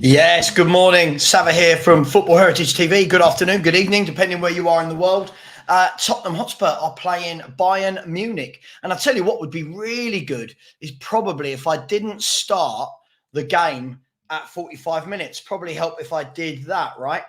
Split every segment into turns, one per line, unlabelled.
Yes, good morning. Savva here from Football Heritage TV. Good afternoon, good evening, depending where you are in the world. Tottenham Hotspur are playing Bayern Munich. And I tell you what would be really good is probably if I didn't start the game at 45 minutes. Probably help if I did that, right?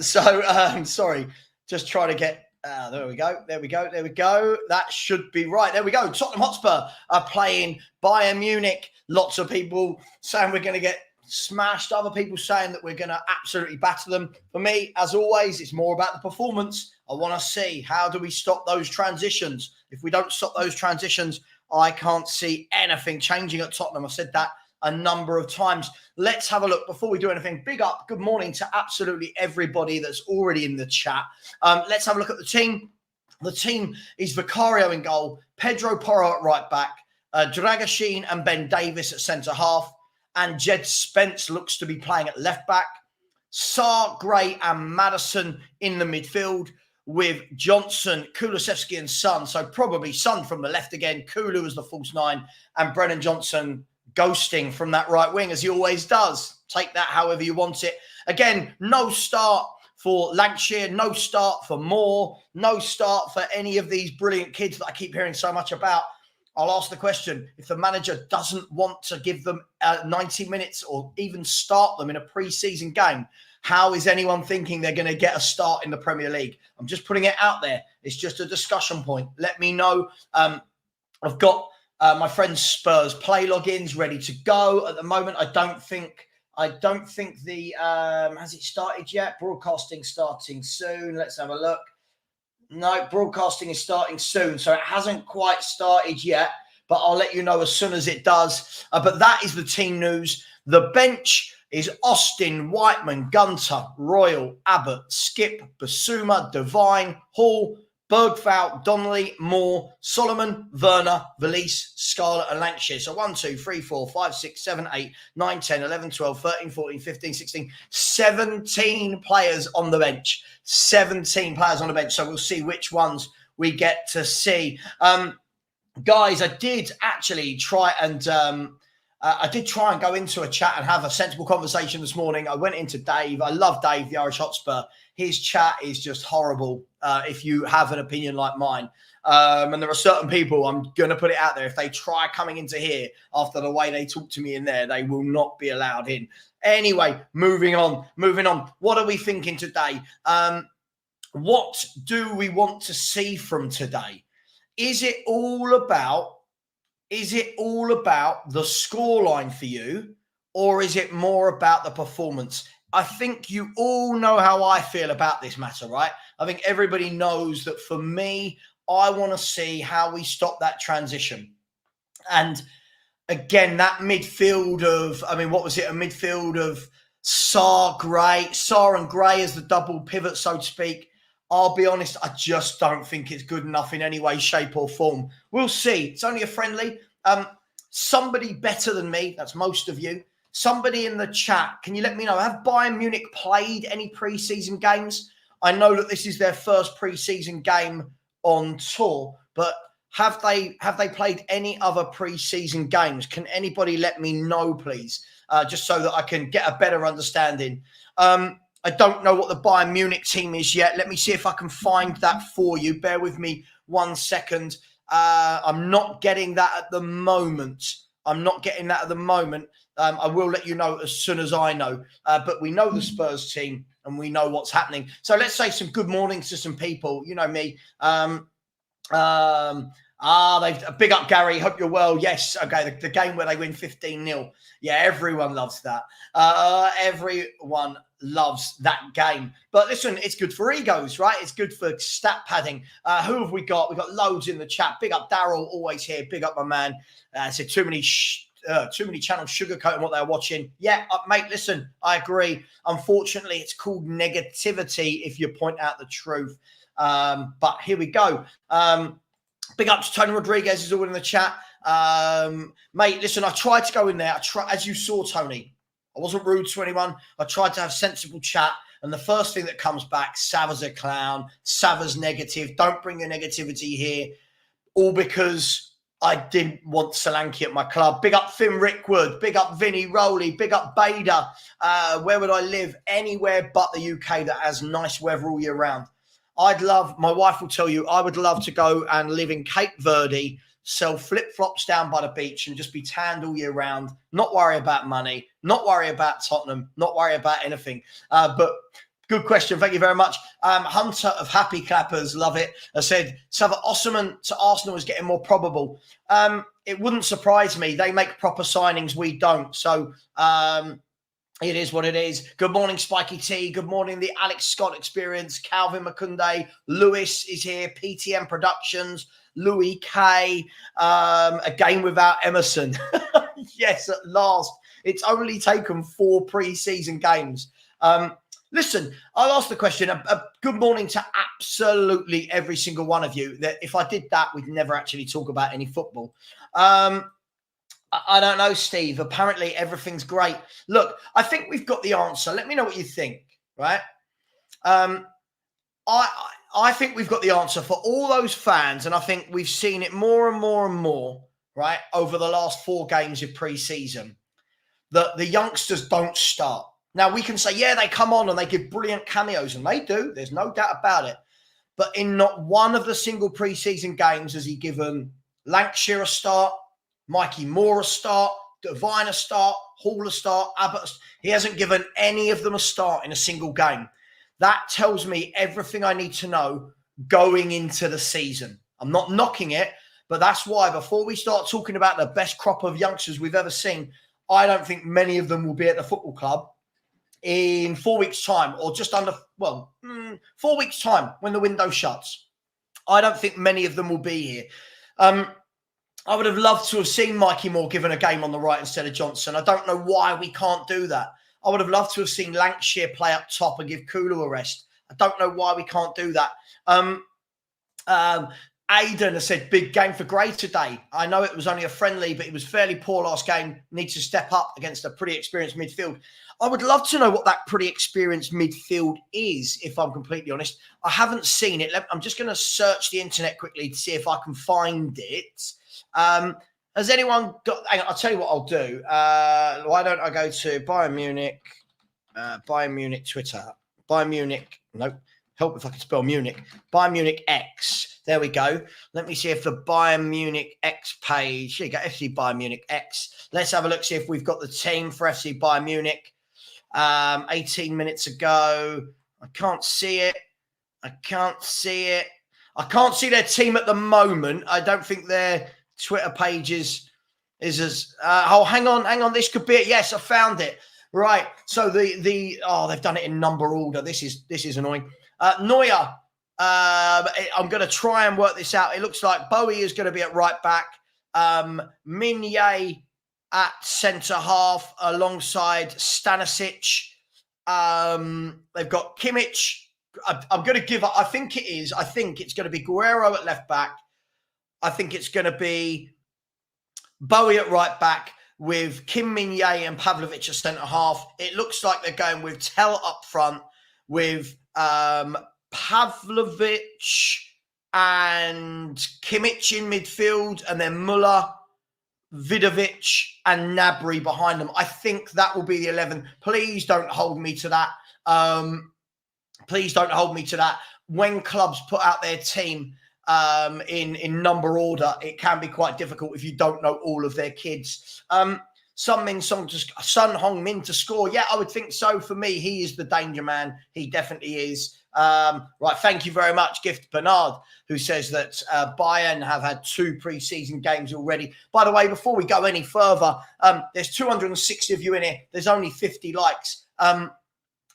Sorry, just try to get... there we go. That should be right. There we go. Tottenham Hotspur are playing Bayern Munich. Lots of people saying we're going to get smashed, other people saying that we're going to absolutely batter them. For me, as always, it's more about the performance. I want to see how do we stop those transitions. If we don't stop those transitions, I can't see anything changing at Tottenham. I've said that a number of times. Let's have a look before we do anything. Big up, good morning to absolutely everybody that's already in the chat. Let's have a look at the team. The team is Vicario in goal, Pedro Porro at right back, Dragoshin and Ben Davis at centre half, and Jed Spence looks to be playing at left back. Sarr, Gray and Maddison in the midfield with Johnson, Kulusevski and Son. So probably Son from the left again, Kulu as the false nine, and Brennan Johnson ghosting from that right wing as he always does. Take that however you want it. Again, no start for Lancashire, no start for Moore, no start for any of these brilliant kids that I keep hearing so much about. I'll ask the question, if the manager doesn't want to give them 90 minutes or even start them in a pre-season game, how is anyone thinking they're going to get a start in the Premier League? I'm just putting it out there. It's just a discussion point. Let me know. I've got my friend's Spurs play logins ready to go. At the moment, I don't think the has it started yet? Broadcasting starting soon. Let's have a look. No, broadcasting is starting soon, so it hasn't quite started yet, but I'll let you know as soon as it does. But that is the team news. The bench is Austin, Whiteman, Gunter, Royal, Abbott, Skip, Basuma, Devine, Hall, Bergfout, Donnelly, Moore, Solomon, Werner, Valise, Scarlett and Lancashire. So 1, 2, 3, 4, 5, 6, 7, 8, 9, 10, 11, 12, 13, 14, 15, 16, 17 players on the bench. 17 players on the bench. So we'll see which ones we get to see. Guys, I did actually try and go into a chat and have a sensible conversation this morning. I went into Dave. I love Dave, the Irish Hotspur. His chat is just horrible if you have an opinion like mine. And there are certain people, I'm going to put it out there, if they try coming into here after the way they talk to me in there, they will not be allowed in. Anyway, moving on. What are we thinking today? What do we want to see from today? Is it all about the scoreline for you, or is it more about the performance? I think you all know how I feel about this matter, right? I think everybody knows that for me, I want to see how we stop that transition. And again, that midfield of, a midfield of Sarr and Gray as the double pivot, so to speak. I'll be honest, I just don't think it's good enough in any way, shape or form. We'll see. It's only a friendly. Somebody better than me, that's most of you, somebody in the chat, can you let me know, have Bayern Munich played any pre-season games? I know that this is their first pre-season game on tour, but have they played any other pre-season games? Can anybody let me know, please? Just so that I can get a better understanding. I don't know what the Bayern Munich team is yet. Let me see if I can find that for you. Bear with me 1 second. I'm not getting that at the moment. I will let you know as soon as I know. But we know the Spurs team and we know what's happening. So let's say some good mornings to some people. You know me. They've big up Gary. Hope you're well. Yes. Okay. The game where they win 15-0. Yeah, everyone loves that. Everyone loves that game. But listen, it's good for egos, right? It's good for stat padding. Who have we got? We've got loads in the chat. Big up Daryl, always here. Big up my man. Said too many channels sugarcoating what they're watching. Yeah, mate, listen, I agree. Unfortunately, it's called negativity if you point out the truth. But here we go. Big up to Tony Rodriguez is all in the chat. Mate, listen, I tried to go in there. As you saw, Tony, I wasn't rude to anyone. I tried to have sensible chat. And the first thing that comes back, Savva's a clown. Savva's negative. Don't bring your negativity here. All because I didn't want Solanke at my club. Big up Finn Rickwood. Big up Vinny Rowley. Big up Bader. Where would I live? Anywhere but the UK that has nice weather all year round. My wife will tell you, I would love to go and live in Cape Verde, sell flip-flops down by the beach and just be tanned all year round, not worry about money, not worry about Tottenham, not worry about anything. But good question. Thank you very much. Hunter of Happy Clappers, love it. I said, Savva Osman to Arsenal is getting more probable. It wouldn't surprise me. They make proper signings. We don't. So it is what it is. Good morning, Spiky T. Good morning, the Alex Scott Experience. Calvin Makunde. Lewis is here. PTM Productions. Louis K. A game without Emerson. Yes, at last. It's only taken 4 pre-season games. Listen, I'll ask the question. Good morning to absolutely every single one of you. That if I did that, we'd never actually talk about any football. I don't know, Steve. Apparently, everything's great. Look, I think we've got the answer. Let me know what you think, right? I think we've got the answer for all those fans, and I think we've seen it more and more and more, right, over the last 4 games of pre-season, that the youngsters don't start. Now, we can say, yeah, they come on and they give brilliant cameos, and they do. There's no doubt about it. But in not one of the single pre-season games has he given Lancashire a start, Mikey Moore a start, Devine a start, Hall a start, Abbott. He hasn't given any of them a start in a single game. That tells me everything I need to know going into the season. I'm not knocking it, but that's why before we start talking about the best crop of youngsters we've ever seen, I don't think many of them will be at the football club in 4 weeks' time, or just under, 4 weeks' time when the window shuts. I don't think many of them will be here. I would have loved to have seen Mikey Moore given a game on the right instead of Johnson. I don't know why we can't do that. I would have loved to have seen Lancashire play up top and give Kulu a rest. I don't know why we can't do that. Aidan has said, big game for Gray today. I know it was only a friendly, but it was fairly poor last game. Needs to step up against a pretty experienced midfield. I would love to know what that pretty experienced midfield is, if I'm completely honest. I haven't seen it. I'm just going to search the internet quickly to see if I can find it. Has anyone got... Hang on, I'll tell you what I'll do. Why don't I go to Bayern Munich Twitter. Bayern Munich. Nope. Help if I can spell Munich. Bayern Munich X. There we go. Let me see if the Bayern Munich X page. Here you go, FC Bayern Munich X. Let's have a look, see if we've got the team for FC Bayern Munich. 18 minutes ago. I can't see it. I can't see their team at the moment. I don't think their Twitter page is as... hang on. This could be it. Yes, I found it. Right. So they've done it in number order. This is annoying. Neuer, I'm going to try and work this out. It looks like Bowie is going to be at right back. Mignolet at centre half alongside Stanisic. They've got Kimmich. I'm going to give up. I think it's going to be Guerrero at left back. I think it's going to be Bowie at right back with Kim Min-jae and Pavlovic at centre half. It looks like they're going with Tell up front with Pavlovic and Kimmich in midfield, and then Muller, Vidovic and Gnabry behind them. I think that will be the 11. Please don't hold me to that. Please don't hold me to that. When clubs put out their team in number order, it can be quite difficult if you don't know all of their kids. Sun Hong-min to score. Yeah, I would think so. For me, he is the danger man. He definitely is. Right, thank you very much, Gift Bernard, who says that Bayern have had 2 pre-season games already. By the way, before we go any further, there's 260 of you in here. There's only 50 likes.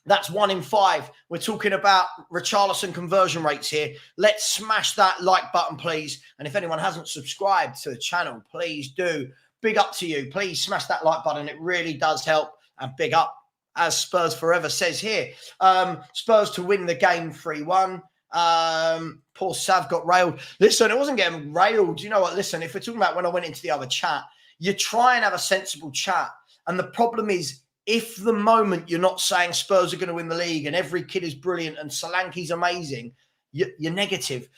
That's 1 in 5. We're talking about Richarlison conversion rates here. Let's smash that like button, please. And if anyone hasn't subscribed to the channel, please do. Big up to you. Please smash that like button. It really does help. And big up, as Spurs Forever says here. Spurs to win the game 3-1. Poor Sav got railed. Listen, it wasn't getting railed. You know what? Listen, if we're talking about when I went into the other chat, you try and have a sensible chat. And the problem is, if the moment you're not saying Spurs are going to win the league and every kid is brilliant and Solanke's amazing, you're negative.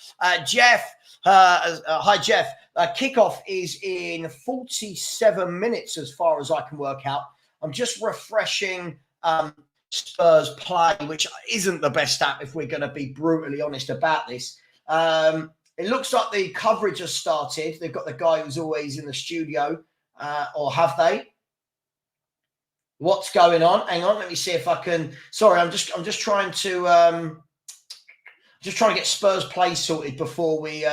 Jeff, hi, Jeff. Kickoff is in 47 minutes as far as I can work out. I'm just refreshing Spurs play, which isn't the best app if we're going to be brutally honest about this. It looks like the coverage has started. They've got the guy who's always in the studio, or have they? What's going on? Hang on, let me see if I can. Sorry, I'm just trying to get Spurs play sorted before we.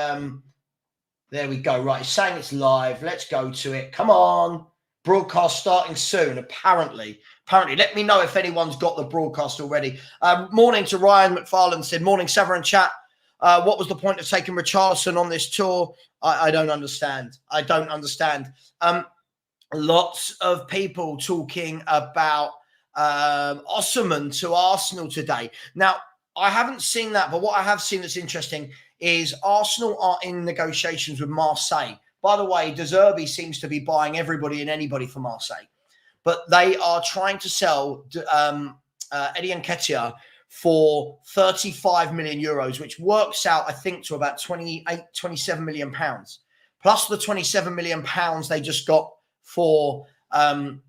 There we go. Right, it's saying it's live. Let's go to it. Come on, broadcast starting soon. Apparently, let me know if anyone's got the broadcast already. Morning to Ryan McFarland said, morning, Savva and chat. What was the point of taking Richarlison on this tour? I don't understand. Lots of people talking about Osimhen to Arsenal today. Now, I haven't seen that, but what I have seen that's interesting is Arsenal are in negotiations with Marseille. By the way, De Zerbi seems to be buying everybody and anybody for Marseille. But they are trying to sell Eddie Nketiah for 35 million euros, which works out, I think, to about 27 million pounds. Plus the 27 million pounds they just got for Emil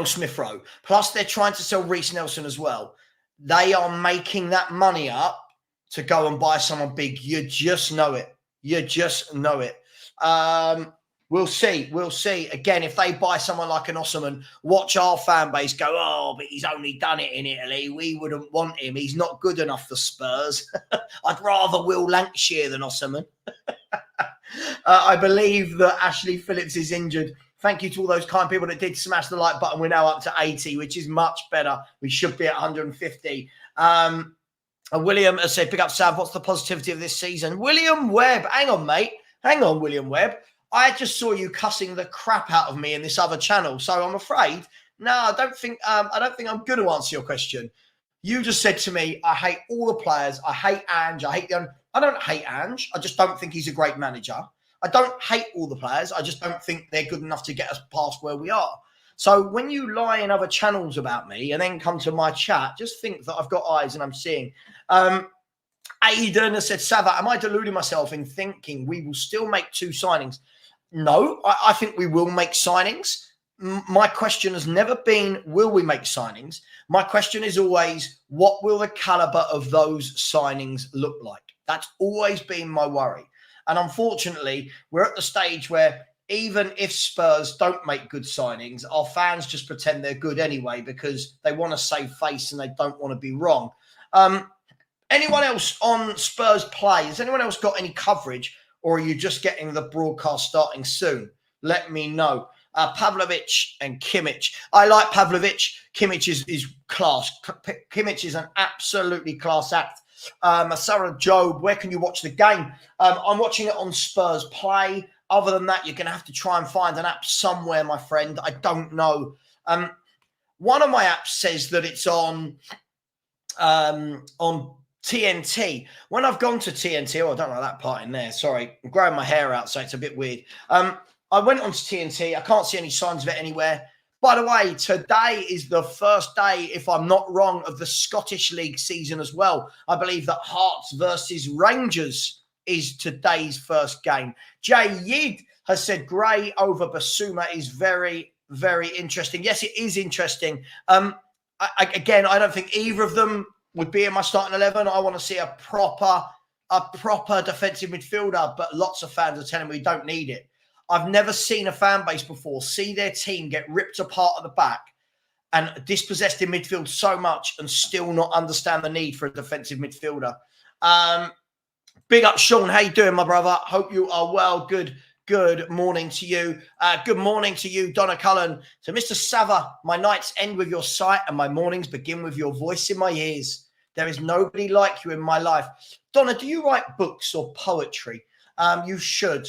Smith-Rowe. Plus they're trying to sell Reece Nelson as well. They are making that money up to go and buy someone big. You just know it. We'll see. Again, if they buy someone like an Osimhen, watch our fan base go, oh, but he's only done it in Italy. We wouldn't want him. He's not good enough for Spurs. I'd rather Will Lancashire than Osimhen. I believe that Ashley Phillips is injured. Thank you to all those kind people that did smash the like button. We're now up to 80, which is much better. We should be at 150. William has said, pick up Sav. What's the positivity of this season? William Webb. Hang on, mate. Hang on, William Webb. I just saw you cussing the crap out of me in this other channel. So I'm afraid, no, I don't think I'm going to answer your question. You just said to me, I hate all the players. I hate Ange. I don't hate Ange. I just don't think he's a great manager. I don't hate all the players. I just don't think they're good enough to get us past where we are. So when you lie in other channels about me and then come to my chat, just think that I've got eyes and I'm seeing. Aidan has said, Savva, am I deluding myself in thinking we will still make 2 signings? No, I think we will make signings. My question has never been, will we make signings? My question is always, what will the caliber of those signings look like? That's always been my worry. And unfortunately, we're at the stage where even if Spurs don't make good signings, our fans just pretend they're good anyway because they want to save face and they don't want to be wrong. Anyone else on Spurs play? Has anyone else got any coverage, or are you just getting the broadcast starting soon? Let me know. Pavlovic and Kimmich. I like Pavlovic. Kimmich is class. Kimmich is an absolutely class act. Sarah Job, where can you watch the game? I'm watching it on Spurs Play. Other than that, you're going to have to try and find an app somewhere, my friend. I don't know. One of my apps says that it's on TNT. When I've gone to TNT, I don't know that part in there. Sorry, I'm growing my hair out, so it's a bit weird. I went onto TNT. I can't see any signs of it anywhere. By the way, today is the first day, if I'm not wrong, of the Scottish League season as well. I believe that Hearts versus Rangers is today's first game. Jay Yid has said Gray over Basuma is very, very interesting. Yes, it is interesting. Again, I don't think either of them would be in my starting 11. I want to see a proper defensive midfielder, but lots of fans are telling me we don't need it. I've never seen a fan base before see their team get ripped apart at the back and dispossessed in midfield so much and still not understand the need for a defensive midfielder. Big up, Sean. How you doing, my brother? Hope you are well. Good morning to you. Good morning to you, Donna Cullen. So, Mr. Savva, my nights end with your sight and my mornings begin with your voice in my ears. There is nobody like you in my life. Donna, do you write books or poetry? You should.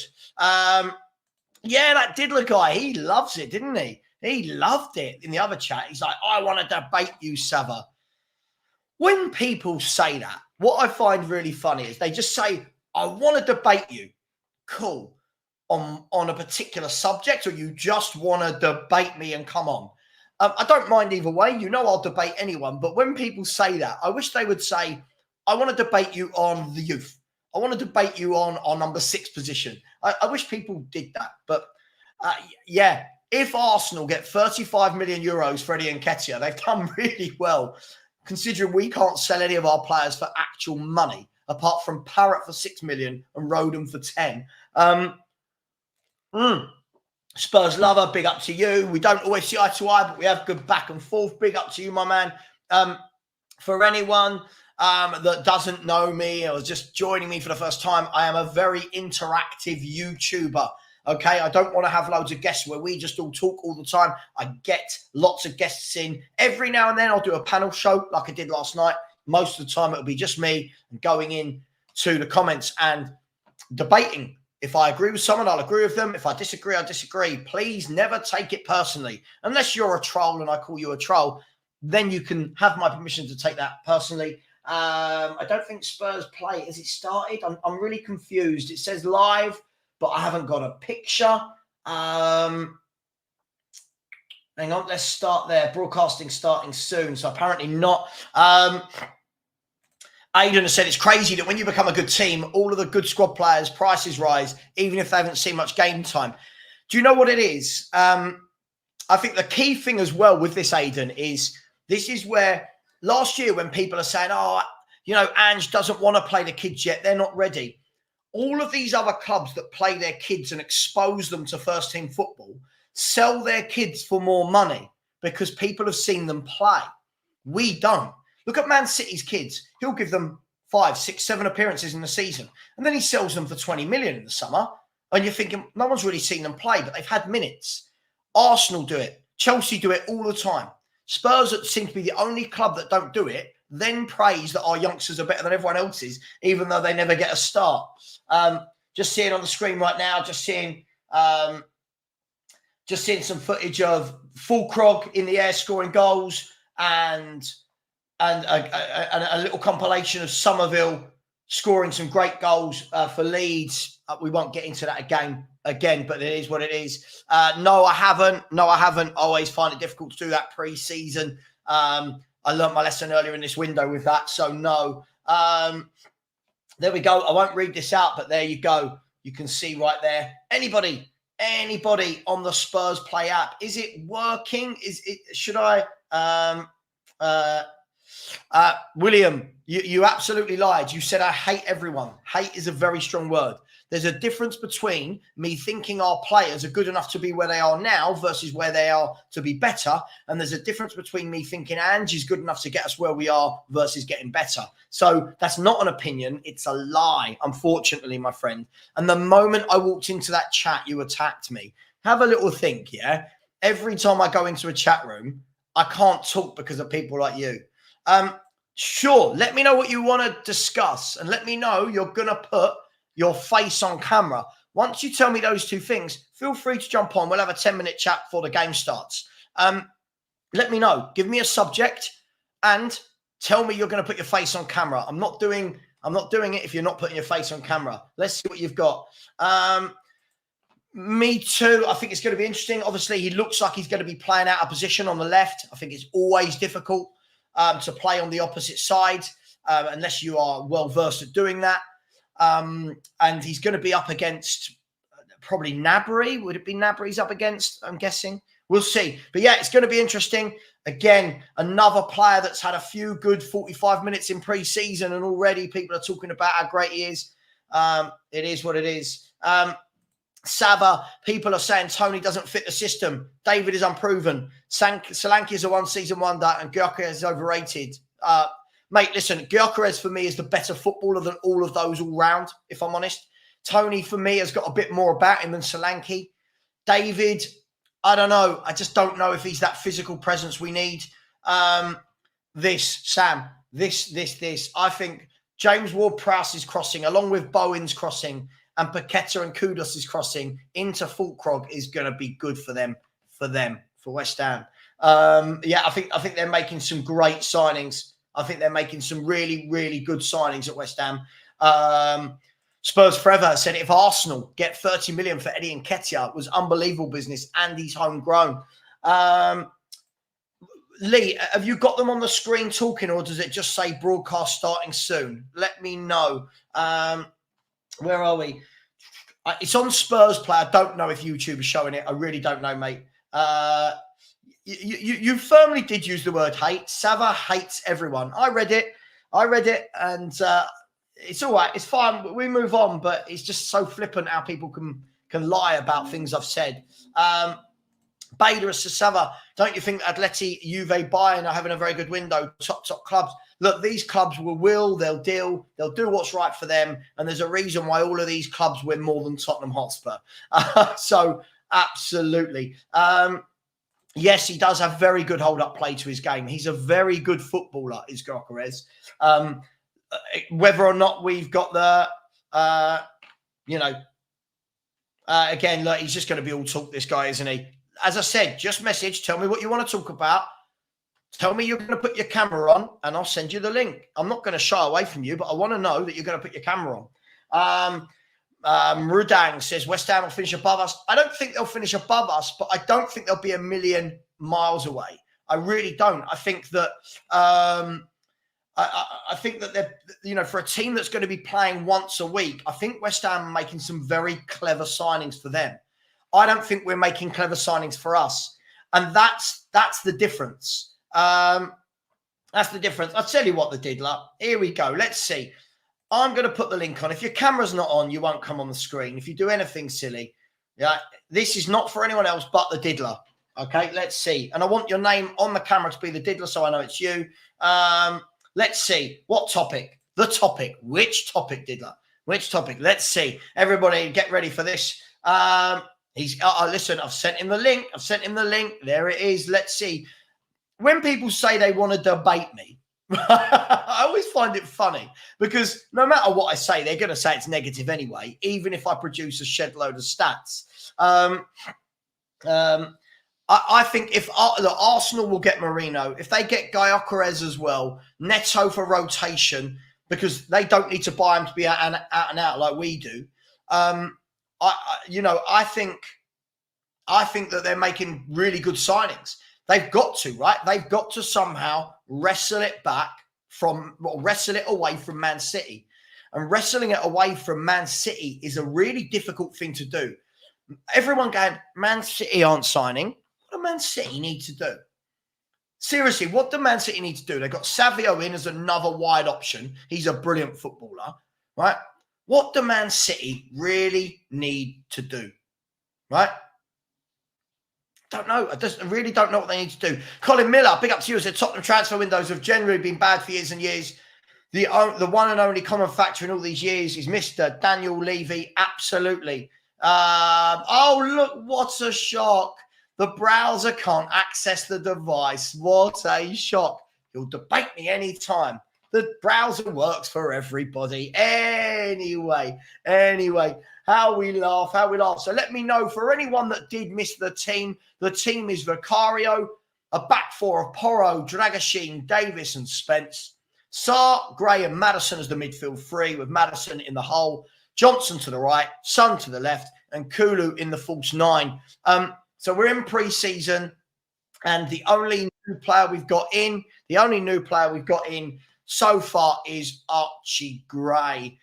Yeah, that Diddler guy, he loves it, didn't he? He loved it in the other chat. He's like, I want to debate you, Savva. When people say that, what I find really funny is they just say, I want to debate you. Cool. On a particular subject, or you just want to debate me and come on. I don't mind either way. You know I'll debate anyone. But when people say that, I wish they would say, I want to debate you on the youth. I want to debate you on our number 6 position. I wish people did that. But yeah, if Arsenal get 35 million euros for Eddie Nketiah, they've done really well, considering we can't sell any of our players for actual money, apart from Parrott for 6 million and Rodham for 10. Spurs lover, big up to you. We don't always see eye to eye, but we have good back and forth. Big up to you, my man. For anyone that doesn't know me or is just joining me for the first time, I am a very interactive YouTuber. Okay, I don't want to have loads of guests where we just all talk all the time. I get lots of guests in. Every now and then I'll do a panel show like I did last night. Most of the time it'll be just me and going in to the comments and debating. If I agree with someone, I'll agree with them. If I disagree, I disagree. Please never take it personally. Unless you're a troll and I call you a troll, then you can have my permission to take that personally. I don't think Spurs play. Has it started? I'm really confused. It says live, but I haven't got a picture. Hang on, let's start there. Broadcasting starting soon, so apparently not. Aidan has said it's crazy that when you become a good team, all of the good squad players' prices rise, even if they haven't seen much game time. Do you know what it is? I think the key thing as well with this, Aidan, is this is where last year when people are saying, oh, you know, Ange doesn't want to play the kids yet, they're not ready. All of these other clubs that play their kids and expose them to first-team football sell their kids for more money because people have seen them play. We don't. Look at Man City's kids. He'll give them 5, 6, 7 appearances in the season, and then he sells them for 20 million in the summer. And you're thinking, no one's really seen them play, but they've had minutes. Arsenal do it. Chelsea do it all the time. Spurs seem to be the only club that don't do it, then praise that our youngsters are better than everyone else's, even though they never get a start. Just seeing on the screen right now, just seeing some footage of Fulkrog in the air scoring goals and a little compilation of Somerville scoring some great goals for Leeds. We won't get into that again, but it is what it is. No, I haven't. I always find it difficult to do that pre-season. I learned my lesson earlier in this window with that, so no. There we go. I won't read this out, but there you go. You can see right there. Anybody on the Spurs Play app? Is it working? Should I? William, you absolutely lied. You said I hate everyone. Hate is a very strong word. There's a difference between me thinking our players are good enough to be where they are now versus where they are to be better. And there's a difference between me thinking Ange is good enough to get us where we are versus getting better. So that's not an opinion. It's a lie, unfortunately, my friend. And the moment I walked into that chat, you attacked me. Have a little think, yeah? Every time I go into a chat room, I can't talk because of people like you. Sure, let me know what you want to discuss and let me know you're going to put your face on camera. Once you tell me those two things, feel free to jump on. We'll have a 10-minute chat before the game starts. Let me know. Give me a subject and tell me you're going to put your face on camera. I'm not doing it if you're not putting your face on camera. Let's see what you've got. Me too. I think it's going to be interesting. Obviously, he looks like he's going to be playing out of position on the left. I think it's always difficult to play on the opposite side unless you are well versed at doing that. And he's going to be up against probably Gnabry. Would it be Gnabry's up against? I'm guessing. We'll see. But yeah, it's going to be interesting. Again, another player that's had a few good 45 minutes in pre-season and already people are talking about how great he is. It is what it is. Savva, people are saying Tony doesn't fit the system. David is unproven. Solanke is a one-season wonder and Gyökeres is overrated. Mate, listen, Gyökeres for me is the better footballer than all of those all round, if I'm honest. Tony, for me, has got a bit more about him than Solanke. David, I don't know. I just don't know if he's that physical presence we need. This. I think James Ward-Prowse is crossing, along with Bowen's crossing, and Paqueta and Kudus is crossing into Fulkrog is going to be good for West Ham. I think they're making some great signings. I think they're making some really, really good signings at West Ham. Spurs Forever said if Arsenal get 30 million for Eddie Nketiah, it was unbelievable business and he's homegrown. Lee, have you got them on the screen talking, or does it just say broadcast starting soon? Let me know. Where are we? It's on Spurs Play. I don't know if YouTube is showing it. I really don't know, mate. You firmly did use the word hate. Savva hates everyone. I read it, and it's all right. It's fine. We move on, but it's just so flippant how people can lie about things I've said. Bader says, Savva, don't you think Atleti, Juve, Bayern are having a very good window? Top clubs. Look, these clubs they'll deal, they'll do what's right for them. And there's a reason why all of these clubs win more than Tottenham Hotspur. So, absolutely. Yes, he does have very good hold-up play to his game. He's a very good footballer, is Gyökeres. Whether or not we've got the, again, look, he's just going to be all talk, this guy, isn't he? As I said, just message, tell me what you want to talk about. Tell me you're going to put your camera on, and I'll send you the link. I'm not going to shy away from you, but I want to know that you're going to put your camera on. Rudang says, West Ham will finish above us. I don't think they'll finish above us, but I don't think they'll be a million miles away. I really don't. I think that I think that they're, for a team that's going to be playing once a week, I think West Ham are making some very clever signings for them. I don't think we're making clever signings for us. And that's the difference. That's the difference. I'll tell you what, the diddler. Here we go. Let's see. I'm going to put the link on. If your camera's not on, you won't come on the screen. If you do anything silly, yeah, this is not for anyone else but the diddler. Okay, let's see. And I want your name on the camera to be the diddler so I know it's you. Let's see. What topic? The topic. Which topic, diddler? Which topic? Let's see. Everybody get ready for this. Listen, I've sent him the link. There it is. Let's see. When people say they want to debate me, I always find it funny because no matter what I say, they're going to say it's negative anyway, even if I produce a shed load of stats. I think if Arsenal will get Marino, if they get Gyökeres as well, Neto for rotation, because they don't need to buy him to be out and out like we do. I think that they're making really good signings. They've got to, right? They've got to somehow wrestle it away from Man City. And wrestling it away from Man City is a really difficult thing to do. Everyone going, Man City aren't signing. What do Man City need to do? Seriously, what do Man City need to do? They've got Savio in as another wide option. He's a brilliant footballer, right? What do Man City really need to do, right? Don't know. I really don't know what they need to do. Colin Miller, big up to you. As the Tottenham transfer windows have generally been bad for years and years. The one and only common factor in all these years is Mr. Daniel Levy. Absolutely. Look, what a shock. The browser can't access the device. What a shock. You'll debate me anytime. The browser works for everybody. Anyway, how we laugh. So let me know, for anyone that did miss the team is Vicario, a back four of Porro, Dragoshin, Davis and Spence. Sarr, Gray and Maddison as the midfield three, with Maddison in the hole, Johnson to the right, Son to the left, and Kulu in the false nine. So we're in pre-season, and the only new player we've got in so far is Archie Gray.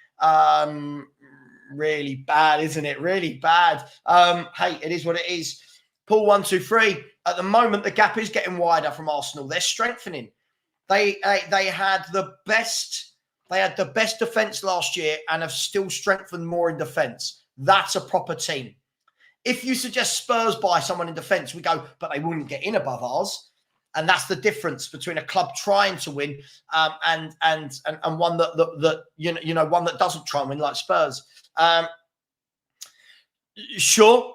Really bad, isn't it? Really bad. Hey, it is what it is. Paul 123. At the moment, the gap is getting wider from Arsenal. They're strengthening. They had the best defense last year and have still strengthened more in defense. That's a proper team. If you suggest Spurs buy someone in defense, we go, but they wouldn't get in above ours. And that's the difference between a club trying to win and one that one that doesn't try and win, like Spurs. Sure,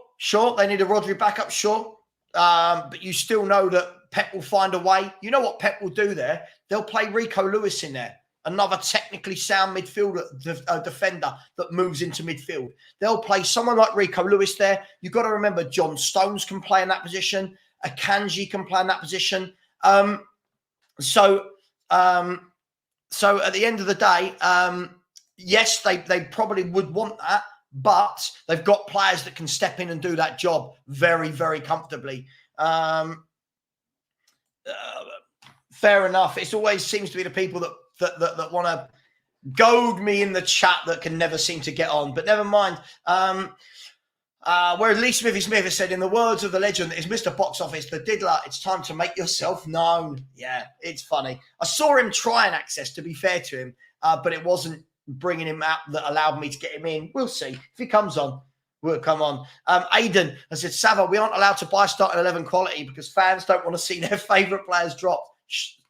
they need a Rodri backup, sure. But you still know that Pep will find a way. You know what Pep will do there? They'll play Rico Lewis in there, another technically sound midfielder, defender that moves into midfield. They'll play someone like Rico Lewis there. You've got to remember John Stones can play in that position. Akanji can play in that position. So at the end of the day, yes, they probably would want that, but they've got players that can step in and do that job very, very comfortably. Fair enough. It always seems to be the people that want to goad me in the chat that can never seem to get on. But never mind. Where Lee Smithy Smith has said, in the words of the legend that is Mr. Box Office, the diddler, it's time to make yourself known. Yeah, it's funny. I saw him try and access, to be fair to him, but it wasn't bringing him out that allowed me to get him in. We'll see. If he comes on, we'll come on. Aidan has said, Savva, we aren't allowed to buy starting 11 quality because fans don't want to see their favourite players drop.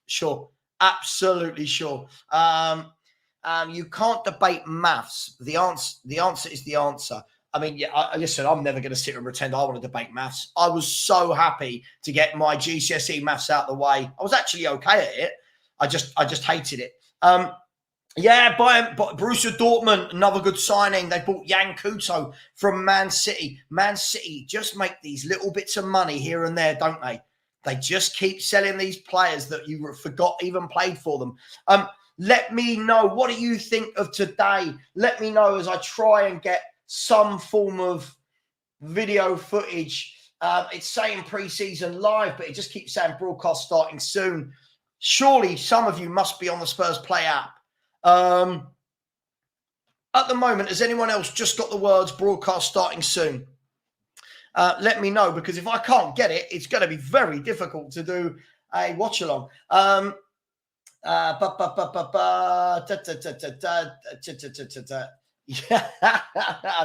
Sure. Absolutely sure. You can't debate maths. The answer is the answer. I mean, yeah, listen, I'm never going to sit and pretend I want to debate maths. I was so happy to get my GCSE maths out of the way. I was actually okay at it. I just hated it. Yeah, Borussia Dortmund, another good signing. They bought Yan Couto from Man City. Man City just make these little bits of money here and there, don't they? They just keep selling these players that you forgot even played for them. Let me know, what do you think of today? Let me know as I try and get some form of video footage. It's saying pre-season live, but it just keeps saying broadcast starting soon. Surely some of you must be on the Spurs Play app. At the moment, has anyone else just got the words broadcast starting soon? Let me know, because if I can't get it, it's going to be very difficult to do a watch-along. Yeah,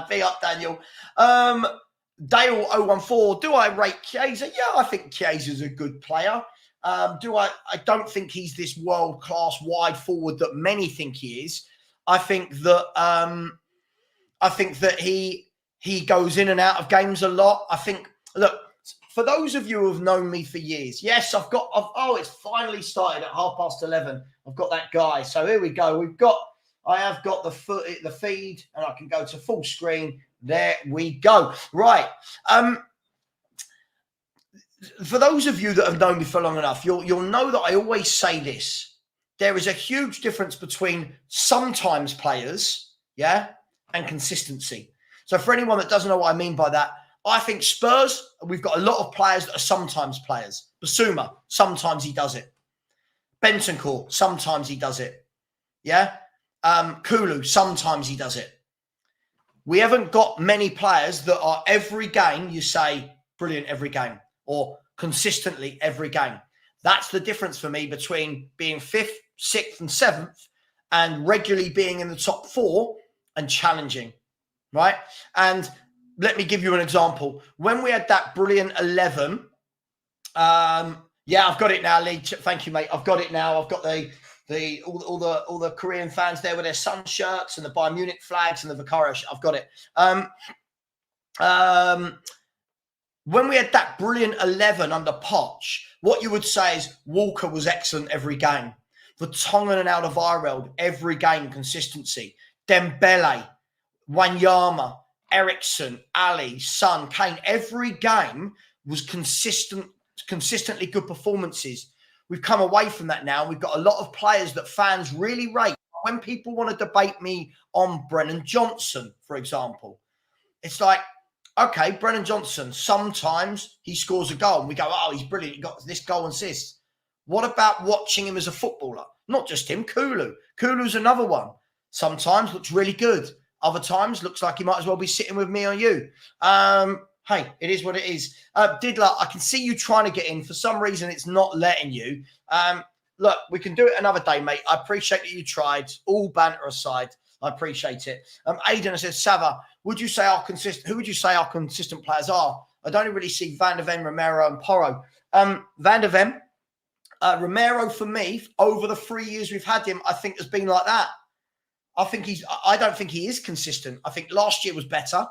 big up, Daniel. Dale014, do I rate Chiesa? Yeah, I think Chiesa's a good player. I don't think he's this world-class wide forward that many think he is. I think that he goes in and out of games a lot. I think, look, for those of you who have known me for years, yes, it's finally started at 11:30. I've got that guy. So here we go. I have got the feed, and I can go to full screen. There we go. Right. For those of you that have known me for long enough, you'll know that I always say this. There is a huge difference between sometimes players, and consistency. So for anyone that doesn't know what I mean by that, I think Spurs, we've got a lot of players that are sometimes players. Basuma, sometimes he does it. Bentancur, sometimes he does it. Yeah? Kulu, sometimes he does it. We haven't got many players that are every game, you say, brilliant every game, or consistently every game. That's the difference for me between being 5th, 6th, and 7th and regularly being in the top 4 and challenging, right? And let me give you an example. When we had that brilliant 11, I've got it now, Lee. Thank you, mate. I've got it now. I've got all the Korean fans there with their sun shirts and the Bayern Munich flags and the Vicario. I've got it. When we had that brilliant 11 under Poch, what you would say is Walker was excellent every game. Vertonghen and Alderweireld, every game, consistency. Dembele, Wanyama, Eriksson, Ali, Son, Kane, every game was consistently good performances. We've come away from that now. We've got a lot of players that fans really rate. When people want to debate me on Brennan Johnson, for example, it's like, okay, Brennan Johnson, sometimes he scores a goal and we go, oh, he's brilliant. He got this goal and assist. What about watching him as a footballer? Not just him, Kulu. Kulu's another one. Sometimes looks really good. Other times looks like he might as well be sitting with me or you. Hey, it is what it is. Diddler, I can see you trying to get in. For some reason, it's not letting you. Look, we can do it another day, mate. I appreciate that you tried. All banter aside, I appreciate it. Aidan says, Savva, who would you say our consistent players are? I'd only really see Van der Ven, Romero, and Porro. Van der Ven, Romero, for me, over the 3 years we've had him, I think has been like that. I don't think he is consistent. I think last year was better.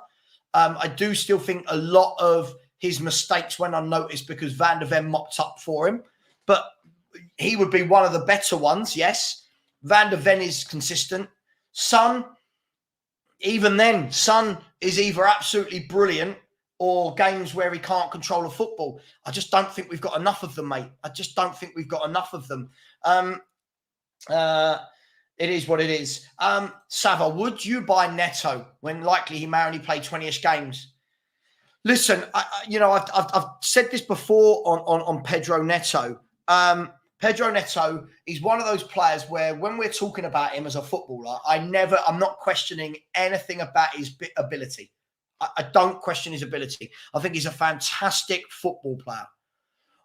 I do still think a lot of his mistakes went unnoticed because Van der Ven mopped up for him. But he would be one of the better ones, yes. Van der Ven is consistent. Son, even then, Son is either absolutely brilliant or games where he can't control a football. I just don't think we've got enough of them, mate. I just don't think we've got enough of them. It is what it is. Savva, would you buy Neto when likely he may only play 20-ish games? Listen, I've said this before on Pedro Neto. Pedro Neto is one of those players where when we're talking about him as a footballer, I'm not questioning anything about his ability. I don't question his ability. I think he's a fantastic football player.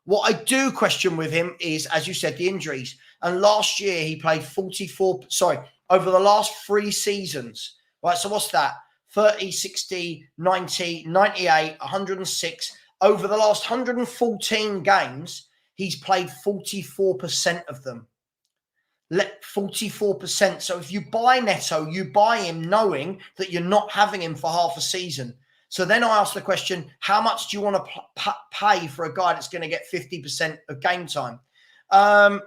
What I do question with him is, as you said, the injuries. And last year he played over the last 3 seasons, right? So what's that? 30, 60, 90, 98, 106. Over the last 114 games, he's played 44% of them. 44%. So if you buy Neto, you buy him knowing that you're not having him for half a season. So then I ask the question, how much do you want to pay for a guy that's going to get 50% of game time? Yeah,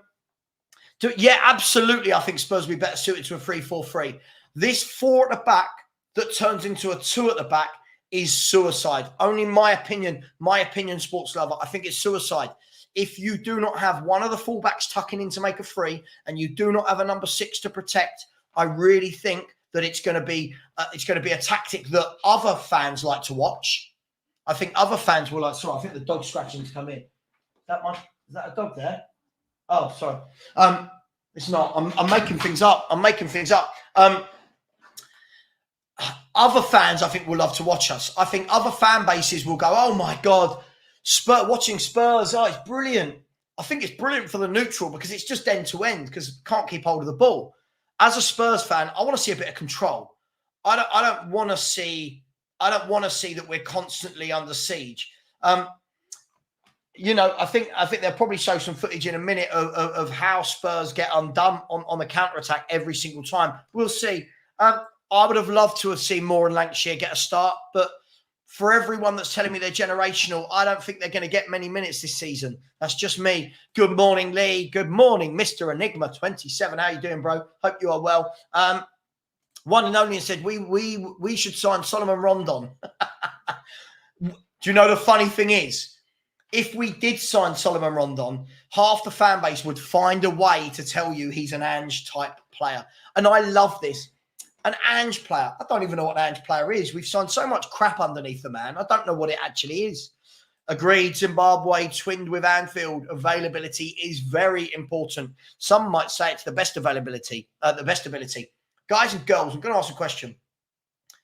absolutely. I think Spurs will be better suited to a 3-4-3. This 4 at the back that turns into a 2 at the back is suicide. Only my opinion, sports lover. I think it's suicide. If you do not have one of the fullbacks tucking in to make a free and you do not have a number 6 to protect, I really think that it's going to be a tactic that other fans like to watch. I think other fans will like. Sorry, I think the dog's scratching to come in. Is that a dog there? Oh, sorry. It's not. I'm making things up. Other fans, I think, will love to watch us. I think other fan bases will go, "Oh my God, watching Spurs, it's brilliant." I think it's brilliant for the neutral because it's just end to end because can't keep hold of the ball. As a Spurs fan, I want to see a bit of control. I don't want to see that we're constantly under siege. I think they'll probably show some footage in a minute of how Spurs get undone on the counter-attack every single time. We'll see. I would have loved to have seen Moore and Lancashire get a start, but for everyone that's telling me they're generational, I don't think they're going to get many minutes this season. That's just me. Good morning, Lee. Good morning, Mr. Enigma 27. How you doing, bro? Hope you are well. One and only said we should sign Solomon Rondon. Do you know the funny thing is? If we did sign Solomon Rondon, half the fan base would find a way to tell you he's an Ange-type player. And I love this. An Ange player. I don't even know what an Ange player is. We've signed so much crap underneath the man. I don't know what it actually is. Agreed, Zimbabwe, twinned with Anfield. Availability is very important. Some might say it's the best availability, the best ability. Guys and girls, I'm going to ask a question.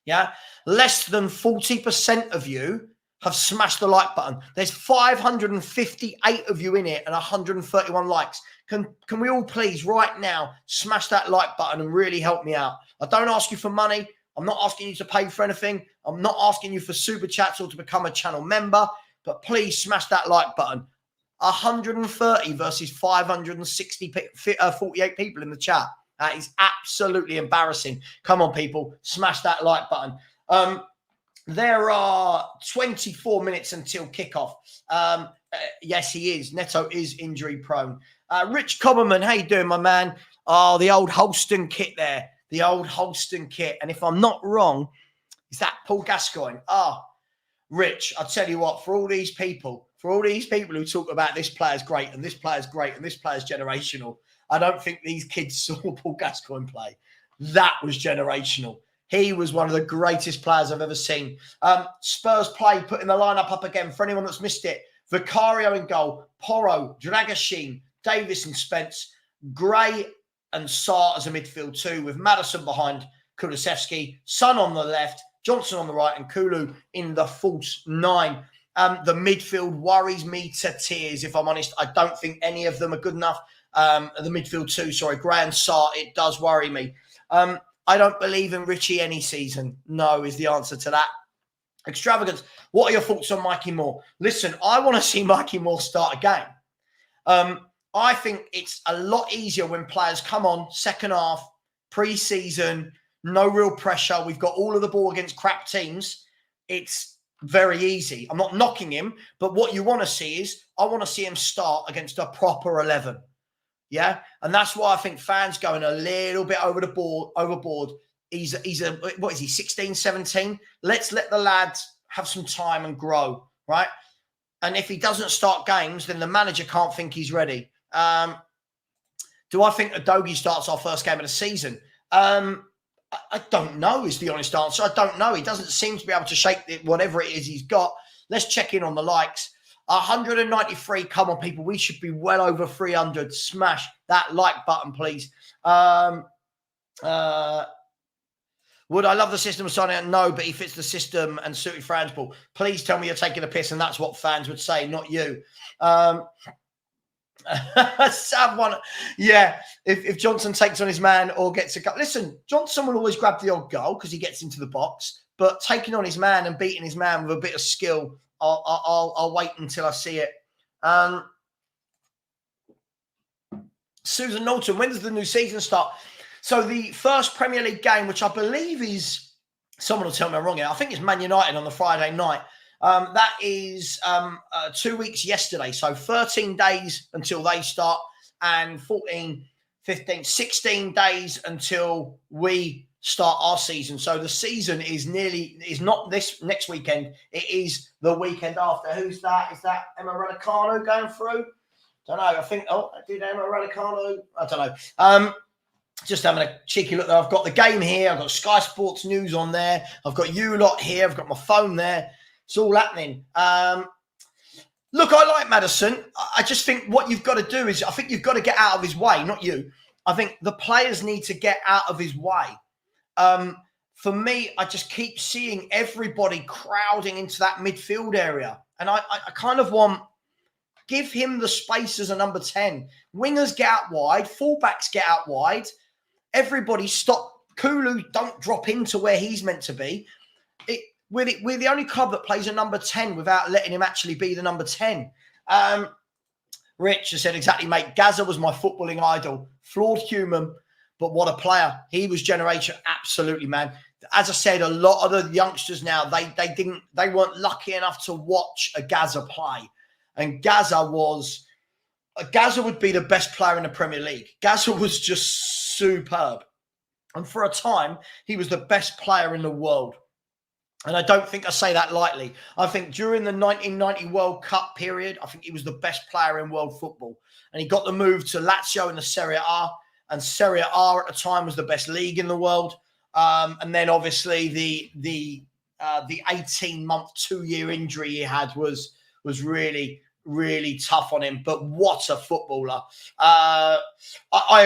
Yeah? Less than 40% of you have smashed the like button. There's 558 of you in it and 131 likes. Can we all please right now smash that like button and really help me out? I don't ask you for money. I'm not asking you to pay for anything. I'm not asking you for super chats or to become a channel member, but please smash that like button. 130 versus 48 people in the chat. That is absolutely embarrassing. Come on, people. Smash that like button. There are 24 minutes until kickoff. Yes, he is. Neto is injury prone. Rich Cobberman, how you doing, my man? Oh, the old Holston kit there. The old Holston kit. And if I'm not wrong, is that Paul Gascoigne? Rich, I'll tell you what, for all these people who talk about this player's great and this player's great and this player's generational, I don't think these kids saw Paul Gascoigne play. That was generational. He was one of the greatest players I've ever seen. Spurs play, putting the lineup up again for anyone that's missed it. Vicario in goal, Porro, Dragashin, Davis and Spence, Gray and Sarr as a midfield 2 with Maddison behind Kulusevski, Son on the left, Johnson on the right and Kulu in the false 9. The midfield worries me to tears, if I'm honest. I don't think any of them are good enough. The midfield 2, Gray and Sarr, it does worry me. I don't believe in Richie any season. No is the answer to that. Extravagance. What are your thoughts on Mikey Moore? Listen, I want to see Mikey Moore start a game. I think it's a lot easier when players come on second half, pre-season, no real pressure. We've got all of the ball against crap teams. It's very easy. I'm not knocking him, but what you want to see is I want to see him start against a proper 11. Yeah, and that's why I think fans going a little bit overboard. He's what is he, 16, 17? Let's let the lads have some time and grow, right? And if he doesn't start games, then the manager can't think he's ready. Do I think Udogie starts our first game of the season? I don't know is the honest answer. I don't know. He doesn't seem to be able to shake whatever it is he's got. Let's check in on the likes. 193. Come on, people. We should be well over 300. Smash that like button, please. Would I love the system of signing out? No, but he fits the system and suited for handball. Please tell me you're taking a piss, and that's what fans would say, not you. Sad one. Yeah, if Johnson takes on his man or gets a goal. Listen, Johnson will always grab the odd goal because he gets into the box, but taking on his man and beating his man with a bit of skill, I'll wait until I see it. Susan Knowlton, when does the new season start? So the first Premier League game, which I believe is, someone will tell me I'm wrong here, I think it's Man United on the Friday night. That is 2 weeks yesterday. So 13 days until they start and 14, 15, 16 days until we start our season. So the season is not this next weekend. It is the weekend after. Who's that? Is that Emma Raducanu going through? Don't know. I think, did Emma Raducanu? I don't know. Just having a cheeky look there. I've got the game here. I've got Sky Sports News on there. I've got you lot here. I've got my phone there. It's all happening. Look, I like Maddison. I just think what you've got to do is, I think you've got to get out of his way, not you. I think the players need to get out of his way. For me, I just keep seeing everybody crowding into that midfield area. And I kind of want, give him the space as a number 10. Wingers get out wide. Fullbacks get out wide. Everybody stop. Kulu, don't drop into where he's meant to be. We're the only club that plays a number 10 without letting him actually be the number 10. Rich has said, exactly, mate. Gaza was my footballing idol. Flawed human, but what a player. He was generation. Absolutely, man. As I said, a lot of the youngsters now, they weren't lucky enough to watch a Gaza play. And Gaza would be the best player in the Premier League. Gaza was just superb. And for a time, he was the best player in the world. And I don't think I say that lightly. I think during the 1990 World Cup period, I think he was the best player in world football. And he got the move to Lazio in the Serie A. And Serie A at the time was the best league in the world. And then obviously the 18-month, 2-year injury he had was really, really tough on him. But what a footballer. I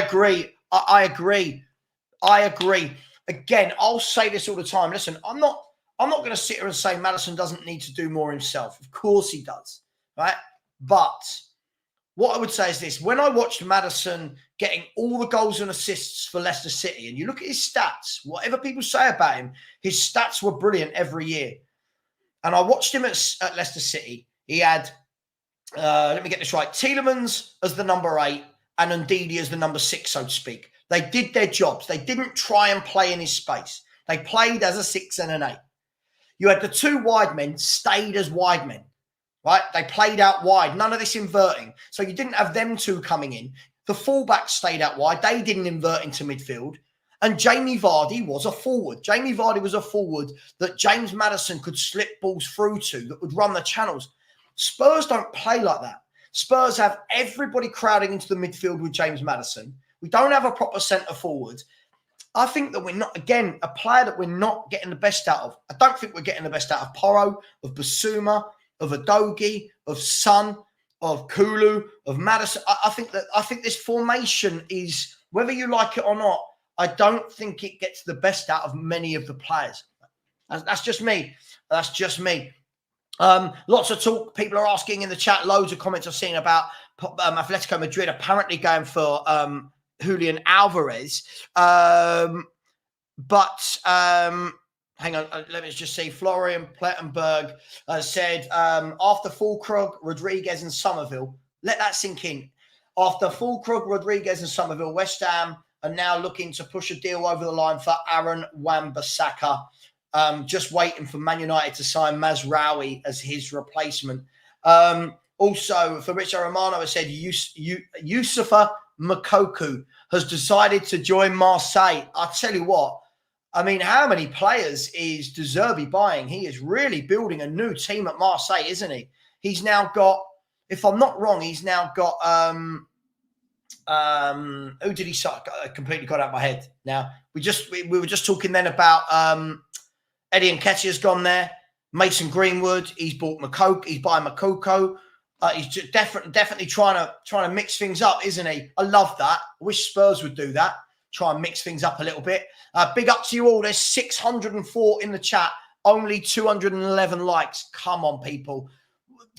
agree. I agree. Again, I'll say this all the time. Listen, I'm not going to sit here and say Maddison doesn't need to do more himself. Of course he does, right? But what I would say is this. When I watched Maddison getting all the goals and assists for Leicester City, and you look at his stats, whatever people say about him, his stats were brilliant every year. And I watched him at Leicester City. He had, let me get this right, Tielemans as the number 8 and Ndidi as the number 6, so to speak. They did their jobs. They didn't try and play in his space. They played as a 6 and an 8. You had the 2 wide men stayed as wide men, right? They played out wide. None of this inverting. So you didn't have them 2 coming in. The fullbacks stayed out wide. They didn't invert into midfield. And Jamie Vardy was a forward. Jamie Vardy was a forward that James Maddison could slip balls through to, that would run the channels. Spurs don't play like that. Spurs have everybody crowding into the midfield with James Maddison. We don't have a proper centre forward. I think that we're not, again, a player that we're not getting the best out of. I don't think we're getting the best out of Porro, of Basuma, of Adogi, of Son, of Kulu, of Maddison. I think this formation is, whether you like it or not, I don't think it gets the best out of many of the players. That's just me. That's just me. Lots of talk. People are asking in the chat. Loads of comments I've seen about Atletico Madrid apparently going for Julian Alvarez. Hang on, let me just see. Florian Plettenberg said, after Fulkrug, Rodriguez and Somerville, let that sink in. After Fulkrug, Rodriguez and Somerville, West Ham are now looking to push a deal over the line for Aaron Wan-Bissaka. Just waiting for Man United to sign Mazraoui as his replacement. Also, Fabrizio Romano has said Youssoufa Moukoko has decided to join Marseille. I'll tell you what, I mean, how many players is De Zerbi buying? He is really building a new team at Marseille, isn't he? He's now got, if I'm not wrong, he's now got, who did he sign? I completely got out of my head now. We were just talking then about Eddie Nketiah's gone there. Mason Greenwood, he's bought Moukoko, he's buying Moukoko. He's definitely trying to mix things up, isn't he? I love that. I wish Spurs would do that. Try and mix things up a little bit. Big up to you all. There's 604 in the chat. Only 211 likes. Come on, people.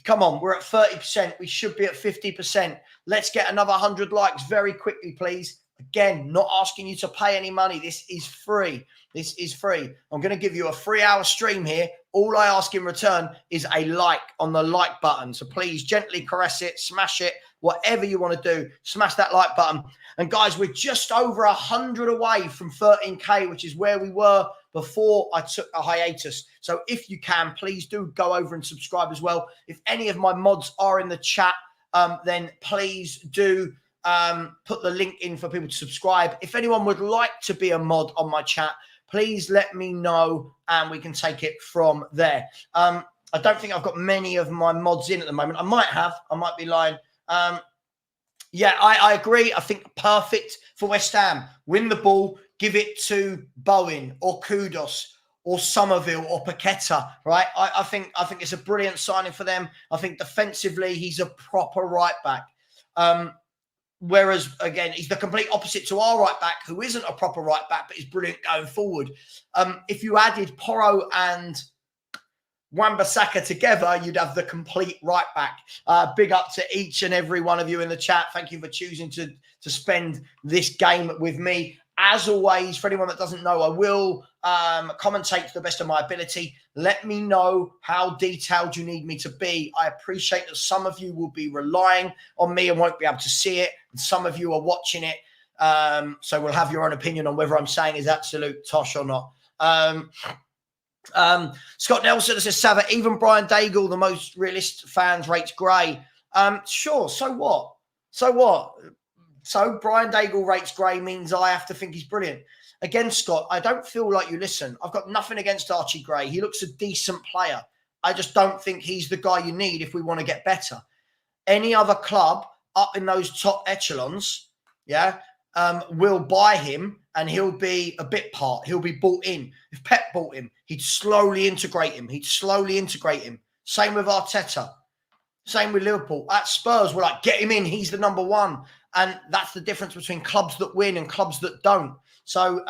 Come on. We're at 30%. We should be at 50%. Let's get another 100 likes very quickly, please. Again, not asking you to pay any money. This is free. This is free. I'm going to give you a 3-hour stream here. All I ask in return is a like on the like button. So please gently caress it, smash it, whatever you want to do, smash that like button. And guys, we're just over 100 away from 13K, which is where we were before I took a hiatus. So if you can, please do go over and subscribe as well. If any of my mods are in the chat, then please do put the link in for people to subscribe. If anyone would like to be a mod on my chat, please let me know and we can take it from there. I don't think I've got many of my mods in at the moment. I might have. I might be lying. Yeah, I agree. I think perfect for West Ham. Win the ball, give it to Bowen or Kudus or Somerville or Paqueta, right? I think it's a brilliant signing for them. I think defensively, he's a proper right back. Whereas, again, he's the complete opposite to our right back, who isn't a proper right back, but is brilliant going forward. If you added Porro and Wan-Bissaka together, you'd have the complete right back. Big up to each and every one of you in the chat. Thank you for choosing to spend this game with me. As always, for anyone that doesn't know, I will commentate to the best of my ability. Let me know how detailed you need me to be. I appreciate that some of you will be relying on me and won't be able to see it. And some of you are watching it. So we'll have your own opinion on whether I'm saying is absolute tosh or not. Scott Nelson says, Savva, even Brian Daigle, the most realist fans, rates Gray. Sure, so what? So what? So Brian Daigle rates Gray means I have to think he's brilliant. Again, Scott, I don't feel like you listen. I've got nothing against Archie Gray. He looks a decent player. I just don't think he's the guy you need if we want to get better. Any other club up in those top echelons, will buy him and he'll be a bit part. He'll be bought in. If Pep bought him, he'd slowly integrate him. Same with Arteta. Same with Liverpool. At Spurs, we're like, get him in. He's the number one. And that's the difference between clubs that win and clubs that don't. So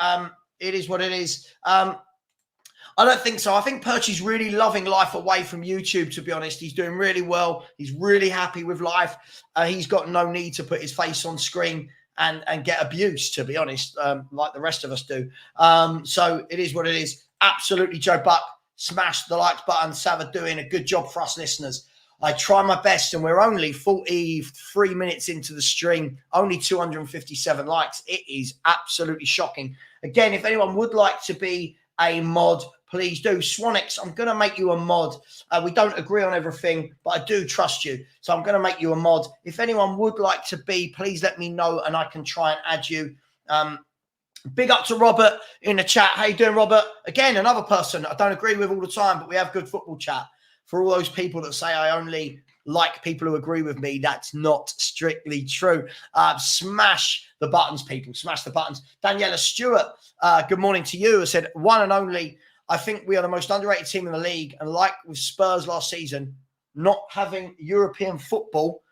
it is what it is. I don't think so. I think Perchy's really loving life away from YouTube, to be honest. He's doing really well. He's really happy with life. He's got no need to put his face on screen and get abused, to be honest, like the rest of us do. So it is what it is. Absolutely, Joe Buck. Smash the likes button. Savva doing a good job for us listeners. I try my best, and we're only 43 minutes into the stream, only 257 likes. It is absolutely shocking. Again, if anyone would like to be a mod, please do. Swanix, I'm going to make you a mod. We don't agree on everything, but I do trust you. So I'm going to make you a mod. If anyone would like to be, please let me know, and I can try and add you. Big up to Robert in the chat. How you doing, Robert? Again, another person I don't agree with all the time, but we have good football chat. For all those people that say I only like people who agree with me, that's not strictly true. Smash the buttons, people. Smash the buttons. Daniela Stewart, good morning to you. I said, one and only, I think we are the most underrated team in the league. And like with Spurs last season, not having European football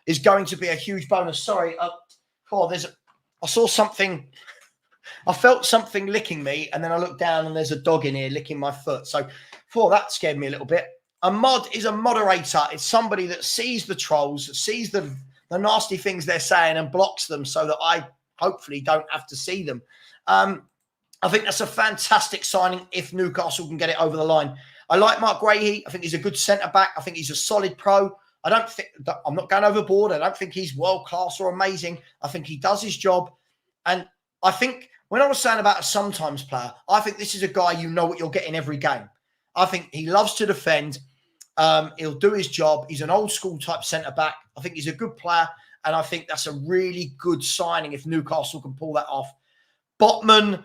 is going to be a huge bonus. Sorry. I saw something. I felt something licking me. And then I looked down and there's a dog in here licking my foot. So that scared me a little bit. A mod is a moderator. It's somebody that sees the trolls, sees the nasty things they're saying and blocks them so that I hopefully don't have to see them. I think that's a fantastic signing if Newcastle can get it over the line. I like Mark Grahey. I think he's a good centre-back. I think he's a solid pro. I'm not going overboard. I don't think he's world-class or amazing. I think he does his job. And I think when I was saying about a sometimes player, I think this is a guy you know what you're getting every game. I think he loves to defend. He'll do his job. He's an old school type centre-back. I think he's a good player. And I think that's a really good signing if Newcastle can pull that off. Botman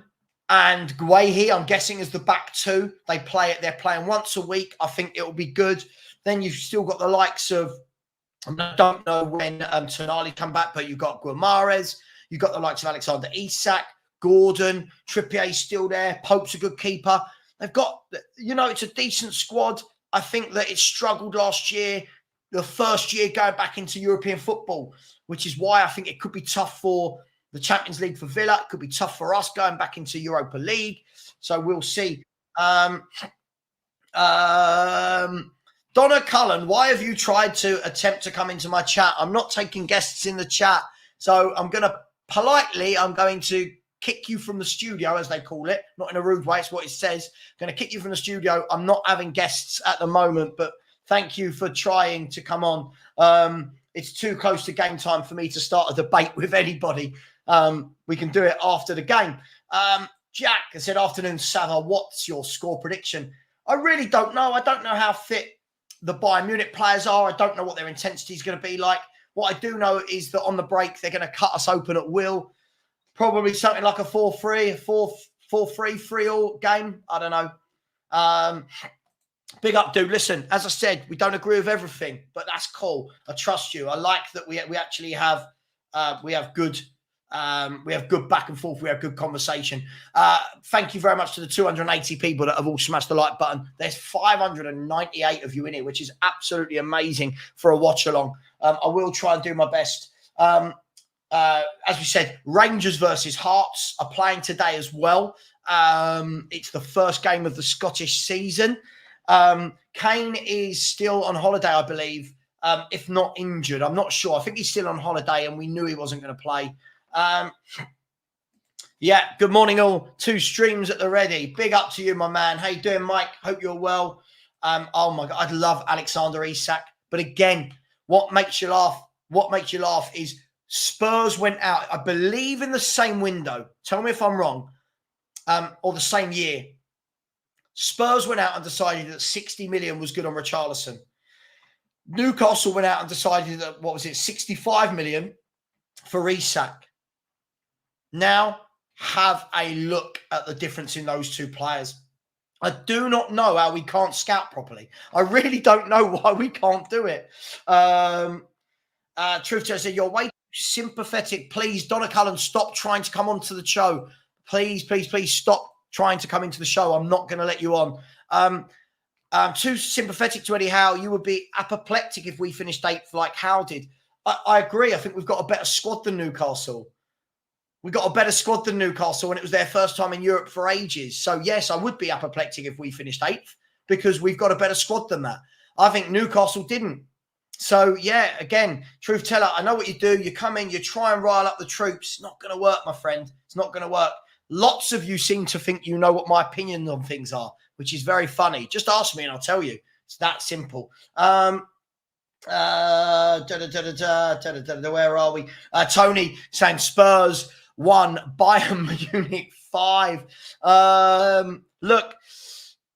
and Guehi, I'm guessing, is the back two. They're playing once a week. I think it'll be good. Then you've still got the likes of, I don't know when Tonali come back, but you've got Guimaraes. You've got the likes of Alexander Isak, Gordon, Trippier's still there. Pope's a good keeper. They've got, it's a decent squad. I think that it struggled last year. the first year going back into European football, which is why I think it could be tough for the Champions League for Villa. It could be tough for us going back into Europa League. So we'll see. Donna Cullen, why have you tried to attempt to come into my chat? I'm not taking guests in the chat. So I'm going to kick you from the studio, as they call it. Not in a rude way, it's what it says. Going to kick you from the studio. I'm not having guests at the moment, but thank you for trying to come on. It's too close to game time for me to start a debate with anybody. We can do it after the game. Jack, I said, afternoon, Savva, what's your score prediction? I really don't know. I don't know how fit the Bayern Munich players are. I don't know what their intensity is going to be like. What I do know is that on the break, they're going to cut us open at will. Probably something like a 4-3, a 4-3, 3-all game. I don't know. Big up, dude. Listen, as I said, we don't agree with everything, but that's cool. I trust you. I like that we actually have good back and forth. We have good conversation. Thank you very much to the 280 people that have all smashed the like button. There's 598 of you in here, which is absolutely amazing for a watch along. I will try and do my best. As we said, Rangers versus Hearts are playing today as well. It's the first game of the Scottish season. Kane is still on holiday, I believe, if not injured. I'm not sure. I think he's still on holiday, and we knew he wasn't going to play. Yeah, good morning all. 2 streams at the ready. Big up to you, my man. How you doing, Mike? Hope you're well. Oh my God, I'd love Alexander Isak. But again, what makes you laugh is Spurs went out, I believe, in the same window. Tell me if I'm wrong. Or the same year. Spurs went out and decided that 60 million was good on Richarlison. Newcastle went out and decided that, 65 million for Isak. Now, have a look at the difference in those two players. I do not know how we can't scout properly. I really don't know why we can't do it. Truth Teller said, you're way too sympathetic. Please, Donna Cullen, stop trying to come onto the show. Please, please, please stop trying to come into the show. I'm not going to let you on. Too sympathetic to Eddie Howe. You would be apoplectic if we finished 8th like Howe did. I agree. I think we've got a better squad than Newcastle. We got a better squad than Newcastle, and it was their first time in Europe for ages. So, yes, I would be apoplectic if we finished 8th because we've got a better squad than that. I think Newcastle didn't. So, yeah, again, Truth Teller, I know what you do. You come in, you try and rile up the troops. It's not going to work, my friend. It's not going to work. Lots of you seem to think you know what my opinions on things are, which is very funny. Just ask me and I'll tell you. It's that simple. Where are we? Tony saying Spurs 1, Bayern Munich 5. Look,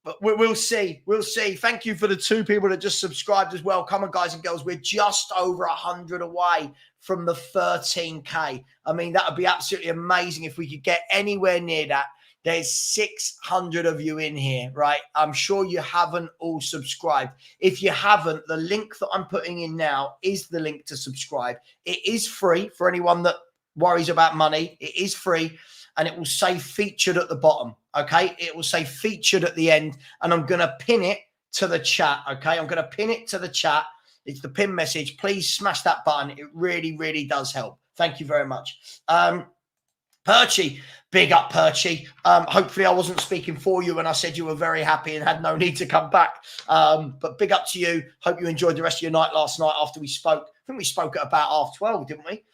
but we'll see. We'll see. Thank you for the 2 people that just subscribed as well. Come on, guys and girls. We're just over 100 away from the 13K. I mean, that would be absolutely amazing if we could get anywhere near that. There's 600 of you in here, right? I'm sure you haven't all subscribed. If you haven't, the link that I'm putting in now is the link to subscribe. It is free for anyone that worries about money. It is free, and it will say featured at the bottom, okay? It will say featured at the end, and I'm going to pin it to the chat, okay? I'm going to pin it to the chat. It's the pin message. Please smash that button. It really, really does help. Thank you very much. Perchy, big up Perchy. Hopefully I wasn't speaking for you when I said you were very happy and had no need to come back. But big up to you. Hope you enjoyed the rest of your night last night after we spoke. I think we spoke at about 12:30, didn't we?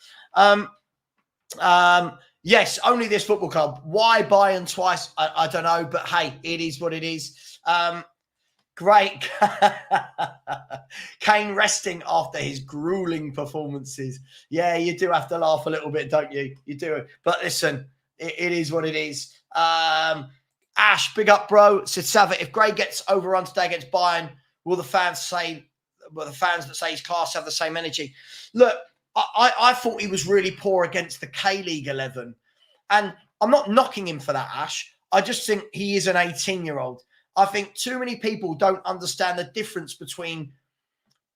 Yes, only this football club. Why Bayern twice? I don't know, but hey, it is what it is. Great. Kane resting after his grueling performances. Yeah, you do have to laugh a little bit, don't you? You do. But listen, it is what it is. Ash, big up, bro. Said Savva, if Gray gets overrun today against Bayern, will the fans that say he's class have the same energy? Look, I thought he was really poor against the K-League 11. And I'm not knocking him for that, Ash. I just think he is an 18-year-old. I think too many people don't understand the difference between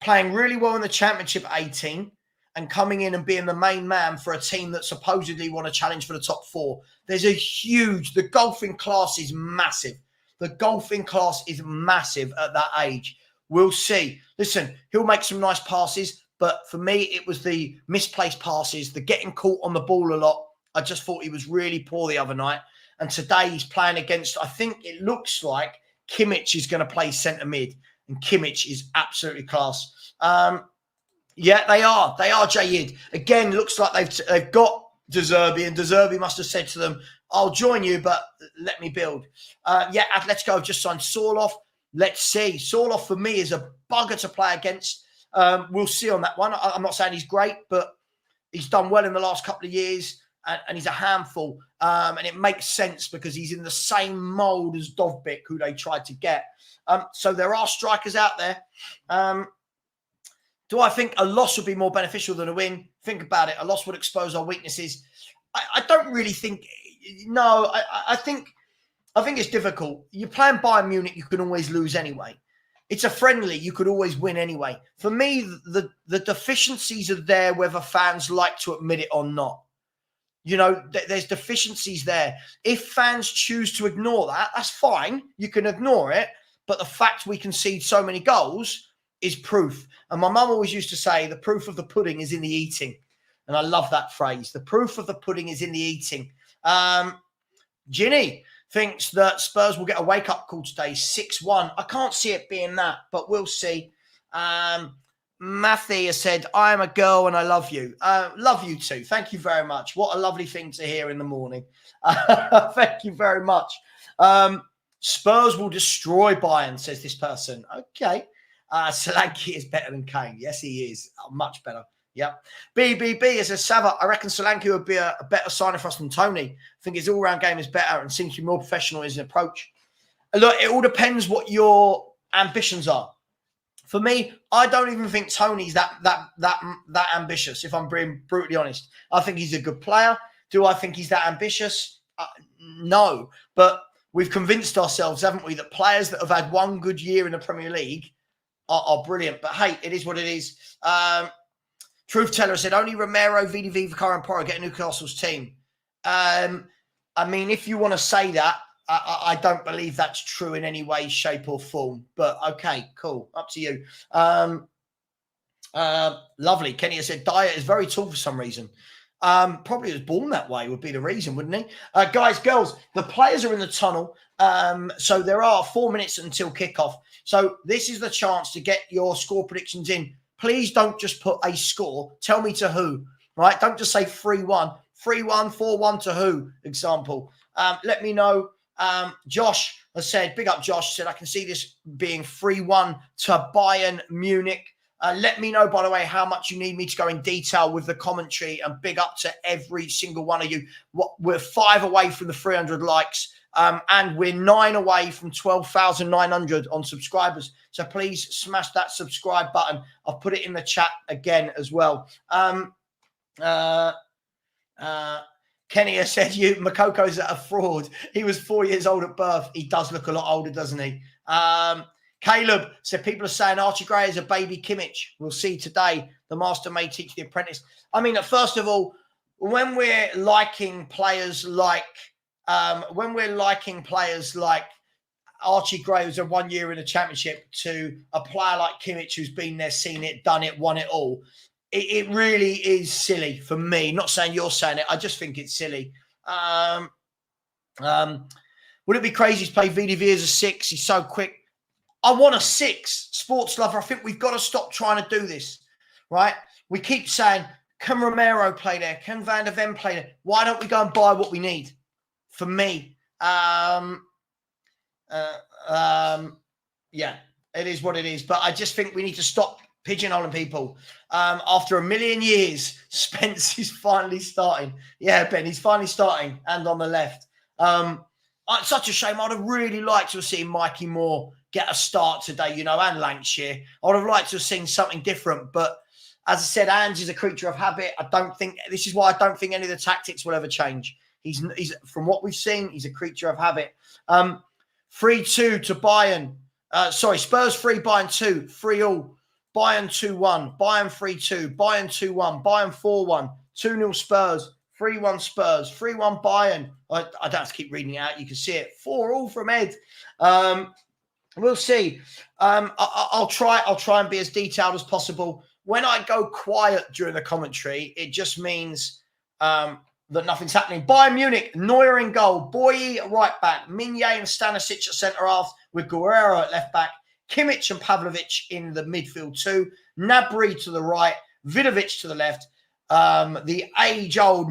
playing really well in the Championship at 18 and coming in and being the main man for a team that supposedly want to challenge for the top 4. There's the golfing class is massive. The golfing class is massive at that age. We'll see. Listen, he'll make some nice passes, but for me, it was the misplaced passes, the getting caught on the ball a lot. I just thought he was really poor the other night. And today he's playing against, I think it looks like Kimmich is going to play centre mid. And Kimmich is absolutely class. Yeah, they are. They are, Jayid. Again, looks like they've got De Zerbi, and De Zerbi must have said to them, I'll join you, but let me build. Yeah, Atletico have just signed Sorloth. Let's see. Sorloth, for me, is a bugger to play against. We'll see on that one. I'm not saying he's great, but he's done well in the last couple of years, and he's a handful. And it makes sense because he's in the same mould as Dovbyk, who they tried to get. So there are strikers out there. Do I think a loss would be more beneficial than a win? Think about it. A loss would expose our weaknesses. I don't really think. No, I think it's difficult. You're playing Bayern Munich, you can always lose anyway. It's a friendly, you could always win anyway. For me, the deficiencies are there whether fans like to admit it or not. You know, there's deficiencies there. If fans choose to ignore that, that's fine. You can ignore it. But the fact we concede so many goals is proof. And my mum always used to say, the proof of the pudding is in the eating. And I love that phrase. The proof of the pudding is in the eating. Ginny thinks that Spurs will get a wake-up call today, 6-1. I can't see it being that, but we'll see. Matthew has said, I am a girl and I love you. Love you too. Thank you very much. What a lovely thing to hear in the morning. Thank you very much. Spurs will destroy Bayern, says this person. Okay. Solanke is better than Kane. Yes, he is. Much better. Yep. BBB says, Savva, I reckon Solanke would be a better signer for us than Tony. I think his all-round game is better and seems to be more professional in his approach. Look, it all depends what your ambitions are. For me, I don't even think Tony's that ambitious, if I'm being brutally honest. I think he's a good player. Do I think he's that ambitious? No. But we've convinced ourselves, haven't we, that players that have had one good year in the Premier League are brilliant. But hey, it is what it is. Truth Teller said, only Romero, VDV, Vicario and Porro get Newcastle's team. I mean, if you want to say that, I don't believe that's true in any way, shape or form. But okay, cool. Up to you. Lovely. Kenny has said, Dyer is very tall for some reason. Probably was born that way would be the reason, wouldn't he? Guys, girls, the players are in the tunnel. So there are 4 minutes until kickoff. So this is the chance to get your score predictions in. Please don't just put a score. Tell me to who, right? Don't just say 3-1. 3-1, 4-1 to who, example. Let me know. Josh has said, big up Josh, said, I can see this being 3-1 to Bayern Munich. Let me know, by the way, how much you need me to go in detail with the commentary, and big up to every single one of you. We're 5 away from the 300 likes, and we're 9 away from 12,900 on subscribers. So please smash that subscribe button. I've put it in the chat again as well. Kenny has said, Makoko's a fraud. He was 4 years old at birth. He does look a lot older, doesn't he? Caleb said, people are saying Archie Gray is a baby Kimmich. We'll see today. The master may teach the apprentice. I mean, first of all, when we're liking players like Archie Gray, who's had 1 year in the championship, to a player like Kimmich, who's been there, seen it, done it, won it all, it really is silly for me. Not saying you're saying it. I just think it's silly. Would it be crazy to play VDV as a 6? He's so quick. I want a 6, sports lover. I think we've got to stop trying to do this, right? We keep saying, can Romero play there? Can Van der Ven play there? Why don't we go and buy what we need? For me, yeah, it is what it is. But I just think we need to stop pigeonholing people. After a million years, Spence is finally starting. Yeah, Ben, he's finally starting, and on the left. It's such a shame. I'd have really liked to have seen Mikey Moore get a start today, and Lancashire. I would have liked to have seen something different. But as I said, Ange is a creature of habit. This is why I don't think any of the tactics will ever change. He's from what we've seen, he's a creature of habit. 3-2 to Bayern. Spurs 3, Bayern 2, 3-all. Bayern 2-1, Bayern 3-2, Bayern 2-1, Bayern 4-1, 2-0 Spurs, 3-1 Spurs, 3-1 Bayern. I don't have to keep reading it out. You can see it. 4-all from Ed. We'll see. I'll try and be as detailed as possible. When I go quiet during the commentary, it just means that nothing's happening. Bayern Munich, Neuer in goal, Boye at right back, Mignolet and Stanisic at centre half, with Guerrero at left back, Kimmich and Pavlovic in the midfield too, Gnabry to the right, Vidovic to the left, the age-old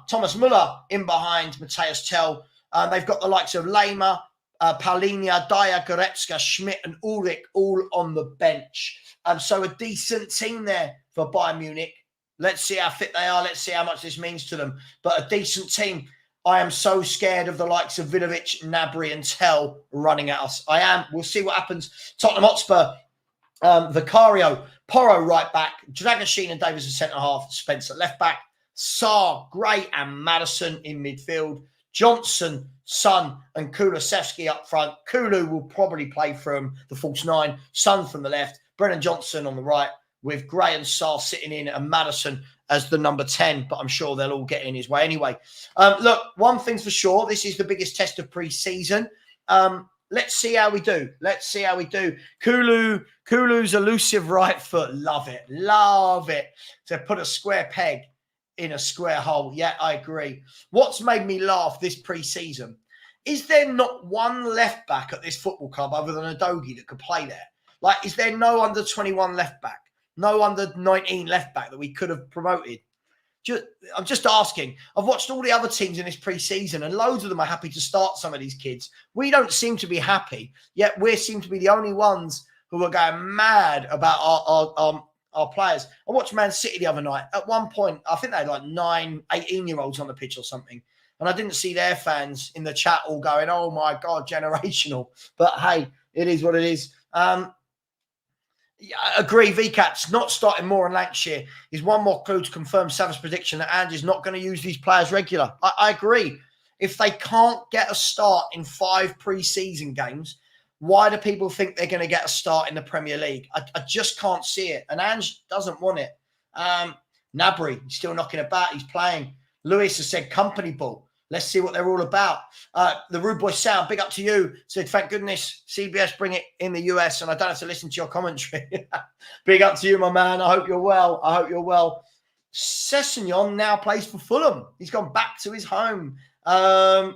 Thomas Muller in behind Matthias Tell. They've got the likes of Lema, Paulinho, Dyer, Goretzka, Schmidt and Ulrich all on the bench. So a decent team there for Bayern Munich. Let's see how fit they are. Let's see how much this means to them. But a decent team. I am so scared of the likes of Vidovic, Gnabry and Tell running at us. I am. We'll see what happens. Tottenham Hotspur, Vicario, Porro right back, Dragoshin and Davies at centre-half, Spencer left back, Sarr, Gray and Maddison in midfield, Johnson, Son and Kulusevski up front. Kulu will probably play from the false nine, Son from the left, Brennan Johnson on the right, with Gray and Sarr sitting in and Maddison as the number 10, but I'm sure they'll all get in his way anyway. Look, one thing's for sure, this is the biggest test of pre-season. Let's see how we do. Let's see how we do. Kulu's elusive right foot. Love it. Love it. To put a square peg in a square hole. Yeah, I agree. What's made me laugh this pre-season? Is there not one left back at this football club other than Udogie that could play there? Like, is there no under 21 left back? No under 19 left back that we could have promoted? I'm just asking. I've watched all the other teams in this pre-season and loads of them are happy to start some of these kids. We don't seem to be happy, yet we seem to be the only ones who are going mad about our players. I watched Man City the other night. At one point, I think they had like 9, 18-year-olds on the pitch or something. And I didn't see their fans in the chat all going, oh my God, generational. But hey, it is what it is. Yeah, I agree. VCAT's not starting Moore and Lancashire is one more clue to confirm Savva's prediction that Andy's not going to use these players regular. I agree. If they can't get a start in 5 pre-season games, why do people think they're going to get a start in the Premier League? I just can't see it. And Ange doesn't want it. Gnabry, he's still knocking about. He's playing. Lewis has said company ball. Let's see what they're all about. The Rude Boy Sound, big up to you. Said, thank goodness CBS bring it in the US and I don't have to listen to your commentary. Big up to you, my man. I hope you're well. I hope you're well. Sessegnon now plays for Fulham. He's gone back to his home. There's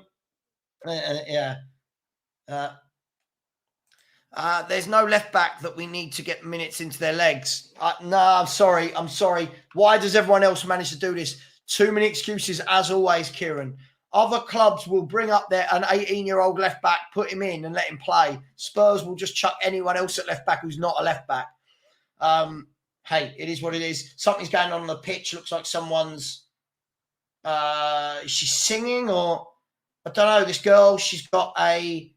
no left back that we need to get minutes into their legs. No, I'm sorry. Why does everyone else manage to do this? Too many excuses as always, Kieran. Other clubs will bring up an 18-year-old left back, put him in and let him play. Spurs will just chuck anyone else at left back who's not a left back. Hey, it is what it is. Something's going on the pitch. Looks like someone's... is she singing or... I don't know. This girl, she's got a...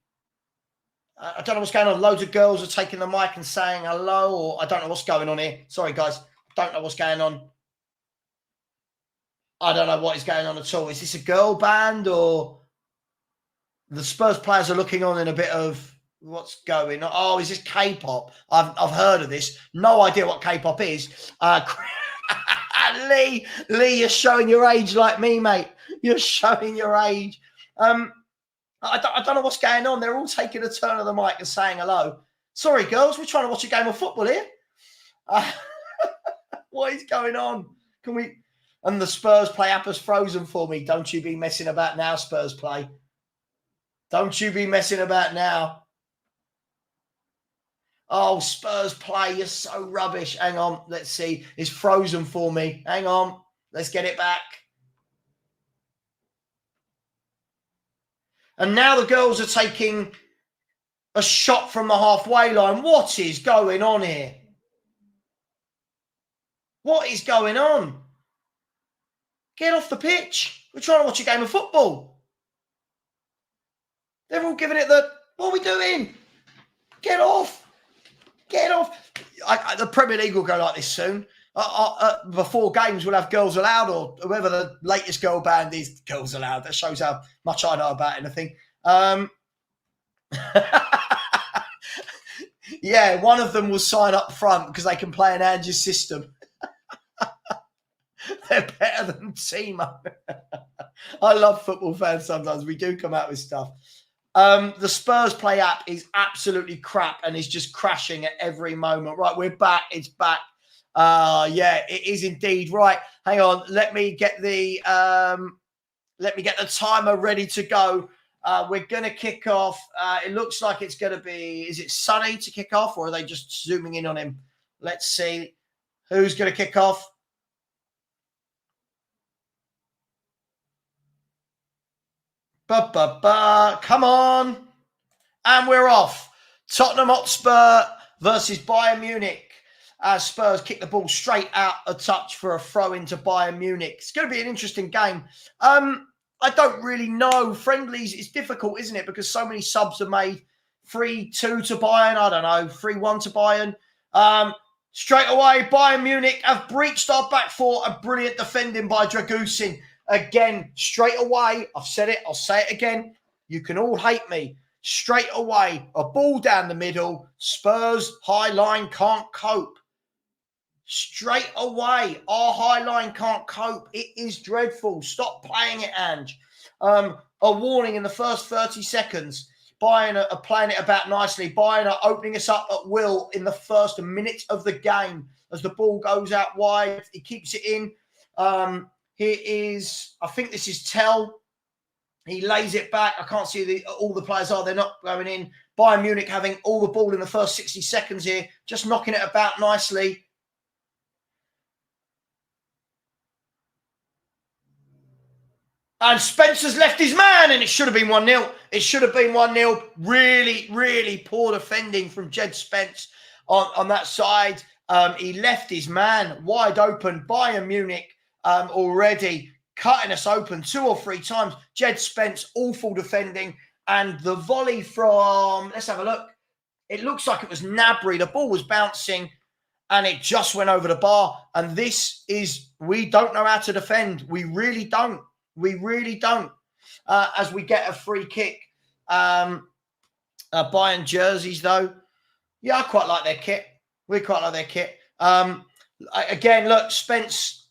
I don't know what's going on. Loads of girls are taking the mic and saying hello, or I don't know what's going on here. Sorry, guys. Don't know what's going on. I don't know what is going on at all. Is this a girl band or the Spurs players are looking on in a bit of what's going on? Oh, is this K-pop? I've heard of this. No idea what K-pop is. Lee, you're showing your age like me, mate. You're showing your age. I don't know what's going on. They're all taking a turn of the mic and saying hello. Sorry, girls, we're trying to watch a game of football here. What is going on? Can we... And the Spurs play Appa's Frozen for me. Don't you be messing about now, Spurs play. Don't you be messing about now. Oh, Spurs play. You're so rubbish. Hang on. Let's see. It's Frozen for me. Hang on. Let's get it back. And now the girls are taking a shot from the halfway line. What is going on here? What is going on? Get off the pitch. We're trying to watch a game of football. They're all giving it the... What are we doing? Get off. Get off. The Premier League will go like this soon. Before games, we'll have Girls Aloud or whoever the latest girl band is. Girls Aloud. That shows how much I know about anything. Yeah, one of them will sign up front because they can play an Angie's system. They're better than Timo. I love football fans sometimes. We do come out with stuff. The Spurs Play app is absolutely crap and is just crashing at every moment. Right, we're back. It's back. Yeah, it is indeed. Right, hang on. Let me get the timer ready to go. We're going to kick off. It looks like it's going to be, is it Sonny to kick off, or are they just zooming in on him? Let's see who's going to kick off. Come on. And we're off. Tottenham Hotspur versus Bayern Munich. Spurs kick the ball straight out a touch for a throw into Bayern Munich. It's going to be an interesting game. I don't really know. Friendlies, it's difficult, isn't it? Because so many subs are made. 3-2 to Bayern. I don't know. 3-1 to Bayern. Straight away, Bayern Munich have breached our back four. A brilliant defending by Dragusin. Again, straight away. I've said it. I'll say it again. You can all hate me. Straight away, a ball down the middle. Spurs high line can't cope. Straight away, our high line can't cope. It is dreadful. Stop playing it, Ange. A warning in the first 30 seconds. Bayern are playing it about nicely. Bayern are opening us up at will in the first minute of the game. As the ball goes out wide, he keeps it in. Here is, I think this is Tell. He lays it back. I can't see all the players are. They're not going in. Bayern Munich having all the ball in the first 60 seconds here. Just knocking it about nicely. And Spencer's left his man, and it should have been 1-0. It should have been 1-0. Really, really poor defending from Jed Spence on that side. He left his man wide open. Bayern Munich already cutting us open 2 or 3 times. Jed Spence, awful defending. And the volley from, let's have a look. It looks like it was Gnabry. The ball was bouncing and it just went over the bar. And this is, we don't know how to defend. We really don't. We really don't. As we get a free kick. Bayern jerseys, though. Yeah, I quite like their kit. We quite like their kit. Again, look, Spence,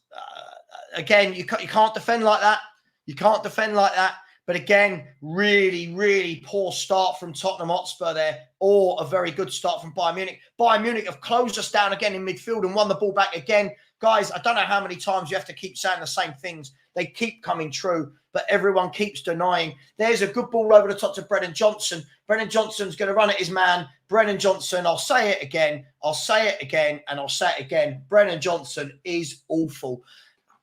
again, you can't defend like that. You can't defend like that. But again, really, really poor start from Tottenham Hotspur there, or a very good start from Bayern Munich. Bayern Munich have closed us down again in midfield and won the ball back again. Guys, I don't know how many times you have to keep saying the same things. They keep coming true, but everyone keeps denying. There's a good ball over the top to Brennan Johnson. Brennan Johnson's going to run at his man. Brennan Johnson, I'll say it again. I'll say it again, and I'll say it again. Brennan Johnson is awful.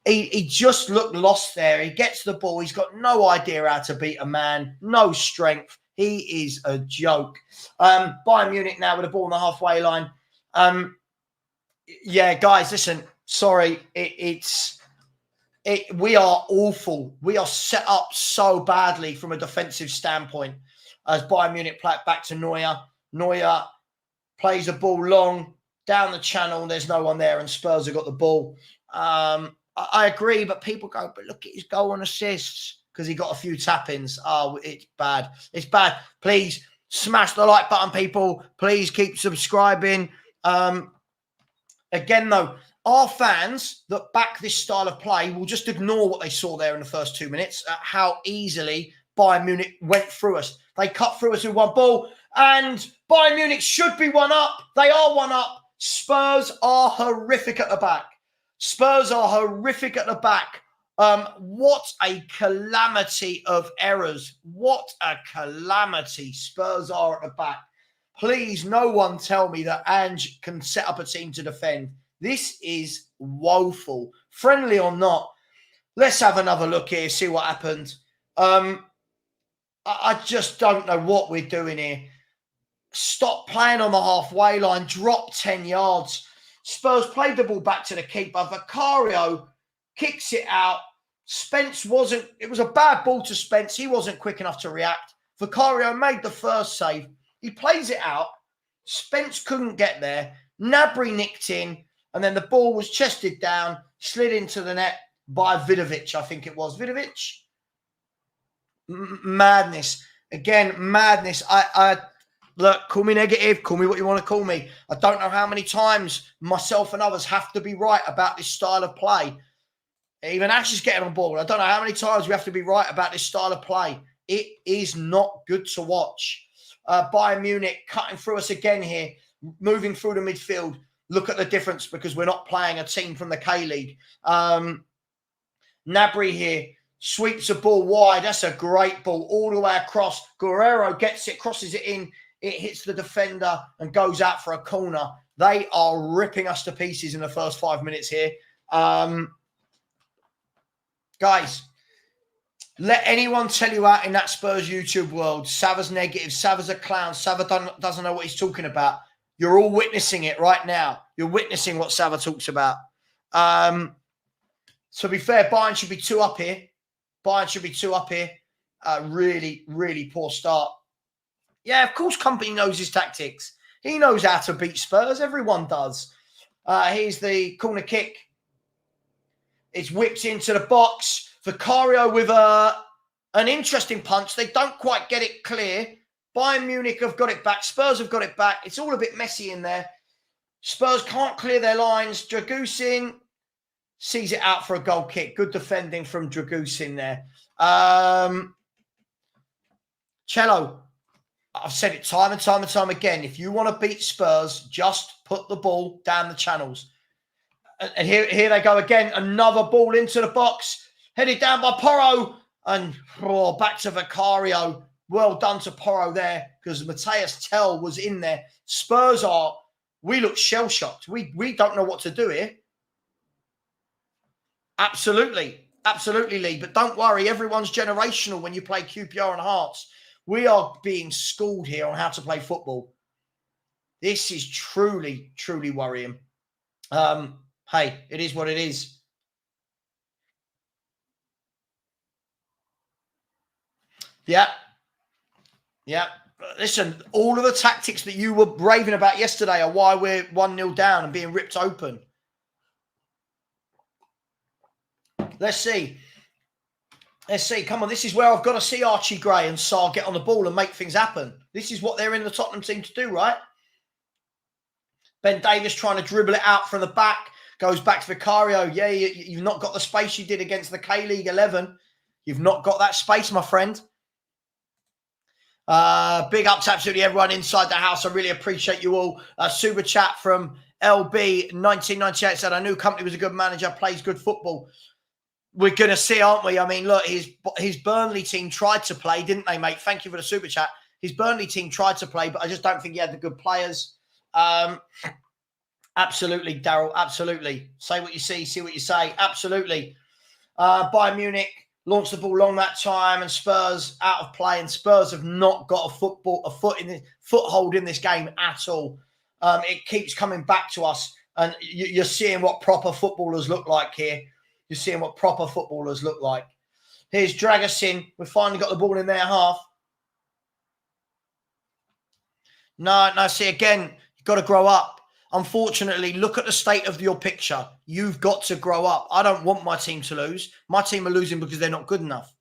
He just looked lost there. He gets the ball. He's got no idea how to beat a man. No strength. He is a joke. Bayern Munich now with the ball on the halfway line. Yeah, guys, listen. Sorry. We are awful. We are set up so badly from a defensive standpoint. As Bayern Munich play it back to Neuer. Neuer plays a ball long down the channel. There's no one there, and Spurs have got the ball. I agree, but people go, but look at his goal and assists because he got a few tap-ins. Oh, it's bad. It's bad. Please smash the like button, people. Please keep subscribing. Again, though, our fans that back this style of play will just ignore what they saw there in the first 2 minutes, how easily Bayern Munich went through us. They cut through us with one ball, and Bayern Munich should be 1-up. They are 1-up. Spurs are horrific at the back. Spurs are horrific at the back. What a calamity of errors. What a calamity Spurs are at the back. Please, no one tell me that Ange can set up a team to defend. This is woeful. Friendly or not, let's have another look here, see what happened. I just don't know what we're doing here. Stop playing on the halfway line. Drop 10 yards. Spurs played the ball back to the keeper. Vicario kicks it out. Spence wasn't... It was a bad ball to Spence. He wasn't quick enough to react. Vicario made the first save. He plays it out. Spence couldn't get there. Gnabry nicked in. And then the ball was chested down, slid into the net by Vidovic, I think it was. Vidovic? Madness. Again, madness. Look, call me negative. Call me what you want to call me. I don't know how many times myself and others have to be right about this style of play. Even Ash is getting on board. I don't know how many times we have to be right about this style of play. It is not good to watch. Bayern Munich cutting through us again here, moving through the midfield. Look at the difference because we're not playing a team from the K-League. Gnabry here sweeps the ball wide. That's a great ball all the way across. Guerrero gets it, crosses it in. It hits the defender and goes out for a corner. They are ripping us to pieces in the first 5 minutes here. Guys, let anyone tell you out in that Spurs YouTube world, Savva's negative, Savva's a clown, Savva doesn't know what he's talking about. You're all witnessing it right now. You're witnessing what Savva talks about. To be fair, Bayern should be 2 up here. Bayern should be 2 up here. Really, really poor start. Yeah, of course, Company knows his tactics. He knows how to beat Spurs. Everyone does. Here's the corner kick. It's whipped into the box. Vicario with an interesting punch. They don't quite get it clear. Bayern Munich have got it back. Spurs have got it back. It's all a bit messy in there. Spurs can't clear their lines. Dragusin sees it out for a goal kick. Good defending from Dragusin there. Cello, I've said it time and time and time again. If you want to beat Spurs, just put the ball down the channels. And here they go again. Another ball into the box. Headed down by Porro. And back to Vicario. Well done to Porro there because Mateus Tell was in there. Spurs we look shell-shocked. We don't know what to do here. Absolutely. Absolutely, Lee. But don't worry. Everyone's generational when you play QPR and Hearts. We are being schooled here on how to play football. This is truly, truly worrying. Hey, it is what it is. Yeah. Yeah. Listen, all of the tactics that you were raving about yesterday are why we're 1-0 down and being ripped open. Let's see. Let's see. Come on, this is where I've got to see Archie Gray and Sarr get on the ball and make things happen. This is what they're in the Tottenham team to do, right? Ben Davies trying to dribble it out from the back. Goes back to Vicario. Yeah, you've not got the space you did against the K-League 11. You've not got that space, my friend. Big up to absolutely everyone inside the house. I really appreciate you all. Super chat from LB1998 said, I knew Company was a good manager, plays good football. We're going to see, aren't we? I mean, look, his Burnley team tried to play, didn't they, mate? Thank you for the super chat. His Burnley team tried to play, but I just don't think he had the good players. Absolutely, Daryl. Absolutely. Say what you see what you say. Absolutely. Bayern Munich launched the ball long that time and Spurs out of play. And Spurs have not got a foothold in this game at all. It keeps coming back to us. And you're seeing what proper footballers look like here. You're seeing what proper footballers look like. Here's Dragusin. We've finally got the ball in their half. No, see, again, you've got to grow up. Unfortunately, look at the state of your picture. You've got to grow up. I don't want my team to lose. My team are losing because they're not good enough.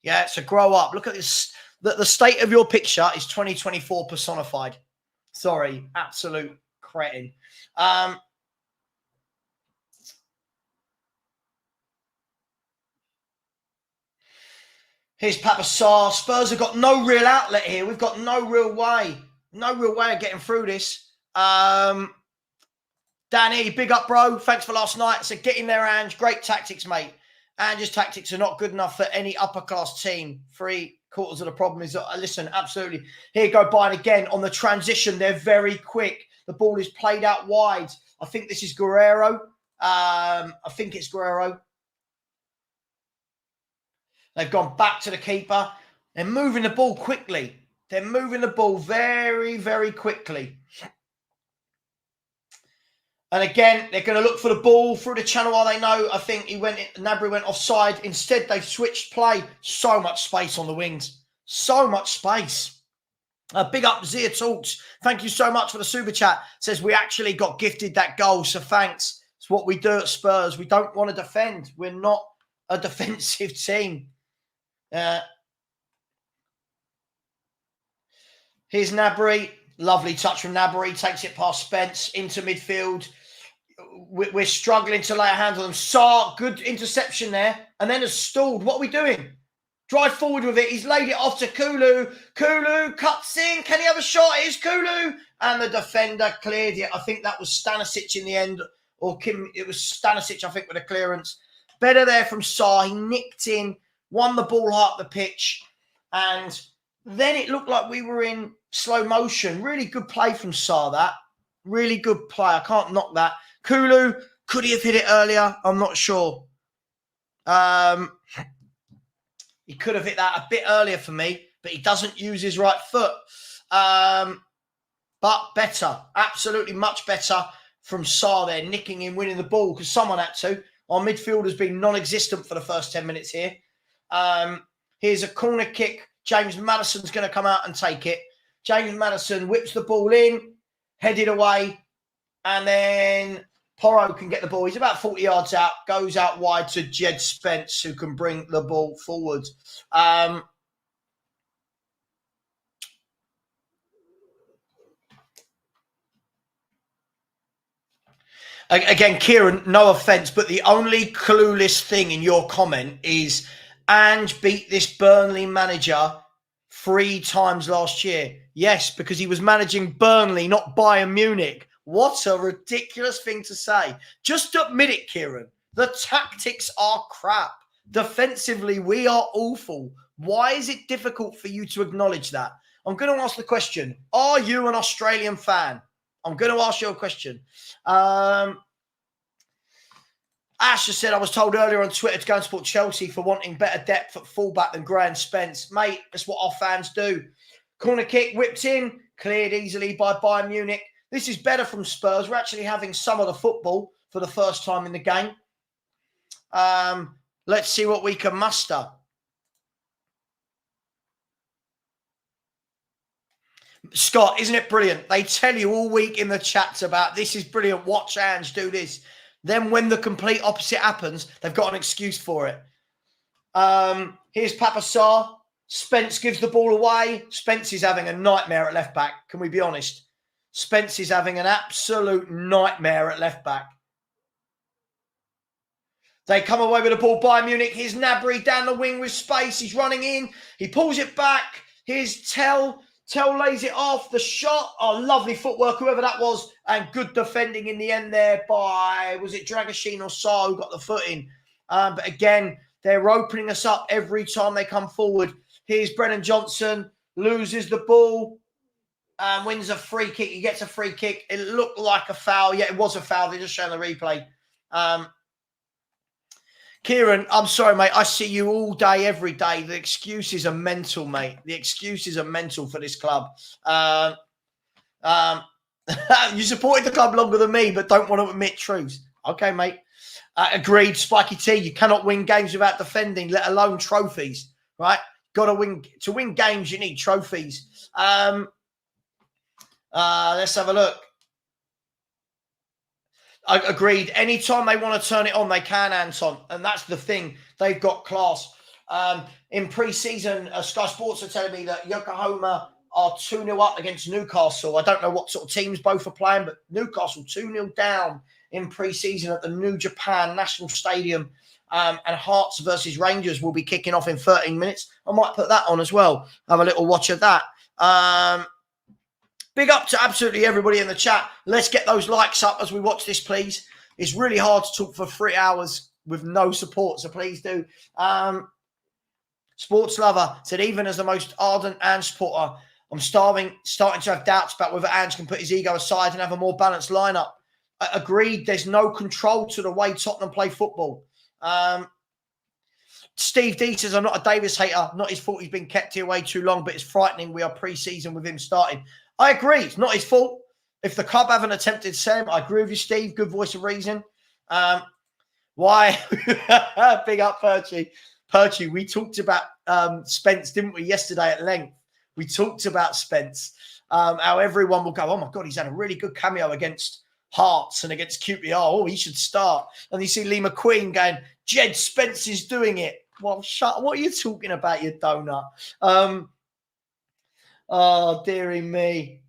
Yeah, so grow up. Look at this. The state of your picture is 2024 personified. Sorry, absolute cretin. Here's Papa Sarr. Spurs have got no real outlet here. We've got no real way. No real way of getting through this. Danny, big up, bro. Thanks for last night. So get in there, Ange. Great tactics, mate. Ange's tactics are not good enough for any upper-class team. 3/4 of the problem is, listen, absolutely. Here you go, Bayern again. On the transition, they're very quick. The ball is played out wide. I think this is Guerrero. I think it's Guerrero. They've gone back to the keeper. They're moving the ball quickly. They're moving the ball very, very quickly. And again, they're going to look for the ball through the channel. They know, I think Gnabry went offside. Instead, they've switched play. So much space on the wings. So much space. Big up Zia Talks. Thank you so much for the super chat. Says we actually got gifted that goal. So thanks. It's what we do at Spurs. We don't want to defend. We're not a defensive team. Here's Gnabry. Lovely touch from Gnabry. Takes it past Spence into midfield. We're struggling to lay a hand on them. Sarr, good interception there. And then has stalled. What are we doing? Drive forward with it. He's laid it off to Kulu. Kulu cuts in. Can he have a shot? It is Kulu. And the defender cleared it. I think that was Stanisic in the end. Or Kim. It was Stanisic, I think, with a clearance. Better there from Sarr. He nicked in, won the ball high up the pitch. And then it looked like we were in slow motion. Really good play from Sarr, that. Really good play. I can't knock that. Kulu, could he have hit it earlier? I'm not sure. He could have hit that a bit earlier for me, but he doesn't use his right foot. But better, absolutely much better from Sarr there, nicking in, winning the ball, because someone had to. Our midfield has been non-existent for the first 10 minutes here. Here's a corner kick. James Maddison's going to come out and take it. James Maddison whips the ball in, headed away, and then Porro can get the ball. He's about 40 yards out, goes out wide to Jed Spence, who can bring the ball forward. Again, Kieran, no offence, but the only clueless thing in your comment is Ange beat this Burnley manager 3 times last year. Yes, because he was managing Burnley, not Bayern Munich. What a ridiculous thing to say. Just admit it, Kieran. The tactics are crap. Defensively, we are awful. Why is it difficult for you to acknowledge that? I'm going to ask the question. Are you an Australian fan? I'm going to ask you a question. Ash has said, I was told earlier on Twitter to go and support Chelsea for wanting better depth at fullback than Gray and Spence. Mate, that's what our fans do. Corner kick, whipped in, cleared easily by Bayern Munich. This is better from Spurs. We're actually having some of the football for the first time in the game. Let's see what we can muster. Scott, isn't it brilliant? They tell you all week in the chats about this is brilliant. Watch Ange do this. Then when the complete opposite happens, they've got an excuse for it. Here's Papa Sarr. Spence gives the ball away. Spence is having a nightmare at left back. Can we be honest? Spence is having an absolute nightmare at left back. They come away with the ball. Bayern Munich. Here's Gnabry down the wing with space. He's running in. He pulls it back. Here's Tell. Tell lays it off. The shot. Oh, lovely footwork, whoever that was. And good defending in the end there by, was it Dragoshin or Sarr who got the foot in? But again, they're opening us up every time they come forward. Here's Brennan Johnson. Loses the ball. And wins a free kick. He gets a free kick. It looked like a foul. Yeah, it was a foul. They're just showing the replay. Kieran, I'm sorry, mate. I see you all day, every day. The excuses are mental, mate. The excuses are mental for this club. You supported the club longer than me, but don't want to admit truths. Okay, mate. Agreed. Spiky T, you cannot win games without defending, let alone trophies, right? Got to win. To win games, you need trophies. Let's have a look. I agreed. Anytime they want to turn it on, they can, Anton. And that's the thing. They've got class. In pre-season, Sky Sports are telling me that Yokohama are 2-0 up against Newcastle. I don't know what sort of teams both are playing, but Newcastle 2-0 down in pre-season at the New Japan National Stadium. And Hearts versus Rangers will be kicking off in 13 minutes. I might put that on as well. Have a little watch of that. Big up to absolutely everybody in the chat. Let's get those likes up as we watch this, please. It's really hard to talk for 3 hours with no support, so please do. Sports Lover said, even as the most ardent Ange supporter, I'm starting to have doubts about whether Ange can put his ego aside and have a more balanced lineup. Agreed, there's no control to the way Tottenham play football. Steve D says, I'm not a Davis hater. Not his fault he's been kept here way too long, but it's frightening we are pre-season with him starting. I agree. It's not his fault. If the club haven't attempted to sell him, I agree with you, Steve. Good voice of reason. Why? Big up, Perchy. Perchy, we talked about Spence, didn't we, yesterday at length? We talked about Spence. How everyone will go, oh, my God, he's had a really good cameo against Hearts and against QPR. Oh, he should start. And you see Lee McQueen going, Jed Spence is doing it. Well, what are you talking about, you donut? Oh, dearie me.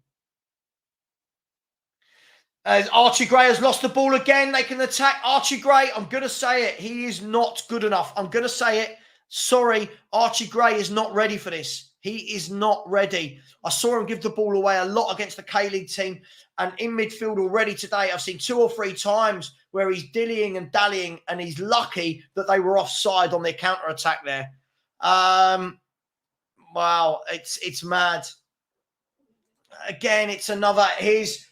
As Archie Gray has lost the ball again, they can attack Archie Gray. I'm going to say it. He is not good enough. I'm going to say it. Sorry, Archie Gray is not ready for this. He is not ready. I saw him give the ball away a lot against the K-League team. And in midfield already today, I've seen 2 or 3 times where he's dillying and dallying, and he's lucky that they were offside on their counter-attack there. Wow, it's mad. Again, it's another, here's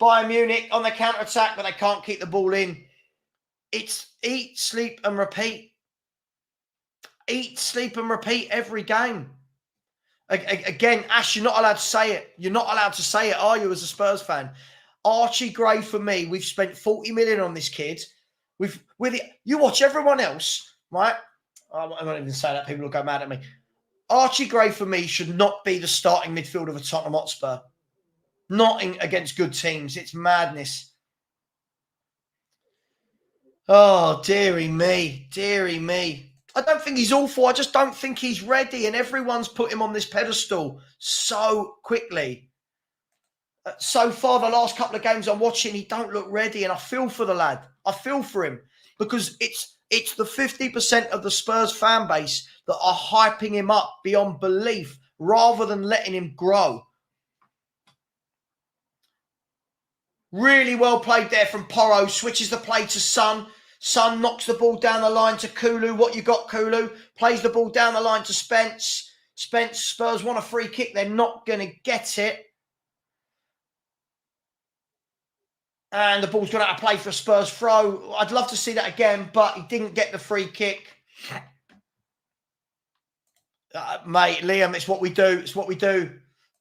Bayern Munich on the counter-attack, but they can't keep the ball in. It's eat, sleep, and repeat. Eat, sleep, and repeat every game. Again, Ash, you're not allowed to say it. You're not allowed to say it, are you, as a Spurs fan? Archie Gray, for me, we've spent 40 million on this kid. You watch everyone else, right? I'm not even saying that. People will go mad at me. Archie Gray, for me, should not be the starting midfielder of a Tottenham Hotspur. Not against good teams. It's madness. Oh, dearie me. Dearie me. I don't think he's awful. I just don't think he's ready. And everyone's put him on this pedestal so quickly. So far, the last couple of games I'm watching, he don't look ready. And I feel for the lad. I feel for him. Because it's the 50% of the Spurs fan base that are hyping him up beyond belief rather than letting him grow. Really well played there from Porro. Switches the play to Son. Son knocks the ball down the line to Kulu. What you got, Kulu? Plays the ball down the line to Spence. Spurs want a free kick. They're not going to get it. And the ball's gone out of play for a Spurs throw. I'd love to see that again, but he didn't get the free kick. Mate, Liam, it's what we do. It's what we do.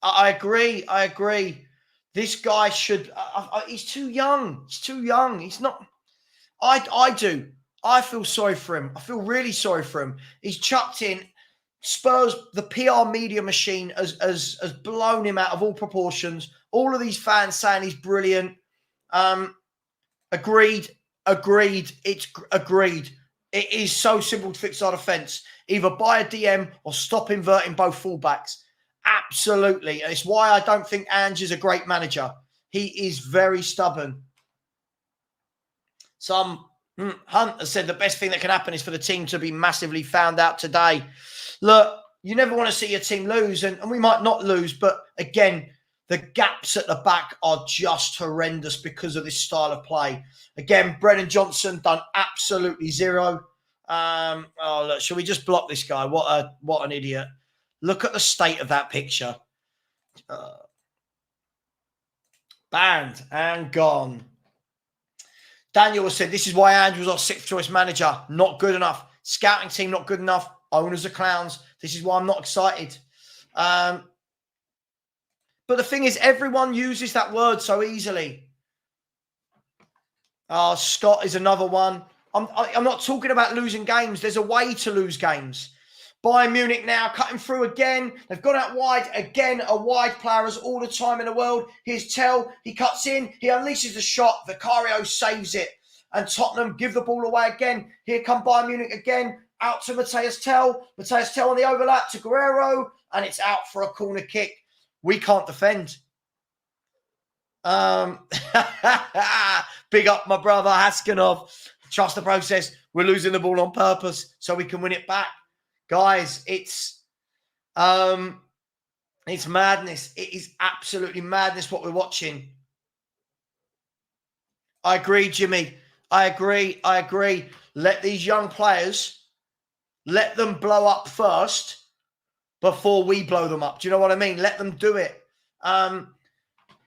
I agree. This guy should... he's too young. He's too young. He's not... I do. I feel sorry for him. I feel really sorry for him. He's chucked in. Spurs, the PR media machine has blown him out of all proportions. All of these fans saying he's brilliant. Agreed. It's agreed. It is so simple to fix our defence. Either buy a DM or stop inverting both fullbacks. Absolutely. And it's why I don't think Ange is a great manager. He is very stubborn. Some Hunt has said the best thing that can happen is for the team to be massively found out today. Look, you never want to see your team lose, and we might not lose, but again, the gaps at the back are just horrendous because of this style of play. Again, Brennan Johnson done absolutely zero. Oh, look, shall we just block this guy? What an idiot. Look at the state of that picture. Banned and gone. Daniel has said, this is why Andrew was our 6th choice manager. Not good enough. Scouting team, not good enough. Owners are clowns. This is why I'm not excited. But the thing is, everyone uses that word so easily. Scott is another one. I'm not talking about losing games. There's a way to lose games. Bayern Munich now cutting through again. They've gone out wide again. A wide player has all the time in the world. Here's Tell. He cuts in. He unleashes the shot. Vicario saves it. And Tottenham give the ball away again. Here come Bayern Munich again. Out to Matthias Tell. Matthias Tell on the overlap to Guerrero. And it's out for a corner kick. We can't defend. Big up my brother Haskanov. Trust the process. We're losing the ball on purpose so we can win it back. Guys, it's madness. It is absolutely madness what we're watching. I agree, Jimmy. I agree. Let these young players, let them blow up first before we blow them up. Do you know what I mean? Let them do it.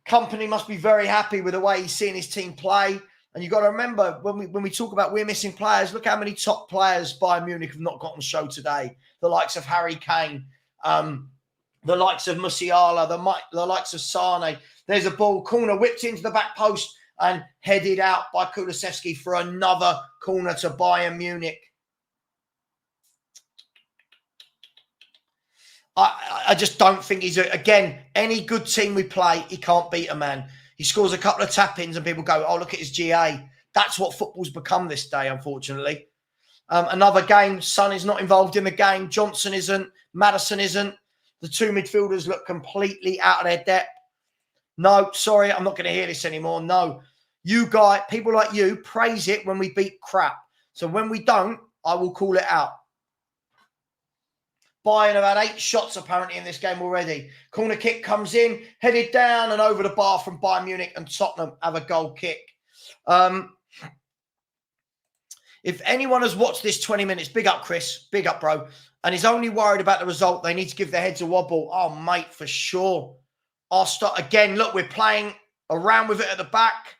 Company must be very happy with the way he's seeing his team play. And you've got to remember, when we talk about we're missing players, look how many top players Bayern Munich have not got on show today. The likes of Harry Kane, the likes of Musiala, the likes of Sane. There's a ball, corner whipped into the back post and headed out by Kulusevski for another corner to Bayern Munich. I just don't think he's, again, any good team we play, he can't beat a man. He scores a couple of tap-ins and people go, oh, look at his GA. That's what football's become this day, unfortunately. Another game, Son is not involved in the game. Johnson isn't. Maddison isn't. The 2 midfielders look completely out of their depth. No, sorry, I'm not going to hear this anymore. No. You guys, people like you, praise it when we beat crap. So when we don't, I will call it out. Bayern have had 8 shots apparently in this game already. Corner kick comes in, headed down and over the bar from Bayern Munich, and Tottenham have a goal kick. If anyone has watched this 20 minutes, big up, Chris. Big up, bro. And is only worried about the result, they need to give their heads a wobble. Oh, mate, for sure. I'll start again. Look, we're playing around with it at the back.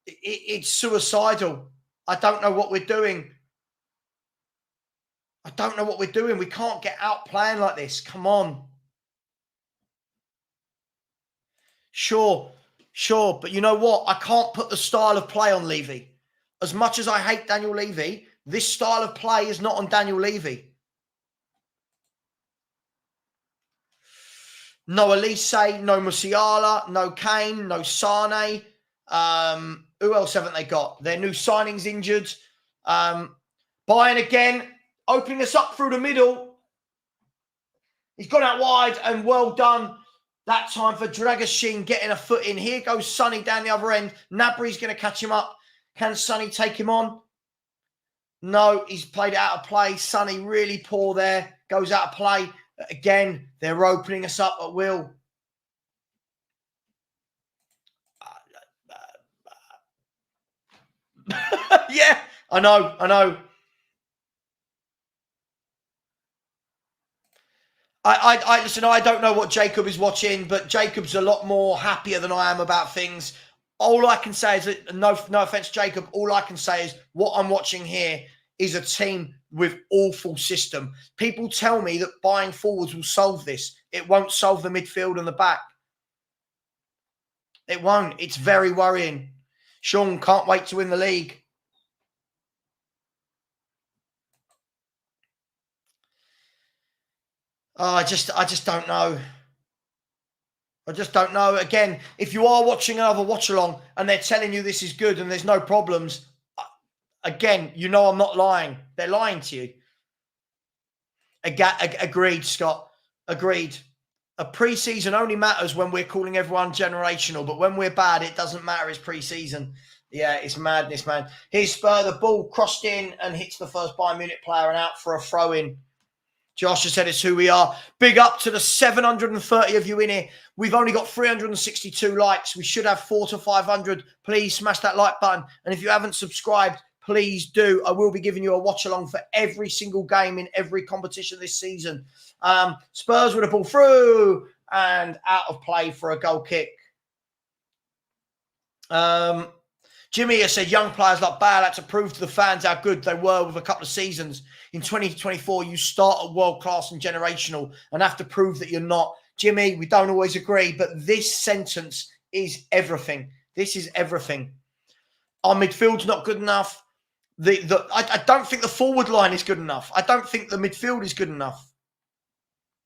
It's suicidal. I don't know what we're doing. I don't know what we're doing. We can't get out playing like this. Come on. Sure. But you know what? I can't put the style of play on Levy. As much as I hate Daniel Levy, this style of play is not on Daniel Levy. No Elise, no Musiala, no Kane, no Sane. Who else haven't they got? Their new signings injured. Bayern again, opening us up through the middle. He's gone out wide, and well done that time for Dragashin getting a foot in. Here goes Sonny down the other end. Gnabry's going to catch him up. Can Sonny take him on? No, he's played out of play. Sonny really poor there. Goes out of play. Again, they're opening us up at will. Yeah, I know. I listen, I don't know what Jacob is watching, but Jacob's a lot more happier than I am about things. All I can say is, that, no offense, Jacob, all I can say is what I'm watching here is a team with awful system. People tell me that buying forwards will solve this. It won't solve the midfield and the back. It won't. It's very worrying. Sean can't wait to win the league. Oh, I just don't know. I just don't know. Again, if you are watching another watch-along and they're telling you this is good and there's no problems, again, you know I'm not lying. They're lying to you. Agreed, Scott. Agreed. A pre-season only matters when we're calling everyone generational, but when we're bad, it doesn't matter. It's pre-season. Yeah, it's madness, man. Here's Spur. The ball crossed in and hits the first Bayern Munich player and out for a throw-in. Josh has said it's who we are. Big up to the 730 of you in here. We've only got 362 likes. We should have 400 to 500. Please smash that like button. And if you haven't subscribed, please do. I will be giving you a watch along for every single game in every competition this season. Spurs with a ball through and out of play for a goal kick. Jimmy has said young players like Bale had to prove to the fans how good they were with a couple of seasons. In 2024, you start at world-class and generational and have to prove that you're not. Jimmy, we don't always agree, but this sentence is everything. This is everything. Our midfield's not good enough. I don't think the forward line is good enough. I don't think the midfield is good enough.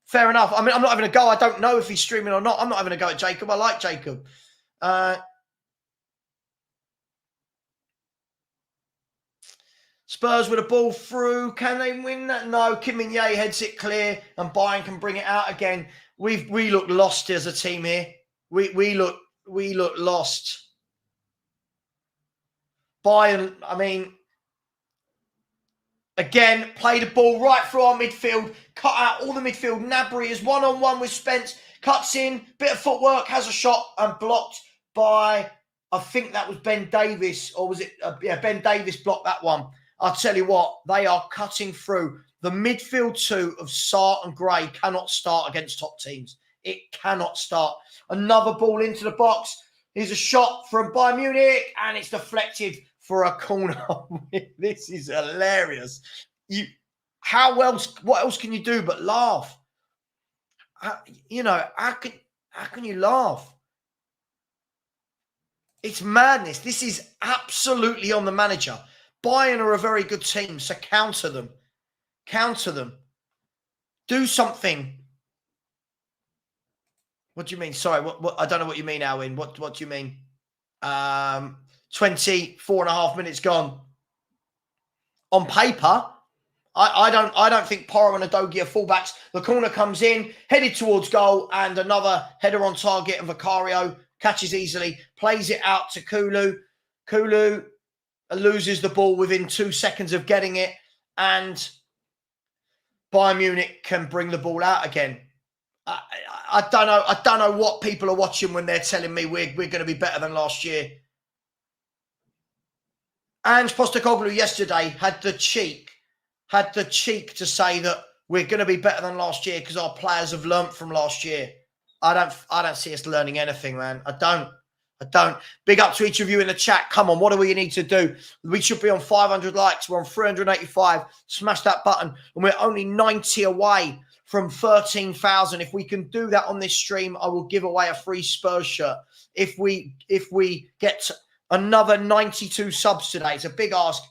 Fair enough. I mean, I'm not having a go. I don't know if he's streaming or not. I'm not having a go at Jacob. I like Jacob. Spurs with a ball through. Can they win that? No. Kim Min-jae heads it clear and Bayern can bring it out again. We look lost as a team here. We look lost. Bayern, I mean, again, play the ball right through our midfield, cut out all the midfield. Gnabry is one-on-one with Spence, cuts in, bit of footwork, has a shot and blocked by, I think that was Ben Davis, or was it, Ben Davis blocked that one. I'll tell you what, they are cutting through. The midfield two of Sarr and Gray cannot start against top teams. It cannot start. Another ball into the box. Here's a shot from Bayern Munich, and it's deflected for a corner. This is hilarious. What else can you do but laugh? How can you laugh? It's madness. This is absolutely on the manager. Bayern are a very good team, so counter them. Counter them. Do something. What do you mean? Sorry, what I don't know what you mean, Alwyn. What do you mean? 24.5 minutes gone. On paper, I don't think Porro and Adogi are fullbacks. The corner comes in, headed towards goal, and another header on target, and Vicario catches easily, plays it out to Kulu. Kulu loses the ball within 2 seconds of getting it, and Bayern Munich can bring the ball out again. I don't know. I don't know what people are watching when they're telling me we're going to be better than last year. Ange Postecoglou yesterday had the cheek to say that we're going to be better than last year because our players have learnt from last year. I don't see us learning anything, man. I don't. Big up to each of you in the chat. Come on, what do we need to do? We should be on 500 likes. We're on 385. Smash that button. And we're only 90 away from 13,000. If we can do that on this stream, I will give away a free Spurs shirt. If we get another 92 subs today, it's a big ask,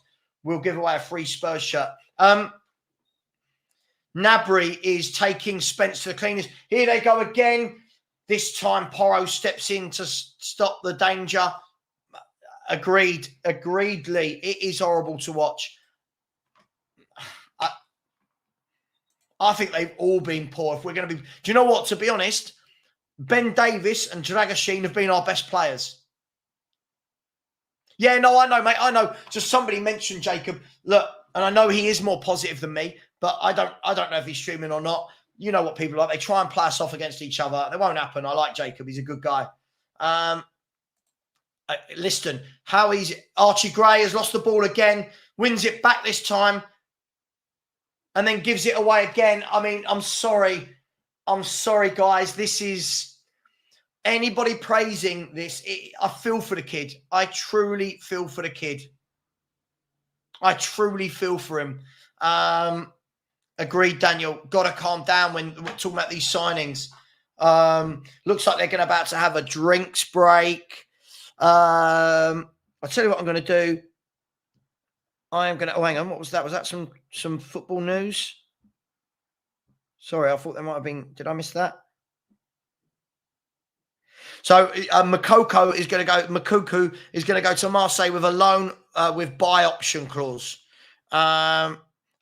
we'll give away a free Spurs shirt. Gnabry is taking Spence to the cleaners. Here they go again. This time, Porro steps in to stop the danger. Agreedly, it is horrible to watch. I think they've all been poor. If we're going to be... Do you know what? To be honest, Ben Davies and Dragashin have been our best players. Yeah, no, I know, mate. I know. Just somebody mentioned Jacob. Look, and I know he is more positive than me, but I don't know if he's streaming or not. You know what people are like. They try and play us off against each other. It won't happen. I like Jacob. He's a good guy. Listen, Archie Gray has lost the ball again, wins it back this time, and then gives it away again. I mean, I'm sorry. I'm sorry, guys. This is... Anybody praising this, I feel for the kid. I truly feel for the kid. I truly feel for him. Agreed, Daniel. Got to calm down when we're talking about these signings. Looks like they're about to have a drinks break. I'll tell you what I'm going to do. I am going to... Oh, hang on. What was that? Was that some football news? Sorry, I thought there might have been... Did I miss that? So Moukoko is going to go to Marseille with a loan with buy option clause.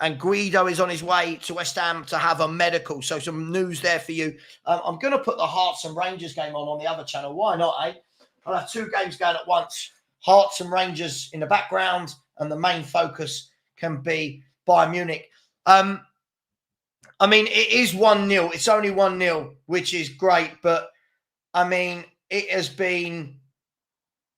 And Guido is on his way to West Ham to have a medical. So some news there for you. I'm going to put the Hearts and Rangers game on the other channel. Why not, eh? I'll have two games going at once. Hearts and Rangers in the background, and the main focus can be Bayern Munich. I mean, it is 1-0. It's only 1-0, which is great. But, I mean, it has been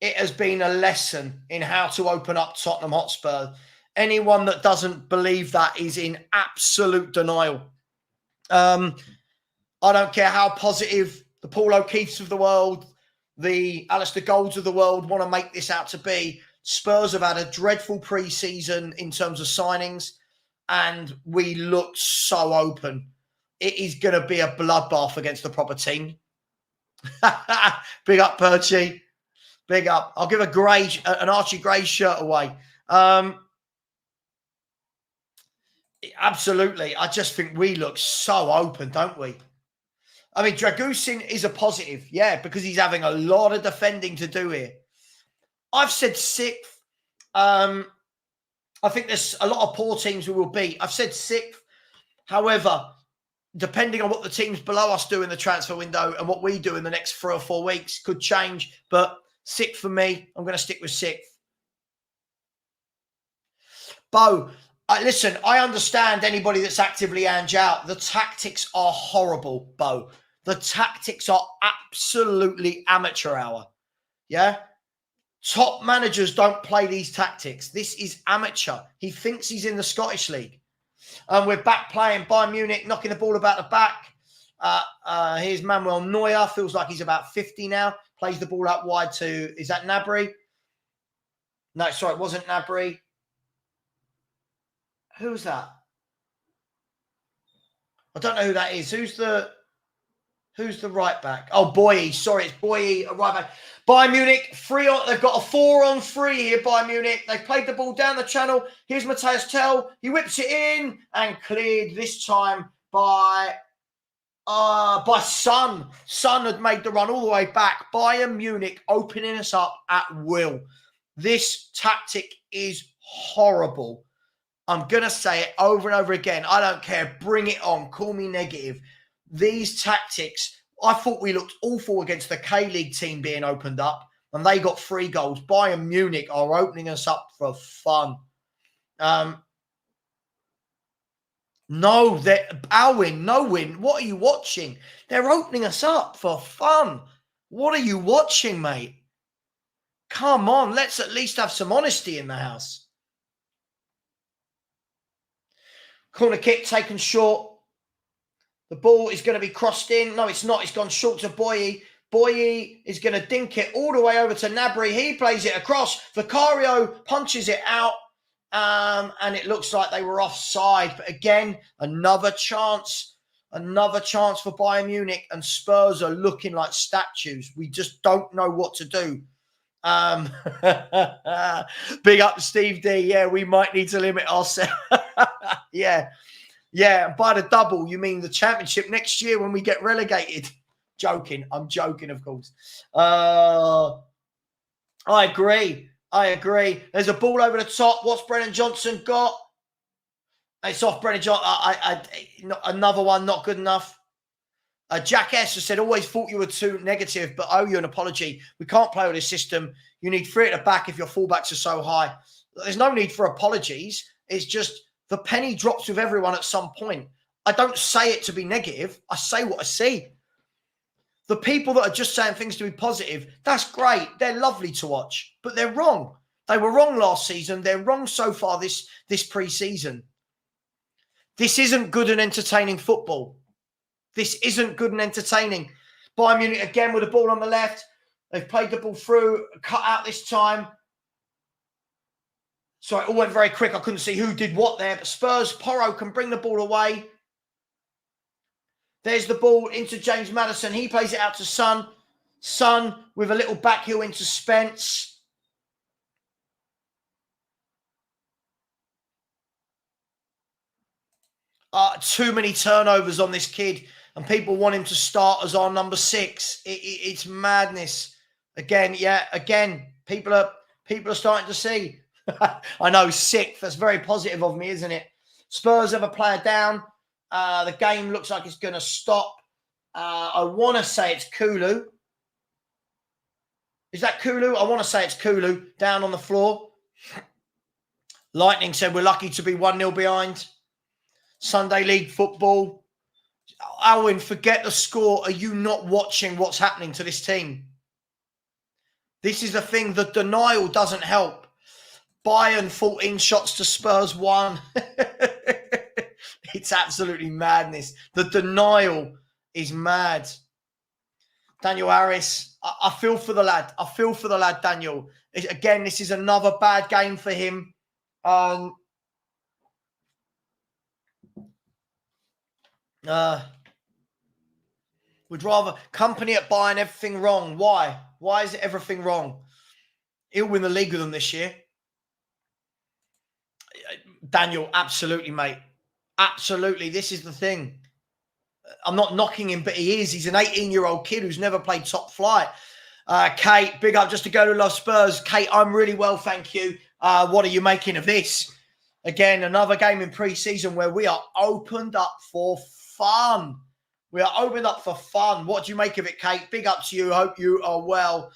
a lesson in how to open up Tottenham Hotspur. Anyone that doesn't believe that is in absolute denial. I don't care how positive the Paul O'Keefes of the world, the Alistair Golds of the world want to make this out to be. Spurs have had a dreadful pre-season in terms of signings, and we look so open. It is going to be a bloodbath against the proper team. Big up, Perchy. Big up. I'll give an Archie Gray shirt away. Absolutely. I just think we look so open, don't we? I mean, Dragusin is a positive, yeah, because he's having a lot of defending to do here. I've said sixth. I think there's a lot of poor teams we will beat. I've said sixth. However, depending on what the teams below us do in the transfer window and what we do in the next 3 or 4 weeks could change. But sixth for me, I'm going to stick with sixth. Bo, listen, I understand anybody that's actively Ange out. The tactics are horrible, Bo. The tactics are absolutely amateur hour. Yeah? Top managers don't play these tactics. This is amateur. He thinks he's in the Scottish League. And we're back playing Bayern Munich, knocking the ball about the back. Here's Manuel Neuer. Feels like he's about 50 now. Plays the ball out wide to... Is that Gnabry? No, sorry, it wasn't Gnabry. Who's that? I don't know who that is. Who's the right back? Oh, Boye. Sorry, it's Boye, a right back. Bayern Munich, they've got a 4-on-3 here, Bayern Munich. They've played the ball down the channel. Here's Matthias Tell. He whips it in and cleared this time by Son. Son had made the run all the way back. Bayern Munich opening us up at will. This tactic is horrible. I'm going to say it over and over again. I don't care. Bring it on. Call me negative. These tactics, I thought we looked awful against the K-League team being opened up, and they got 3 goals. Bayern Munich are opening us up for fun. No, our win, no win. What are you watching? They're opening us up for fun. What are you watching, mate? Come on, let's at least have some honesty in the house. Corner kick taken short. The ball is going to be crossed in. No, it's not. It's gone short to Boye. Boye is going to dink it all the way over to Nabry. He plays it across. Vicario punches it out. And it looks like they were offside. But again, another chance for Bayern Munich. And Spurs are looking like statues. We just don't know what to do. Big up Steve D. Yeah, we might need to limit ourselves. Yeah. Yeah, by the double, you mean the championship next year when we get relegated? Joking. I'm joking, of course. I agree. There's a ball over the top. What's Brennan Johnson got? It's off Brennan Johnson. Another one, not good enough. Jack S has said, always thought you were too negative, but owe you an apology. We can't play with this system. You need three at the back if your fullbacks are so high. There's no need for apologies. It's just the penny drops with everyone at some point. I don't say it to be negative. I say what I see. The people that are just saying things to be positive, that's great. They're lovely to watch, but they're wrong. They were wrong last season. They're wrong so far this pre-season. This isn't good and entertaining football. This isn't good and entertaining. Bayern Munich again with the ball on the left. They've played the ball through, cut out this time. So it all went very quick. I couldn't see who did what there. But Spurs, Porro can bring the ball away. There's the ball into James Maddison. He plays it out to Son. Son with a little backheel into Spence. Too many turnovers on this kid. And people want him to start as our number 6. It's madness. Again, people are starting to see. I know, 6th. That's very positive of me, isn't it? Spurs have a player down. The game looks like it's going to stop. I want to say it's Kulu. Is that Kulu? I want to say it's Kulu down on the floor. Lightning said we're lucky to be 1-0 behind. Sunday League football. Owen, forget the score. Are you not watching what's happening to this team? This is the thing. The denial doesn't help. Bayern 14 shots to Spurs 1. It's absolutely madness. The denial is mad. Daniel Harris, I feel for the lad. Daniel. Again, this is another bad game for him. Would rather company at Bayern, everything wrong. Why? Why is it everything wrong? He'll win the league with them this year. Daniel, absolutely, mate. Absolutely. This is the thing. I'm not knocking him, but he is. He's an 18-year-old kid who's never played top flight. Kate, big up just to go to Love Spurs. Kate, I'm really well, thank you. What are you making of this? Again, another game in pre-season where we are opened up for fun. What do you make of it, Kate? Big up to you. Hope you are well.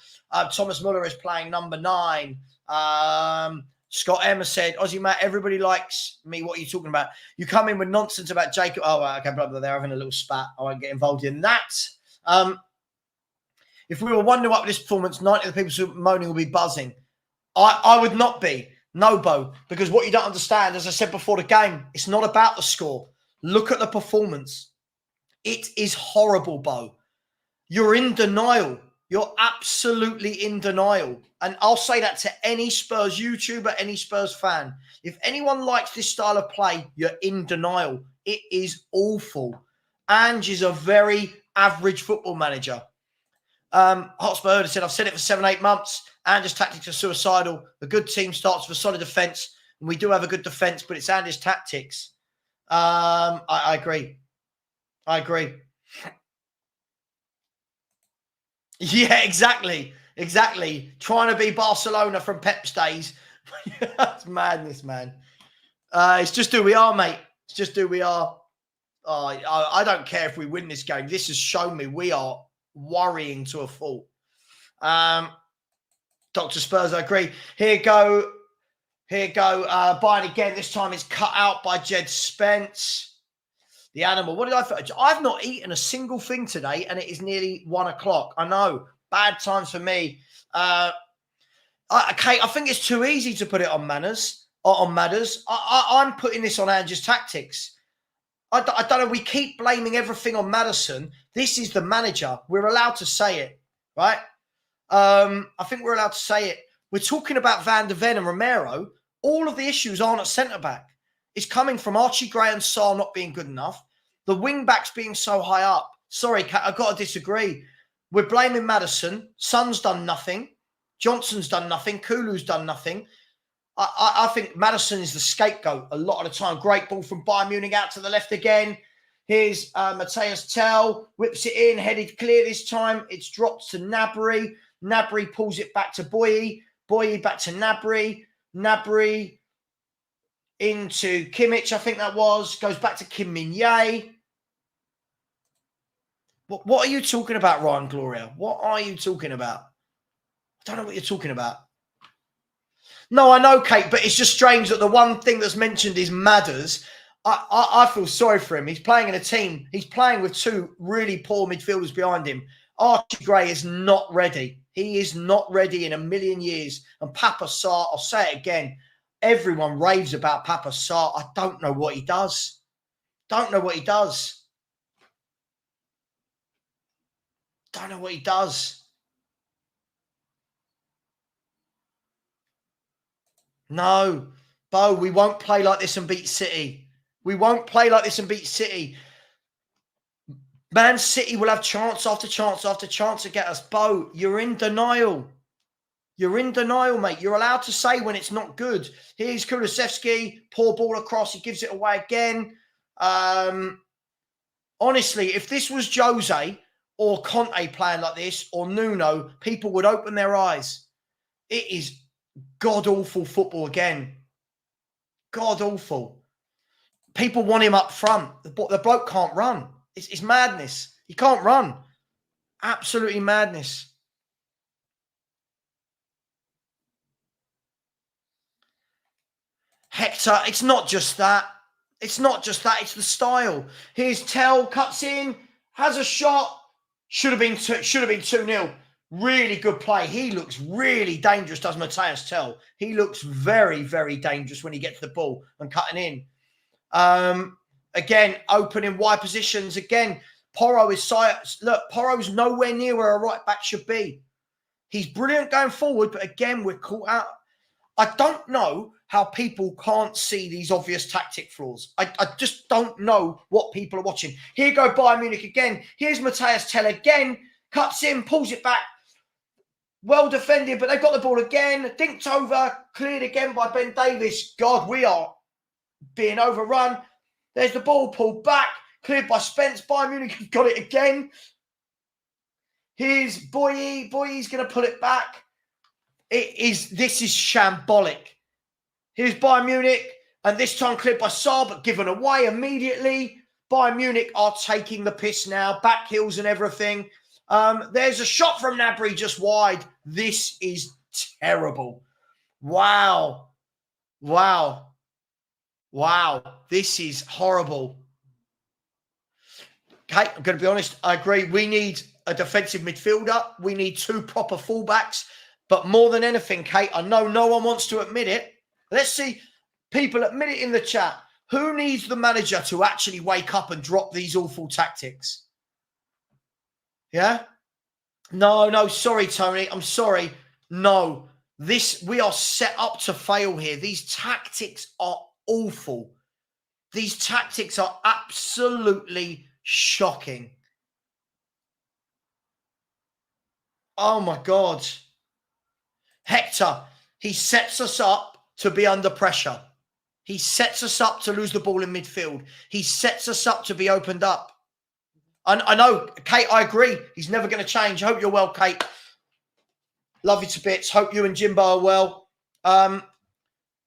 Thomas Muller is playing number 9. Scott Emma said, Aussie Matt, everybody likes me. What are you talking about? You come in with nonsense about Jacob. Oh, okay, blah, blah, they're having a little spat. I won't get involved in that. If we were 1-0 up with this performance, 90 of the people moaning will be buzzing. I would not be. No, Bo. Because what you don't understand, as I said before the game, it's not about the score. Look at the performance. It is horrible, Bo. You're in denial. You're absolutely in denial. And I'll say that to any Spurs YouTuber, any Spurs fan. If anyone likes this style of play, you're in denial. It is awful. Ange is a very average football manager. Hotspur said, I've said it for 7-8 months. Ange's tactics are suicidal. A good team starts with a solid defence. And we do have a good defence, but it's Ange's tactics. I agree. Yeah, exactly. Trying to be Barcelona from Pep's days. That's madness, man. It's just who we are, mate. It's just who we are. I don't care if we win this game. This has shown me we are worrying to a fault. Dr. Spurs, I agree. Here you go. Bayern again. This time it's cut out by Jed Spence. The animal. What did I've not eaten a single thing today, and it is nearly 1 o'clock. I know. Bad times for me. Kate, I think it's too easy to put it on manners. Or on Matters. I'm putting this on Ange's tactics. I don't know. We keep blaming everything on Maddison. This is the manager. We're allowed to say it, right? I think we're allowed to say it. We're talking about Van der Ven and Romero. All of the issues aren't at centre-back. It's coming from Archie Gray and Sarr not being good enough. The wing-backs being so high up. Sorry, Kat, I've got to disagree. We're blaming Maddison. Son's done nothing. Johnson's done nothing. Kulu's done nothing. I think Maddison is the scapegoat a lot of the time. Great ball from Bayern Munich out to the left again. Here's Matthias Tell. Whips it in. Headed clear this time. It's dropped to Gnabry. Gnabry pulls it back to Boye. Boye back to Gnabry. Gnabry into Kimmich, I think that was. Goes back to Kim Min-jae. What are you talking about, Ryan Gloria? What are you talking about? I don't know what you're talking about. No, I know, Kate, but it's just strange that the one thing that's mentioned is Madders. I feel sorry for him. He's playing in a team. He's playing with two really poor midfielders behind him. Archie Gray is not ready. He is not ready in a million years. And Papa Sarr, I'll say it again, everyone raves about Papa Sarr. I don't know what he does. Don't know what he does. Don't know what he does. No, Bo, we won't play like this and beat City. We won't play like this and beat City. Man City will have chance after chance after chance to get us. Bo, you're in denial. You're in denial, mate. You're allowed to say when it's not good. Here's Kulusevski, poor ball across. He gives it away again. Honestly, if this was Jose or Conte playing like this or Nuno, people would open their eyes. It is god-awful football again. God-awful. People want him up front. The bloke can't run. It's madness. He can't run. Absolutely madness. Hector, it's not just that. It's not just that. It's the style. Here's Tell, cuts in, has a shot. Should have been 2-0. Really good play. He looks really dangerous, does Matthias Tell. He looks very, very dangerous when he gets the ball and cutting in. Again, opening wide positions. Again, Porro is... Look, Porro's nowhere near where a right back should be. He's brilliant going forward, but again, we're caught out. I don't know how people can't see these obvious tactic flaws. I just don't know what people are watching. Here go Bayern Munich again. Here's Matthias Tell again. Cuts in, pulls it back. Well defended, but they've got the ball again. Dinked over, cleared again by Ben Davies. God, we are being overrun. There's the ball pulled back, cleared by Spence. Bayern Munich have got it again. Here's Boye. Boye's going to pull it back. This is shambolic. Here's Bayern Munich, and this time cleared by Sarr, but given away immediately. Bayern Munich are taking the piss now. Back heels and everything. There's a shot from Gnabry just wide. This is terrible. Wow. Wow. Wow. This is horrible. Okay, I'm going to be honest. I agree. We need a defensive midfielder. We need two proper fullbacks. But more than anything, Kate, I know no one wants to admit it. Let's see people admit it in the chat. Who needs the manager to actually wake up and drop these awful tactics? Yeah? No, sorry, Tony. I'm sorry. No. We are set up to fail here. These tactics are awful. These tactics are absolutely shocking. Oh, my God. Hector, he sets us up to be under pressure. He sets us up to lose the ball in midfield. He sets us up to be opened up. I know, Kate, I agree. He's never going to change. I hope you're well, Kate. Love you to bits. Hope you and Jimbo are well.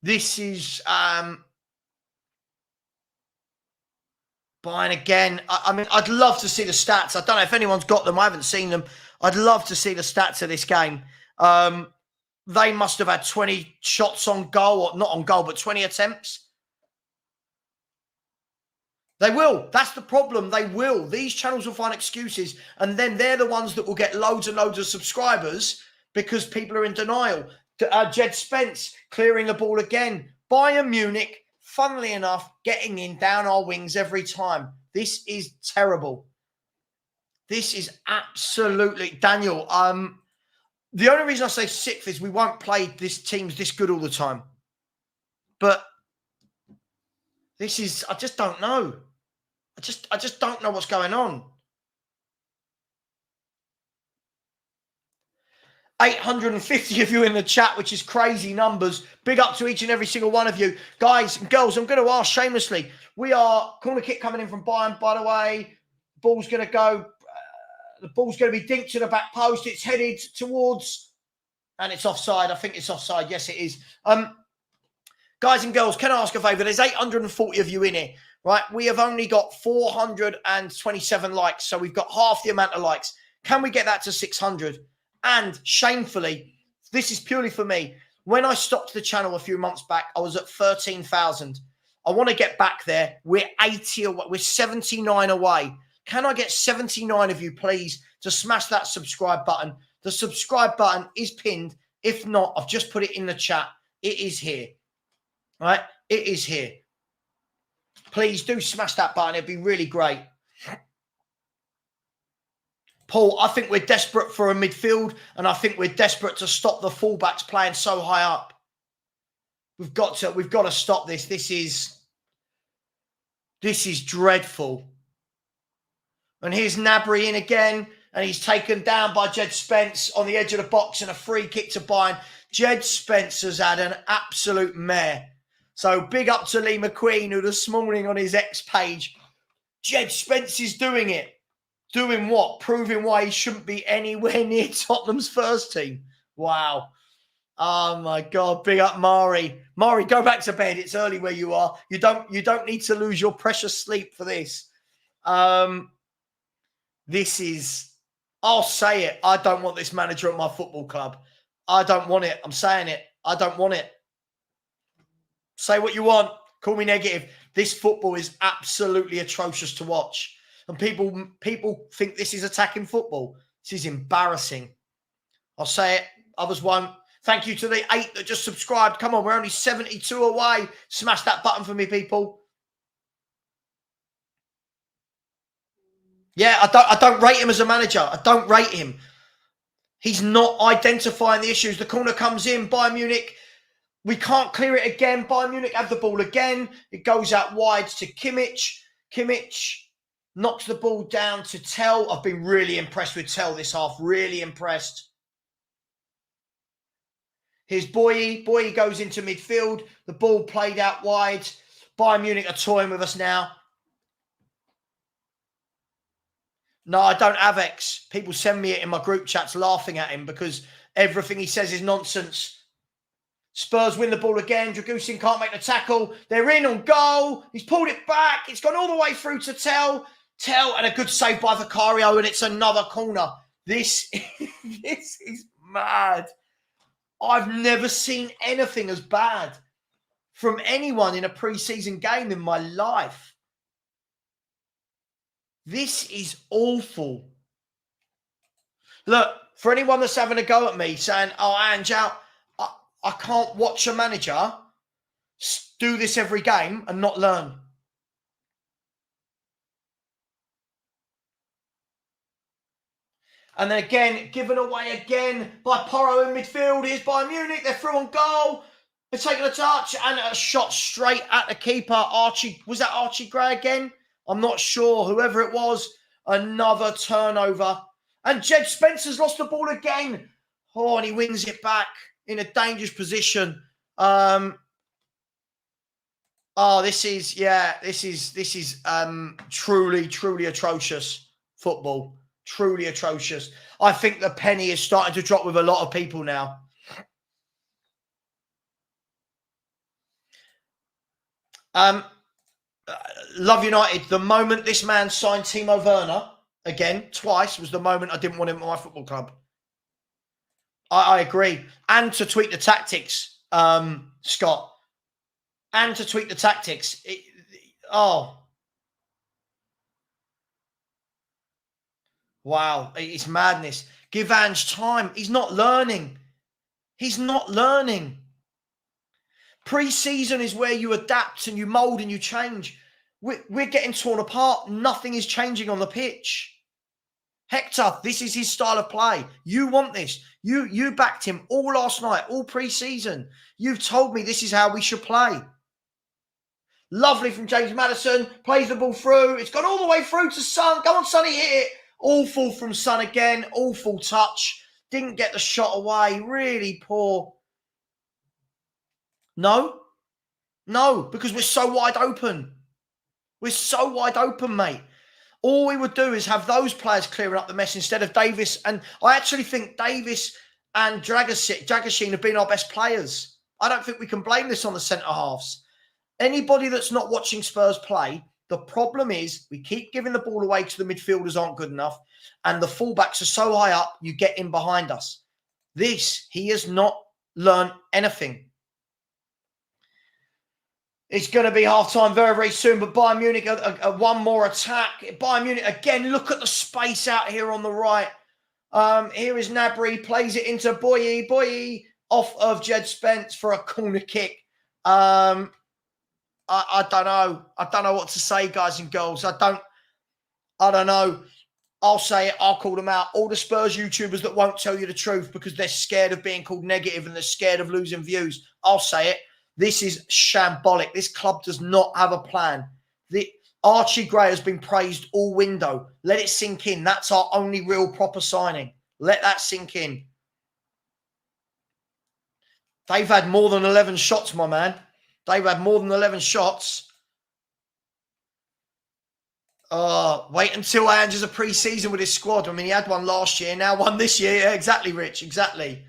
This is Bayern again. I mean, I'd love to see the stats. I don't know if anyone's got them. I haven't seen them. I'd love to see the stats of this game. They must have had 20 shots on goal, or not on goal, but 20 attempts. They will. That's the problem. They will. These channels will find excuses, and then they're the ones that will get loads and loads of subscribers because people are in denial. Jed Spence clearing the ball again. Bayern Munich, funnily enough, getting in down our wings every time. This is terrible. This is absolutely... Daniel, the only reason I say sixth is we won't play this teams this good all the time. But this is... I just don't know. I just don't know what's going on. 850 of you in the chat, which is crazy numbers. Big up to each and every single one of you. Guys and girls, I'm going to ask shamelessly. We are corner kick coming in from Bayern, by the way. Ball's going to go. The ball's going to be dinked to the back post. It's headed towards, and it's offside. I think it's offside. Yes, it is. Guys and girls, can I ask a favour? There's 840 of you in here, right? We have only got 427 likes, so we've got half the amount of likes. Can we get that to 600? And shamefully, this is purely for me. When I stopped the channel a few months back, I was at 13,000. I want to get back there. We're 80 away. We're 79 away. Can I get 79 of you, please, to smash that subscribe button? The subscribe button is pinned. If not, I've just put it in the chat. It is here. All right? It is here. Please do smash that button. It'd be really great. Paul, I think we're desperate for a midfield, and I think we're desperate to stop the fullbacks playing so high up. We've got to stop this. This is dreadful. And here's Gnabry in again, and he's taken down by Jed Spence on the edge of the box, and a free kick to Bayern. Jed Spence has had an absolute mare. So big up to Lee McQueen, who this morning on his X page, Jed Spence is doing it. Doing what? Proving why he shouldn't be anywhere near Tottenham's first team. Wow. Oh my God. Big up Mari. Mari, go back to bed. It's early where you are. You don't need to lose your precious sleep for this. This is, I'll say it. I don't want this manager at my football club. I don't want it. I'm saying it. I don't want it. Say what you want. Call me negative. This football is absolutely atrocious to watch. And people think this is attacking football. This is embarrassing. I'll say it. Others won't. Thank you to the 8 that just subscribed. Come on, we're only 72 away. Smash that button for me, people. Yeah, I don't rate him as a manager. I don't rate him. He's not identifying the issues. The corner comes in. Bayern Munich. We can't clear it again. Bayern Munich have the ball again. It goes out wide to Kimmich. Kimmich knocks the ball down to Tell. I've been really impressed with Tell this half. Really impressed. Here's Boye. Boye goes into midfield. The ball played out wide. Bayern Munich are toying with us now. No, I don't have X. People send me it in my group chats laughing at him because everything he says is nonsense. Spurs win the ball again. Dragusin can't make the tackle. They're in on goal. He's pulled it back. It's gone all the way through to Tell. Tell, and a good save by Vicario, and it's another corner. This is mad. I've never seen anything as bad from anyone in a pre-season game in my life. This is awful. Look, for anyone that's having a go at me saying, oh, Ange, I can't watch a manager do this every game and not learn. And then again, given away again by Porro in midfield. Here's Bayern Munich. They're through on goal. They're taking a touch and a shot straight at the keeper. Archie, was that Archie Gray again? I'm not sure. Whoever it was, another turnover. And Jed Spencer's lost the ball again. Oh, and he wins it back in a dangerous position. This is truly atrocious football. Truly atrocious. I think the penny is starting to drop with a lot of people now. Love United. The moment this man signed Timo Werner, again, twice, was the moment I didn't want him at my football club. I agree. And to tweak the tactics, Scott. And to tweak the tactics. Wow, it's madness. Give Ange time. He's not learning. He's not learning. Pre-season is where you adapt and you mould and you change. We're getting torn apart. Nothing is changing on the pitch. Hector, this is his style of play. You want this. You backed him all last night, all pre-season. You've told me this is how we should play. Lovely from James Maddison. Plays the ball through. It's gone all the way through to Son. Go on, Sonny, hit it. Awful from Son again. Awful touch. Didn't get the shot away. Really poor. No, because we're so wide open. We're so wide open, mate. All we would do is have those players clearing up the mess instead of Davis. And I actually think Davis and Dragashin have been our best players. I don't think we can blame this on the centre-halves. Anybody that's not watching Spurs play, the problem is we keep giving the ball away to the midfielders aren't good enough. And the fullbacks are so high up, you get in behind us. He has not learned anything. It's going to be half-time very, very soon, but Bayern Munich, one more attack. Bayern Munich, again, look at the space out here on the right. Here is Gnabry, plays it into Boye. Boye off of Jed Spence for a corner kick. I don't know. I don't know what to say, guys and girls. I don't know. I'll say it. I'll call them out. All the Spurs YouTubers that won't tell you the truth because they're scared of being called negative and they're scared of losing views. I'll say it. This is shambolic. This club does not have a plan. Archie Gray has been praised all window. Let it sink in. That's our only real proper signing. Let that sink in. They've had more than 11 shots, my man. They've had more than 11 shots. Wait until Ange has a pre-season with his squad. I mean, he had one last year, now one this year. Yeah, exactly, Rich. Exactly.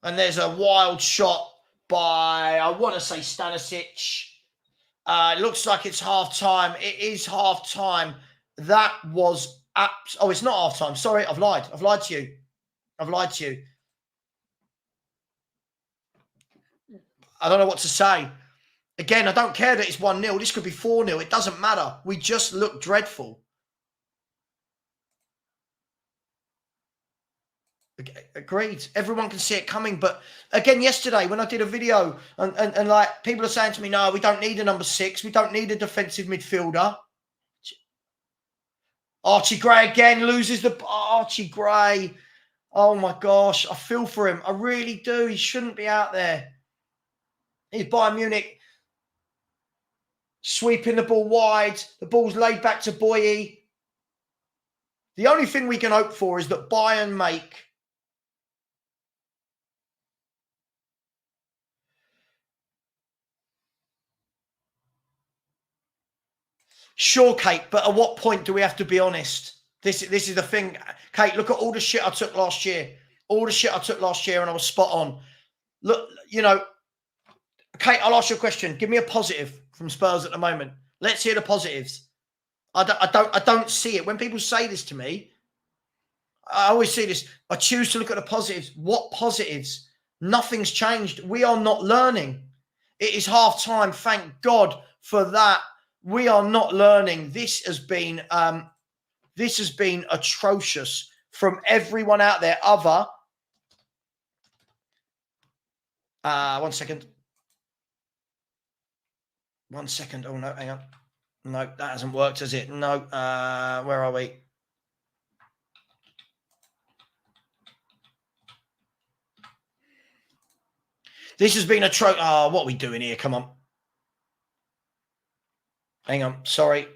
And there's a wild shot by, I want to say, Stanisic. It looks like it's half-time. It is half-time. That was... Oh, it's not half-time. Sorry, I've lied. I've lied to you. I've lied to you. I don't know what to say. Again, I don't care that it's 1-0. This could be 4-0. It doesn't matter. We just look dreadful. Agreed. Everyone can see it coming. But again, yesterday when I did a video and like people are saying to me, no, we don't need a number 6. We don't need a defensive midfielder. Archie Gray again loses the... Archie Gray. Oh my gosh. I feel for him. I really do. He shouldn't be out there. He's Bayern Munich sweeping the ball wide. The ball's laid back to Boye. The only thing we can hope for is that Bayern make... Sure, Kate, but at what point do we have to be honest? This is the thing. Kate, look at all the shit I took last year. All the shit I took last year and I was spot on. Look, you know, Kate, I'll ask you a question. Give me a positive from Spurs at the moment. Let's hear the positives. I don't see it. When people say this to me, I always see this. I choose to look at the positives. What positives? Nothing's changed. We are not learning. It is half time. Thank God for that. We are not learning. This has been atrocious from everyone out there. One second. Oh no, hang on. No, that hasn't worked, has it? No. Where are we? This has been what are we doing here? Come on. Hang on, sorry.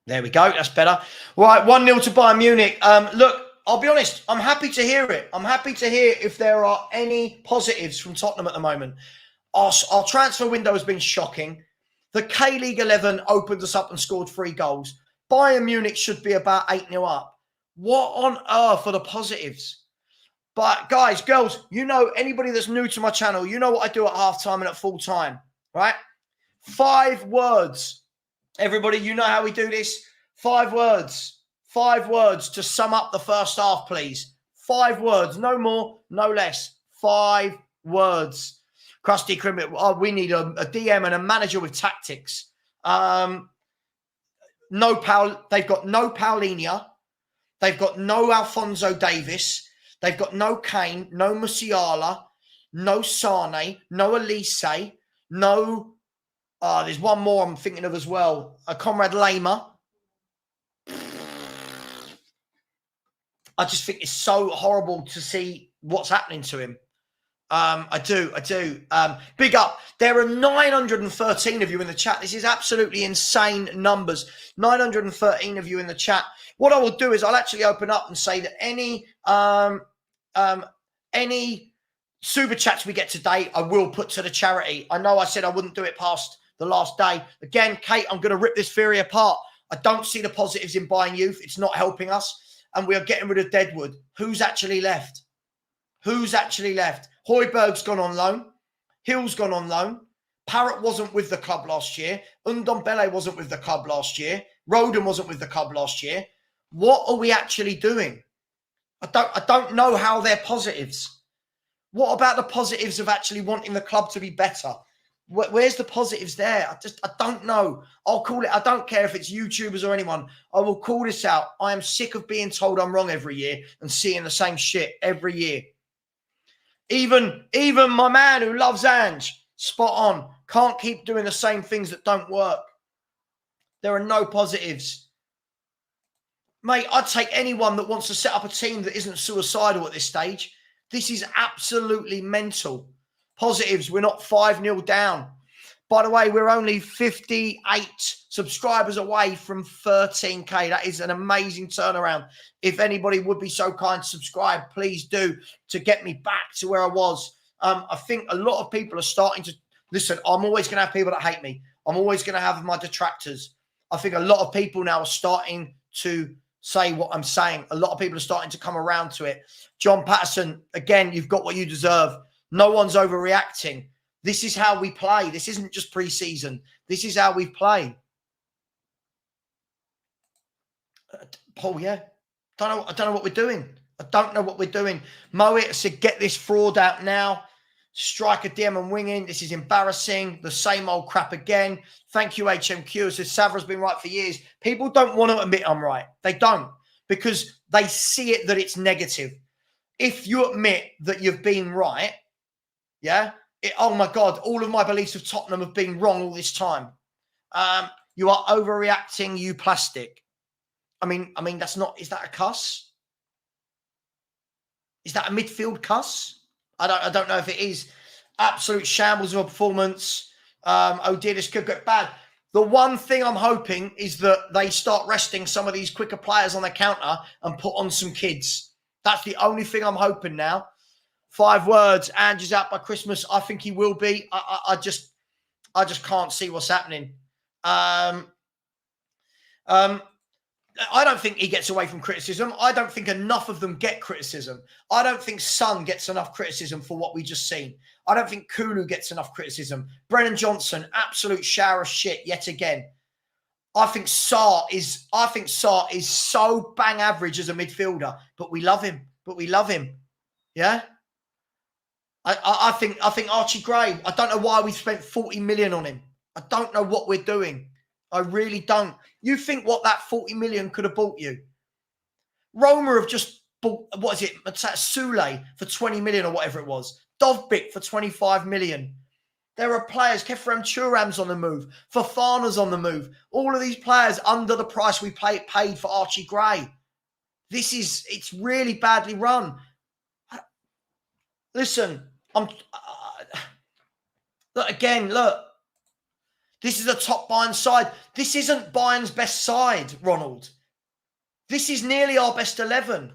There we go, that's better. Right, 1-0 to Bayern Munich. Look, I'll be honest, I'm happy to hear it. I'm happy to hear if there are any positives from Tottenham at the moment. Our transfer window has been shocking. The K-League 11 opened us up and scored 3 goals. Bayern Munich should be about 8-0 up. What on earth are the positives? But guys, girls, you know, anybody that's new to my channel, you know what I do at halftime and at full time, right? 5 words. Everybody, you know how we do this. 5 words. 5 words to sum up the first half, please. 5 words. No more, no less. 5 words. Krusty Criminal. Oh, we need a DM and a manager with tactics. No Paul. They've got no Paulinho. They've got no Alphonso Davies. They've got no Kane, no Musiala, no Sane, no Elise, no. There's one more I'm thinking of as well. Conrad Lama. I just think it's so horrible to see what's happening to him. I do. Big up. There are 913 of you in the chat. This is absolutely insane numbers. 913 of you in the chat. What I will do is I'll actually open up and say that any super chats we get today, I will put to the charity. I know I said I wouldn't do it past the last day. Again, Kate, I'm going to rip this theory apart. I don't see the positives in buying youth. It's not helping us. And we are getting rid of Deadwood. Who's actually left? Højbjerg's gone on loan. Hill's gone on loan. Parrott wasn't with the club last year. Ndombele wasn't with the club last year. Roden wasn't with the club last year. What are we actually doing? I don't know how they're positives. What about the positives of actually wanting the club to be better? Where's the positives there? I don't know. I'll call it. I don't care if it's YouTubers or anyone. I will call this out. I am sick of being told I'm wrong every year and seeing the same shit every year. Even my man who loves Ange, spot on. Can't keep doing the same things that don't work. There are no positives. Mate, I'd take anyone that wants to set up a team that isn't suicidal at this stage. This is absolutely mental. Positives, we're not 5-0 down. By the way, we're only 58 subscribers away from 13K. That is an amazing turnaround. If anybody would be so kind to subscribe, please do, to get me back to where I was. I think a lot of people are starting to... Listen, I'm always going to have people that hate me. I'm always going to have my detractors. I think a lot of people now are starting to say what I'm saying. A lot of people are starting to come around to it. John Patterson, again, you've got what you deserve. No one's overreacting. This is how we play. This isn't just pre-season. This is how we play. Paul, yeah. I don't know what we're doing. I don't know what we're doing. Moet said, get this fraud out now. Striker DM and winging. This is embarrassing. The same old crap again. Thank you, HMQ. It says Savva's been right for years. People don't want to admit I'm right. They don't, because they see it that it's negative. If you admit that you've been right, yeah, oh my God, all of my beliefs of Tottenham have been wrong all this time. You are overreacting, you plastic. I mean, that's not, is that a cuss? Is that a midfield cuss? I don't know if it is. Absolute shambles of a performance. Oh dear, this could get bad. The one thing I'm hoping is that they start resting some of these quicker players on their counter and put on some kids. That's the only thing I'm hoping now. 5 words. Andrew's out by Christmas. I think he will be. I just can't see what's happening. I don't think he gets away from criticism. I don't think enough of them get criticism. I don't think Son gets enough criticism for what we just seen. I don't think Kulu gets enough criticism. Brennan Johnson, absolute shower of shit yet again. I think Sarr is so bang average as a midfielder, but we love him. Yeah. I think Archie Gray, I don't know why we spent 40 million on him. I don't know what we're doing. I really don't. You think what that 40 million could have bought you? Roma have just bought, what is it? Sule for 20 million or whatever it was. Dovbik for 25 million. There are players, Kefrem Turam's on the move. Fofana's on the move. All of these players under the price we paid for Archie Gray. It's really badly run. Listen, look. This is a top Bayern side. This isn't Bayern's best side, Ronald. This is nearly our best 11.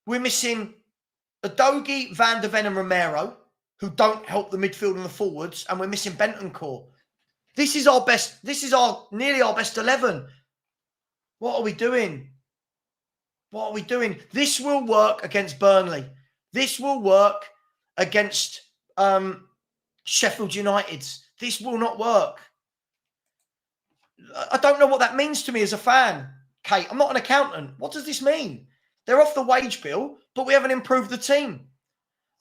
We're missing Udogie, Van der Ven and Romero, who don't help the midfield and the forwards, and we're missing Bentancur. This is nearly our best 11. What are we doing? This will work against Burnley. This will work against Sheffield United's. This will not work. I don't know what that means to me as a fan, Kate. I'm not an accountant. What does this mean? They're off the wage bill, but we haven't improved the team.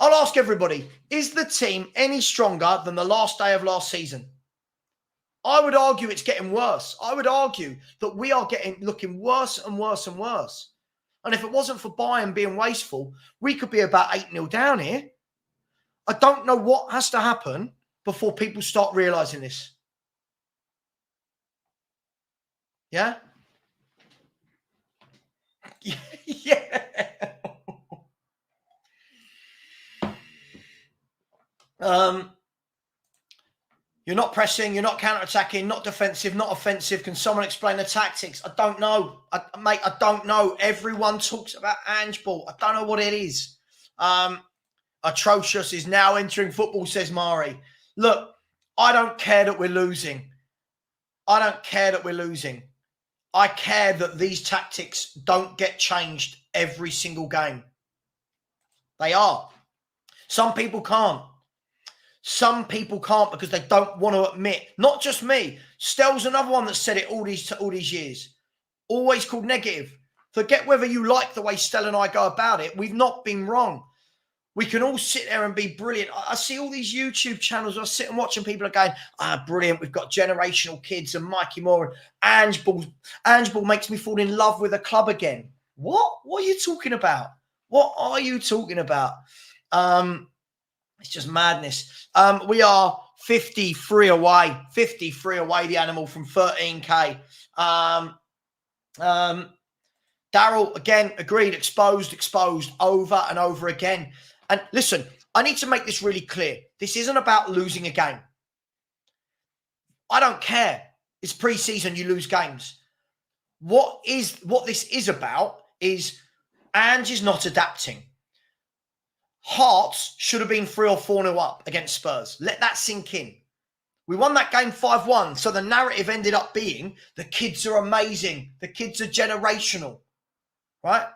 I'll ask everybody, is the team any stronger than the last day of last season? I would argue it's getting worse. I would argue that we are looking worse and worse and worse. And if it wasn't for Bayern being wasteful, we could be about 8-0 down here. I don't know what has to happen before people start realising this. Yeah? Yeah. You're not pressing, you're not counter-attacking, not defensive, not offensive. Can someone explain the tactics? I don't know. Mate, I don't know. Everyone talks about handball. I don't know what it is. Atrocious is now entering football, says Mari. Look, I don't care that we're losing. I don't care that we're losing. I care that these tactics don't get changed every single game. They are. Some people can't. Some people can't because they don't want to admit. Not just me. Stell's another one that said it all these years. Always called negative. Forget whether you like the way Stell and I go about it. We've not been wrong. We can all sit there and be brilliant. I see all these YouTube channels where I sit and watch and people are going, brilliant. We've got generational kids and Mikey Moore and Ange Ball makes me fall in love with a club again. What? What are you talking about? What are you talking about? It's just madness. We are 53 away. 53 away, the animal from 13K. Daryl, again, agreed, exposed over and over again. And listen, I need to make this really clear. This isn't about losing a game. I don't care. It's pre-season, you lose games. What this is about is Ange is not adapting. Hearts should have been 3 or 4-0 up against Spurs. Let that sink in. We won that game 5-1. So the narrative ended up being the kids are amazing. The kids are generational. Right?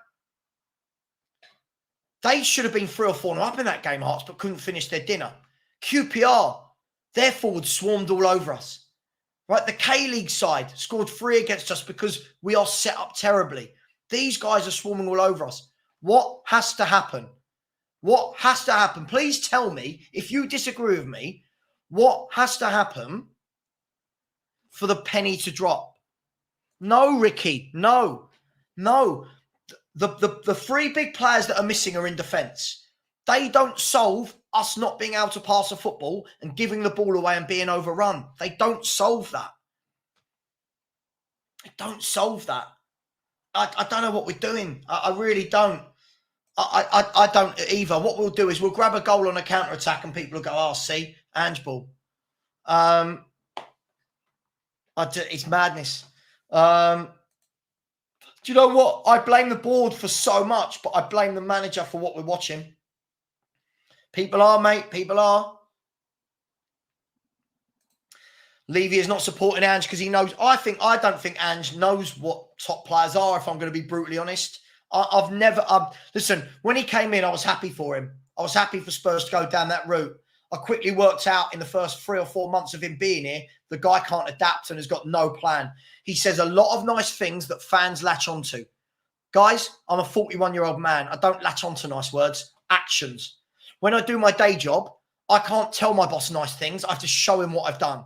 They should have been 3 or 4-0 up in that game, Hearts, but couldn't finish their dinner. QPR, their forwards swarmed all over us. Right? The K-League side scored 3 against us because we are set up terribly. These guys are swarming all over us. What has to happen? What has to happen? Please tell me, if you disagree with me, what has to happen for the penny to drop? No, Ricky. No. The 3 big players that are missing are in defence. They don't solve us not being able to pass a football and giving the ball away and being overrun. They don't solve that. They don't solve that. I don't know what we're doing. I really don't. I don't either. What we'll do is we'll grab a goal on a counter-attack and people will go, see, Ange Ball. It's madness. Do you know what? I blame the board for so much, but I blame the manager for what we're watching. People are, mate. People are. Levy is not supporting Ange because he knows. I don't think Ange knows what top players are, if I'm going to be brutally honest. I've never... listen, when he came in, I was happy for him. I was happy for Spurs to go down that route. I quickly worked out in the first 3 or 4 months of him being here, the guy can't adapt and has got no plan. He says a lot of nice things that fans latch onto. Guys, I'm a 41-year-old man. I don't latch onto nice words. Actions. When I do my day job, I can't tell my boss nice things. I have to show him what I've done.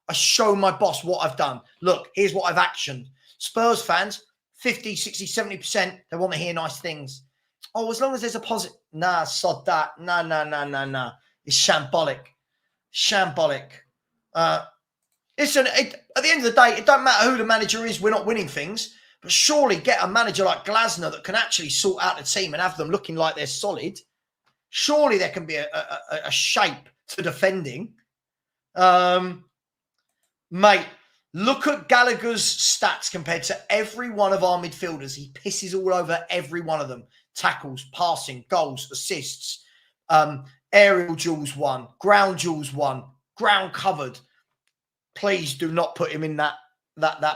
I show my boss what I've done. Look, here's what I've actioned. Spurs fans, 50, 60, 70%, they want to hear nice things. Oh, as long as there's a positive... Nah, sod that. Nah. It's shambolic. Listen, at the end of the day, it don't matter who the manager is. We're not winning things. But surely get a manager like Glasner that can actually sort out the team and have them looking like they're solid. Surely there can be a shape to defending. Mate, look at Gallagher's stats compared to every one of our midfielders. He pisses all over every one of them. Tackles, passing, goals, assists, aerial duels won, ground duels won, ground covered. Please do not put him in that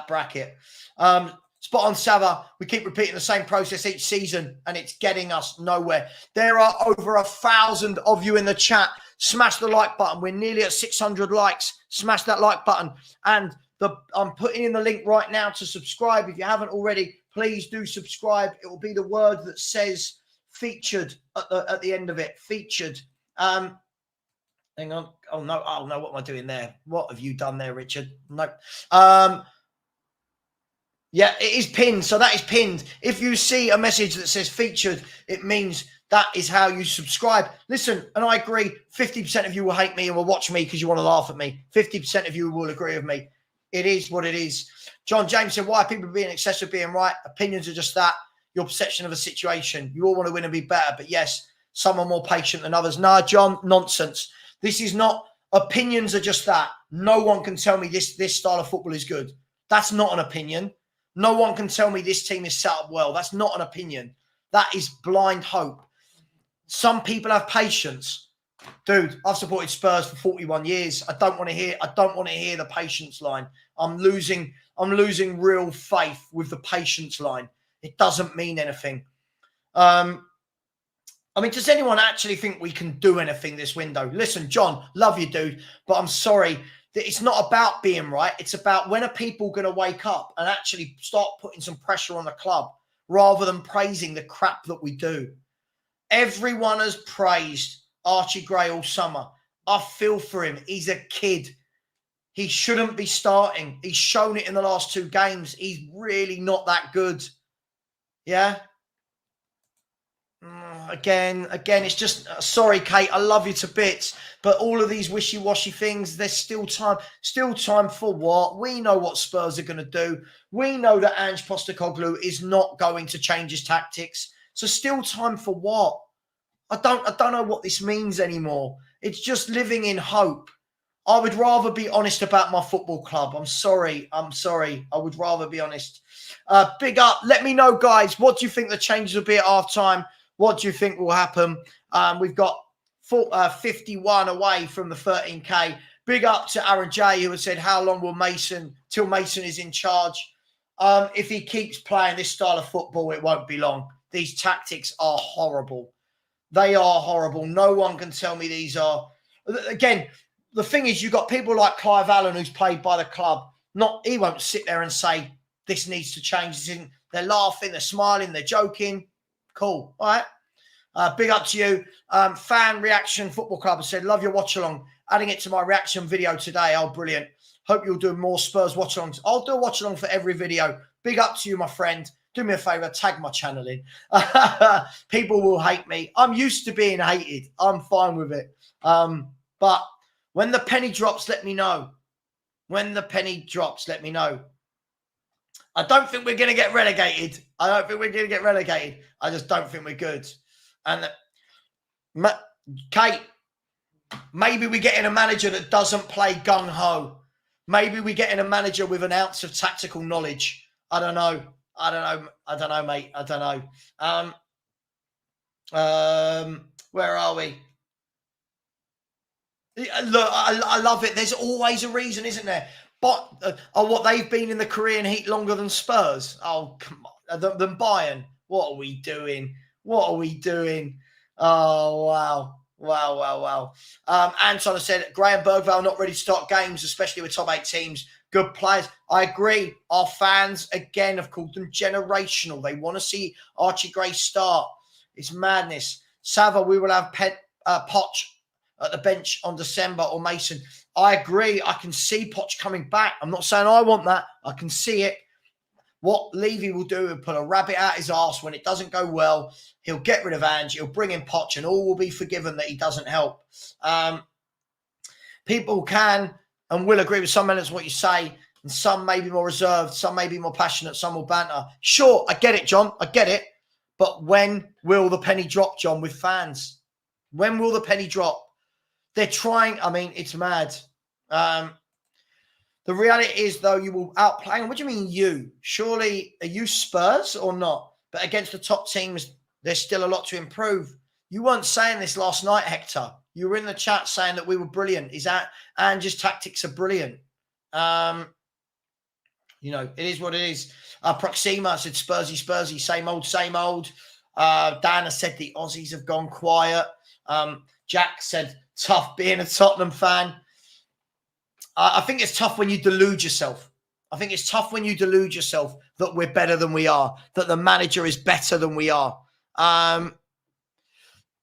bracket. Spot on, Savva. We keep repeating the same process each season and it's getting us nowhere. There are over 1,000 of you in the chat. Smash the like button. We're nearly at 600 likes. Smash that like button. And I'm putting in the link right now to subscribe. If you haven't already, please do subscribe. It will be the word that says featured at the end of it. Featured. Hang on. Oh, no. Oh, no. What am I doing there? What have you done there, Richard? No. Yeah, it is pinned. So that is pinned. If you see a message that says featured, it means that is how you subscribe. Listen, and I agree, 50% of you will hate me and will watch me because you want to laugh at me. 50% of you will agree with me. It is what it is. John James said, why are people being excessive being right? Opinions are just that. Your perception of a situation. You all want to win and be better. But yes, some are more patient than others. No, John, nonsense. This is not, opinions are just that. No one can tell me this style of football is good. That's not an opinion. No one can tell me this team is set up well. That's not an opinion. That is blind hope. Some people have patience. Dude, I've supported Spurs for 41 years. I don't want to hear the patience line. I'm losing real faith with the patience line. It doesn't mean anything. I mean, does anyone actually think we can do anything this window? Listen, John, love you, dude, but I'm sorry. It's not about being right. It's about when are people going to wake up and actually start putting some pressure on the club rather than praising the crap that we do. Everyone has praised Archie Gray all summer. I feel for him. He's a kid. He shouldn't be starting. He's shown it in the last 2 games. He's really not that good. Yeah? Again, it's just, sorry, Kate, I love you to bits, but all of these wishy-washy things, there's still time. Still time for what? We know what Spurs are going to do. We know that Ange Postecoglou is not going to change his tactics. So still time for what? I don't know what this means anymore. It's just living in hope. I would rather be honest about my football club. I'm sorry. I would rather be honest. Big up. Let me know, guys. What do you think the changes will be at half-time? What do you think will happen? We've got 51 away from the 13K. Big up to Aaron J, who has said, how long will till Mason is in charge? If he keeps playing this style of football, it won't be long. These tactics are horrible. They are horrible. No one can tell me these are. Again, the thing is, you've got people like Clive Allen, who's played by the club. He won't sit there and say, this needs to change. They're laughing, they're smiling, they're joking. Cool. All right. Big up to you. Fan Reaction Football Club has said, love your watch-along. Adding it to my reaction video today. Oh, brilliant. Hope you'll do more Spurs watch-alongs. I'll do a watch-along for every video. Big up to you, my friend. Do me a favour, tag my channel in. People will hate me. I'm used to being hated. I'm fine with it. But when the penny drops, let me know. When the penny drops, let me know. I don't think we're going to get relegated. I just don't think we're good. And Kate, maybe we're getting a manager that doesn't play gung-ho. Maybe we're getting a manager with an ounce of tactical knowledge. I don't know, mate. I don't know. Where are we? Look, I love it. There's always a reason, isn't there? But what they've been in the Korean heat longer than Spurs. Oh, come on. Than Bayern. What are we doing? Oh, wow. Anton has said, Graham Bergvall not ready to start games, especially with top 8 teams. Good players. I agree. Our fans, again, have called them generational. They want to see Archie Gray start. It's madness. Savva, we will have Poch at the bench on December or Mason. I agree. I can see Poch coming back. I'm not saying I want that. I can see it. What Levy will do, he'll put a rabbit out his arse when it doesn't go well. He'll get rid of Ange. He'll bring in Poch and all will be forgiven that he doesn't help. People can and will agree with some elements of what you say, and some may be more reserved, some may be more passionate, some will banter. Sure, I get it, John. I get it. But when will the penny drop, John, with fans? When will the penny drop? They're trying. I mean, it's mad. The reality is, though, you will outplay. And what do you mean you? Surely, are you Spurs or not? But against the top teams, there's still a lot to improve. You weren't saying this last night, Hector. You were in the chat saying that we were brilliant. Is that Ange's tactics are brilliant? You know, it is what it is. Proxima said Spursy, same old. Dan has said the Aussies have gone quiet. Jack said, tough being a Tottenham fan. I think it's tough when you delude yourself. That we're better than we are, that the manager is better than we are.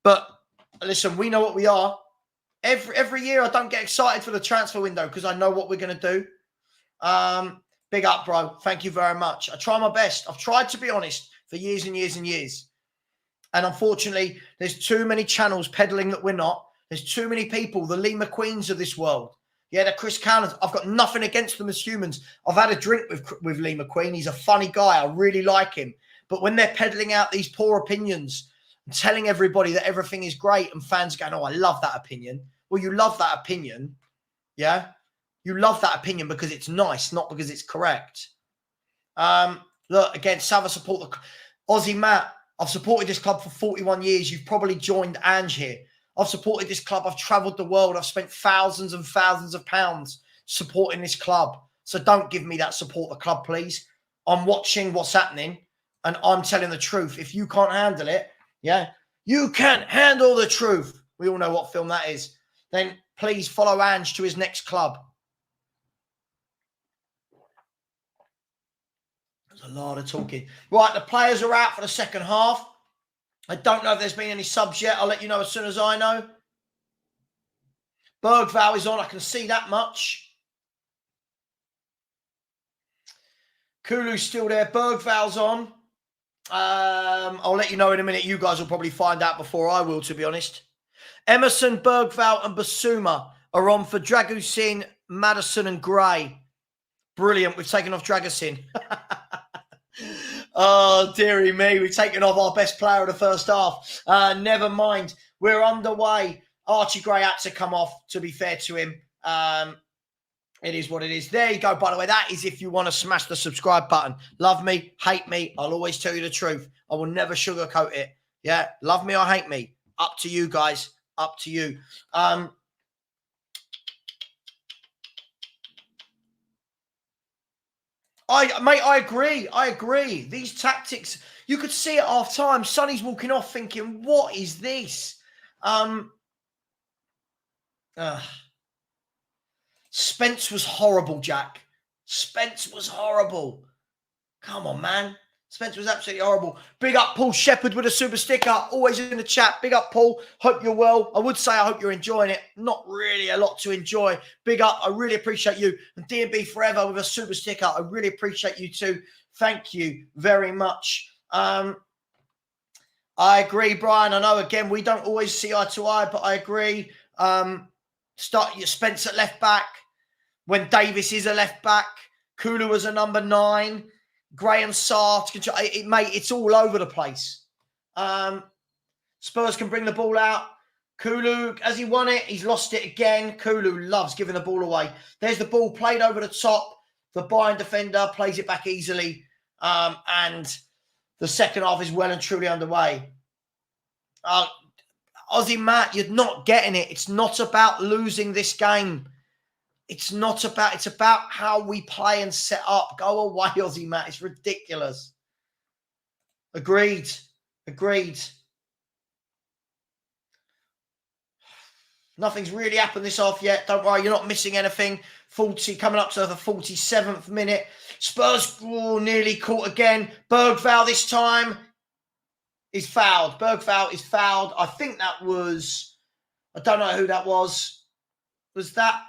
But listen, we know what we are. Every year I don't get excited for the transfer window because I know what we're going to do. Big up, bro. Thank you very much. I try my best. I've tried to be honest for years and years and years. And unfortunately, there's too many channels peddling that we're not. There's too many people, the Lee McQueens of this world. Yeah, the Chris Callans. I've got nothing against them as humans. I've had a drink with Lee McQueen. He's a funny guy. I really like him. But when they're peddling out these poor opinions and telling everybody that everything is great and fans going, oh, I love that opinion. Well, you love that opinion. Yeah. You love that opinion because it's nice, not because it's correct. Look, again, Savva support the Aussie Matt. I've supported this club for 41 years. You've probably joined Ange here. I've supported this club. I've travelled the world. I've spent thousands and thousands of pounds supporting this club. So don't give me that support the club, please. I'm watching what's happening and I'm telling the truth. If you can't handle it, yeah, you can't handle the truth. We all know what film that is. Then please follow Ange to his next club. There's a lot of talking. Right, the players are out for the second half. I don't know if there's been any subs yet. I'll let you know as soon as I know. Bergvall is on. I can see that much. Kulu's still there. Bergvall's on. I'll let you know in a minute. You guys will probably find out before I will, to be honest. Emerson, Bergvall and Basuma are on for Dragusin, Madison and Gray. Brilliant. We've taken off Dragusin. Oh, dearie me. We've taken off our best player of the first half. Never mind. We're underway. Archie Gray had to come off, to be fair to him. It is what it is. There you go. By the way, that is if you want to smash the subscribe button. Love me, hate me. I'll always tell you the truth. I will never sugarcoat it. Yeah, love me or hate me. Up to you guys. Up to you. I agree. I agree. These tactics, you could see at half time, Sonny's walking off thinking, what is this? Spence was horrible, Jack. Spence was horrible. Come on, man. Spence was absolutely horrible. Big up Paul Shepherd with a super sticker. Always in the chat. Big up, Paul. Hope you're well. I would say I hope you're enjoying it. Not really a lot to enjoy. Big up. I really appreciate you. And D&B Forever with a super sticker. I really appreciate you too. Thank you very much. I agree, Brian. I know, again, we don't always see eye to eye, but I agree. Start your Spence at left back. When Davis is a left back. Kulu was a number 9. Graham Sarr, mate, it's all over the place. Spurs can bring the ball out. Kulu, has he won it? He's lost it again. Kulu loves giving the ball away. There's the ball played over the top. The Bayern defender plays it back easily. And the second half is well and truly underway. Aussie Matt, you're not getting it. It's not about losing this game. It's about how we play and set up. Go away, Aussie Matt. It's ridiculous. Agreed. Nothing's really happened this half yet. Don't worry, you're not missing anything. 40, coming up to the 47th minute. Spurs nearly caught again. Bergvall this time is fouled. Bergvall is fouled. I think that was, I don't know who that was. Was that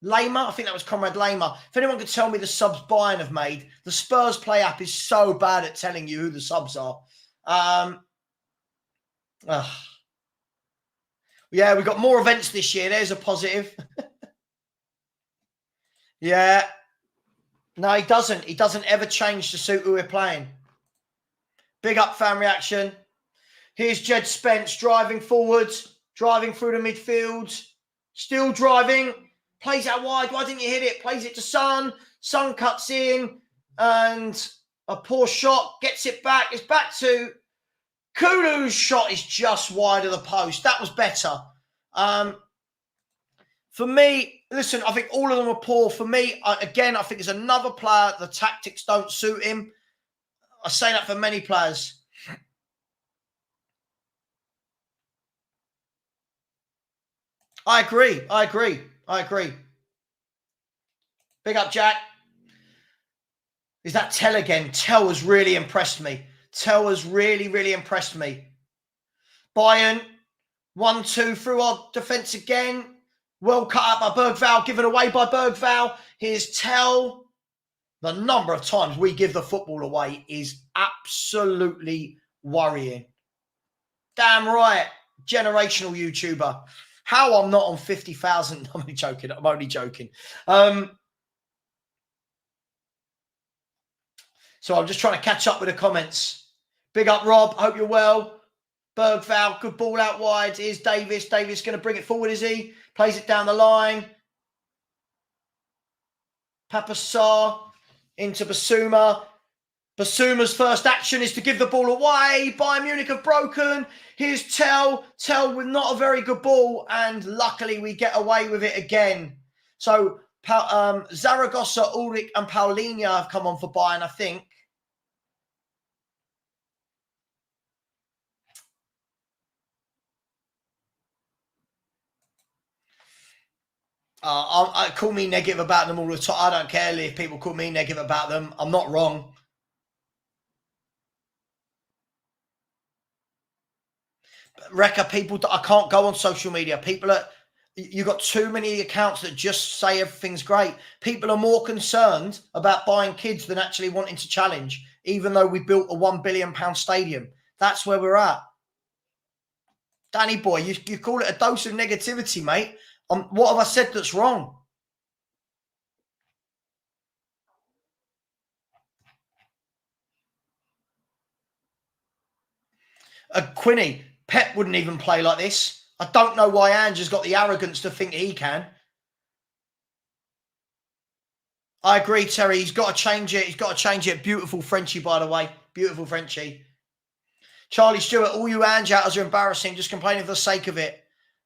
Lamer? I think that was Conrad Lamer. If anyone could tell me the subs Bayern have made, the Spurs Play app is so bad at telling you who the subs are. Yeah, we've got more events this year. There's a positive. Yeah. No, he doesn't. He doesn't ever change to suit who we're playing. Big up fan reaction. Here's Jed Spence driving forwards, driving through the midfield. Still driving. Plays out wide. Why didn't you hit it? Plays it to Son. Son cuts in. And a poor shot. Gets it back. It's back to Kulu's shot is just wide of the post. That was better. For me, listen, I think all of them are poor. For me, again, I think there's another player. The tactics don't suit him. I say that for many players. I agree. Big up, Jack. Is that Tell again? Tell has really impressed me. Tell has really impressed me. Bayern, 1-2 through our defence again. Well cut out by Bergvall, given away by Bergvall. Here's Tell. The number of times we give the football away is absolutely worrying. Damn right. Generational YouTuber. How I'm not on 50,000. I'm only joking. I'm only joking. So I'm just trying to catch up with the comments. Big up, Rob. Hope you're well. Bergvall, good ball out wide. Here's Davis. Davis going to bring it forward, is he? Plays it down the line. Papasar into Basuma. Basuma's first action is to give the ball away. Bayern Munich have broken. Here's Tell. Tell with not a very good ball. And luckily we get away with it again. So Zaragoza, Ulrich and Paulinho have come on for Bayern, I think. Call me negative about them all the time. I don't care if people call me negative about them. I'm not wrong. Rekka, people that I can't go on social media. People are, you got too many accounts that just say everything's great. People are more concerned about buying kids than actually wanting to challenge, even though we built a £1 billion stadium. That's where we're at. Danny boy, you call it a dose of negativity, mate. What have I said that's wrong? Quinny, Pep wouldn't even play like this. I don't know why Ange has got the arrogance to think he can. I agree, Terry. He's got to change it. He's got to change it. Beautiful Frenchie, by the way. Beautiful Frenchie. Charlie Stewart, all you Ange outers are embarrassing. Just complaining for the sake of it.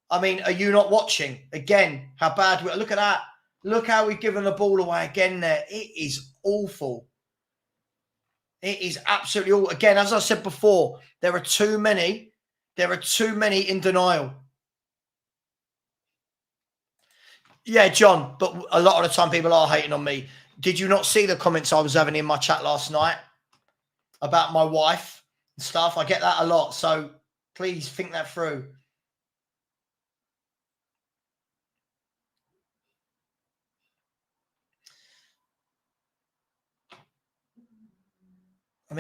I mean, are you not watching? Again, how bad we are. Look at that. Look how we've given the ball away again there. It is awful. It is absolutely awful. Again, as I said before, there are too many. There are too many in denial. Yeah, John, but a lot of the time people are hating on me. Did you not see the comments I was having in my chat last night about my wife and stuff? I get that a lot, so please think that through. I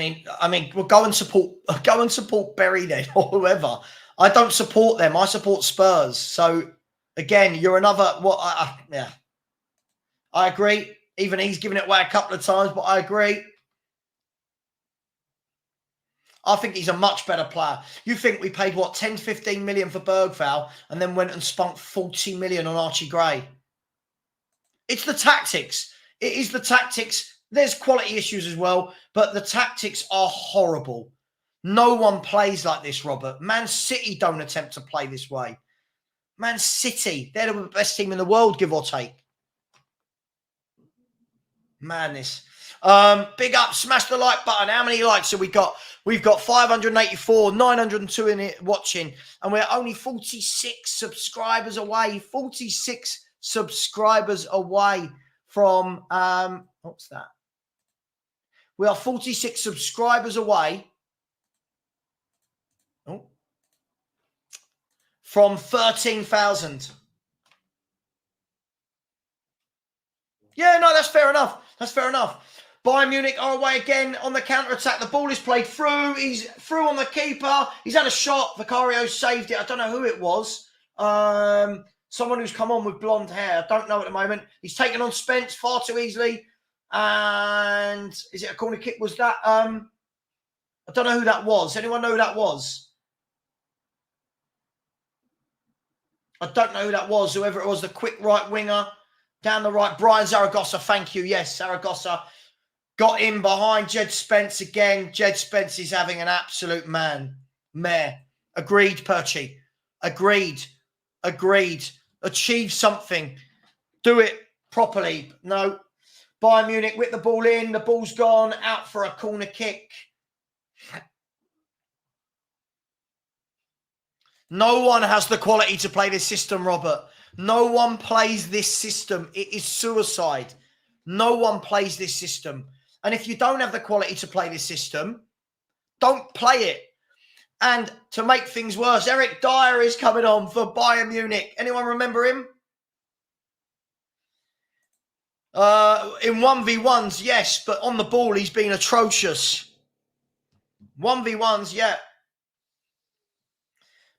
mean, well, go and support Bury then or whoever. I don't support them. I support Spurs. So again, you're another. Yeah, I agree. Even he's given it away a couple of times, but I agree. I think he's a much better player. You think we paid, what, 10, 15 million for Bergvall and then went and spunk 40 million on Archie Gray? It's the tactics. It is the tactics. There's quality issues as well, but the tactics are horrible. No one plays like this, Robert. Man City don't attempt to play this way. Man City, they're the best team in the world, give or take. Madness. Big up, smash the like button. How many likes have we got? We've got 584, 902 in it watching, and we're only 46 subscribers away. 46 subscribers away from, what's that? We are 46 subscribers away from 13,000. Yeah, no, that's fair enough. That's fair enough. Bayern Munich are away again on the counter-attack. The ball is played through. He's through on the keeper. He's had a shot. Vicario saved it. I don't know who it was. Someone who's come on with blonde hair. I don't know at the moment. He's taken on Spence far too easily. And is it a corner kick? Was that? I don't know who that was. Anyone know who that was? I don't know who that was. Whoever it was, the quick right winger down the right. Brian Zaragoza, thank you. Yes, Zaragoza got in behind Jed Spence again. Jed Spence is having an absolute mare. Agreed, Perchy. Agreed. Achieve something. Do it properly. No. Bayern Munich with the ball in. The ball's gone out for a corner kick. No one has the quality to play this system, Robert. No one plays this system. It is suicide. No one plays this system. And if you don't have the quality to play this system, don't play it. And to make things worse, Eric Dyer is coming on for Bayern Munich. Anyone remember him? In 1v1s, yes, but on the ball, he's been atrocious. 1v1s, yeah.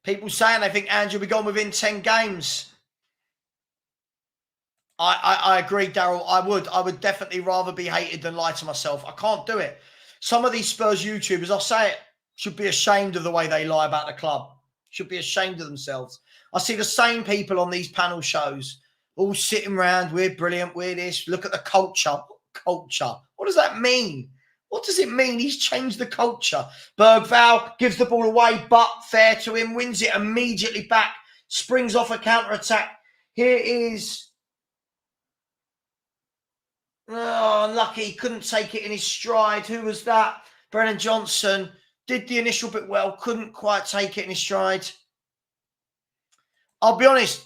People saying they think Andrew will be gone within 10 games. I agree, Daryl. I would definitely rather be hated than lie to myself. I can't do it. Some of these Spurs YouTubers, I'll say it, should be ashamed of the way they lie about the club. Should be ashamed of themselves. I see the same people on these panel shows, all sitting around, we're brilliant, we're this, look at the culture. Culture. What does that mean? What does it mean? He's changed the culture. Bergvall gives the ball away, but fair to him, wins it immediately back, springs off a counter-attack. Here is... Oh, unlucky. He couldn't take it in his stride. Who was that? Brennan Johnson did the initial bit well, couldn't quite take it in his stride. I'll be honest,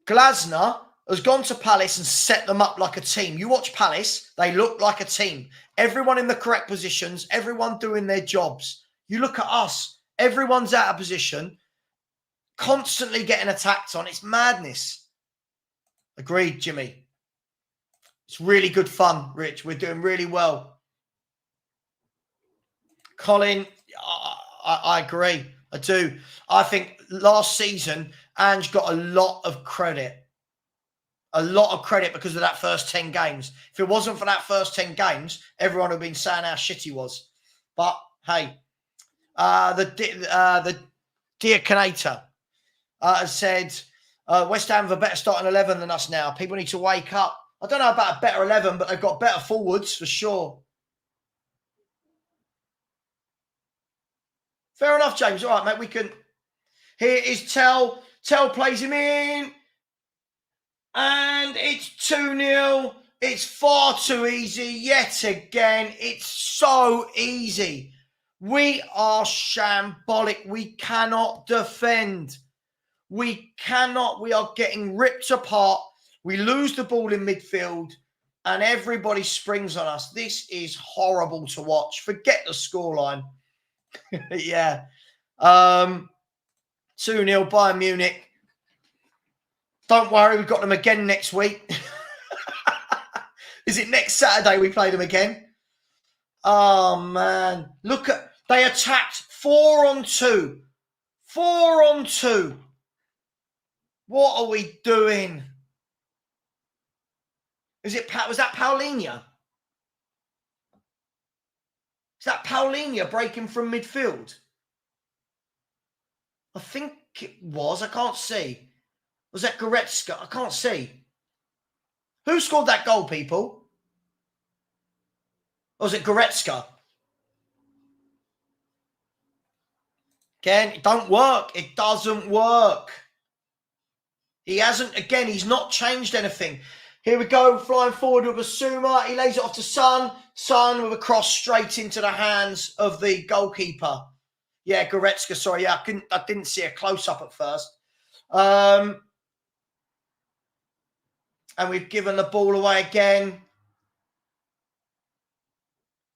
Glasner has gone to Palace and set them up like a team. You watch Palace, they look like a team. Everyone in the correct positions, everyone doing their jobs. You look at us, everyone's out of position, constantly getting attacked on. It's madness. Agreed, Jimmy. It's really good fun, Rich. We're doing really well. Colin, I agree. I do. I think last season, Ange got a lot of credit. A lot of credit because of that first 10 games. If it wasn't for that first 10 games, everyone would have been saying how shit he was. But, hey, the Diaconator has said, West Ham have a better starting 11 than us now. People need to wake up. I don't know about a better 11, but they've got better forwards for sure. Fair enough, James. All right, mate, we can... Here is Tell. Tell plays him in. And it's 2-0. It's far too easy yet again. It's so easy. We are shambolic. We cannot defend. We cannot. We are getting ripped apart. We lose the ball in midfield and everybody springs on us. This is horrible to watch. Forget the scoreline. Yeah. 2-0 Bayern Munich. Don't worry, we've got them again next week. Is it next Saturday we play them again? Oh, man. Look at... They attacked 4-on-2. 4-on-2. What are we doing? Was that Paulinho? Is that Paulinho breaking from midfield? I think it was. I can't see. Was that Goretzka? I can't see. Who scored that goal, people? Or was it Goretzka? Again, it don't work. It doesn't work. He hasn't, again, he's not changed anything. Here we go, flying forward with Basuma. He lays it off to Son. Son with a cross straight into the hands of the goalkeeper. Yeah, Goretzka, sorry. Yeah, I didn't see a close-up at first. And we've given the ball away again.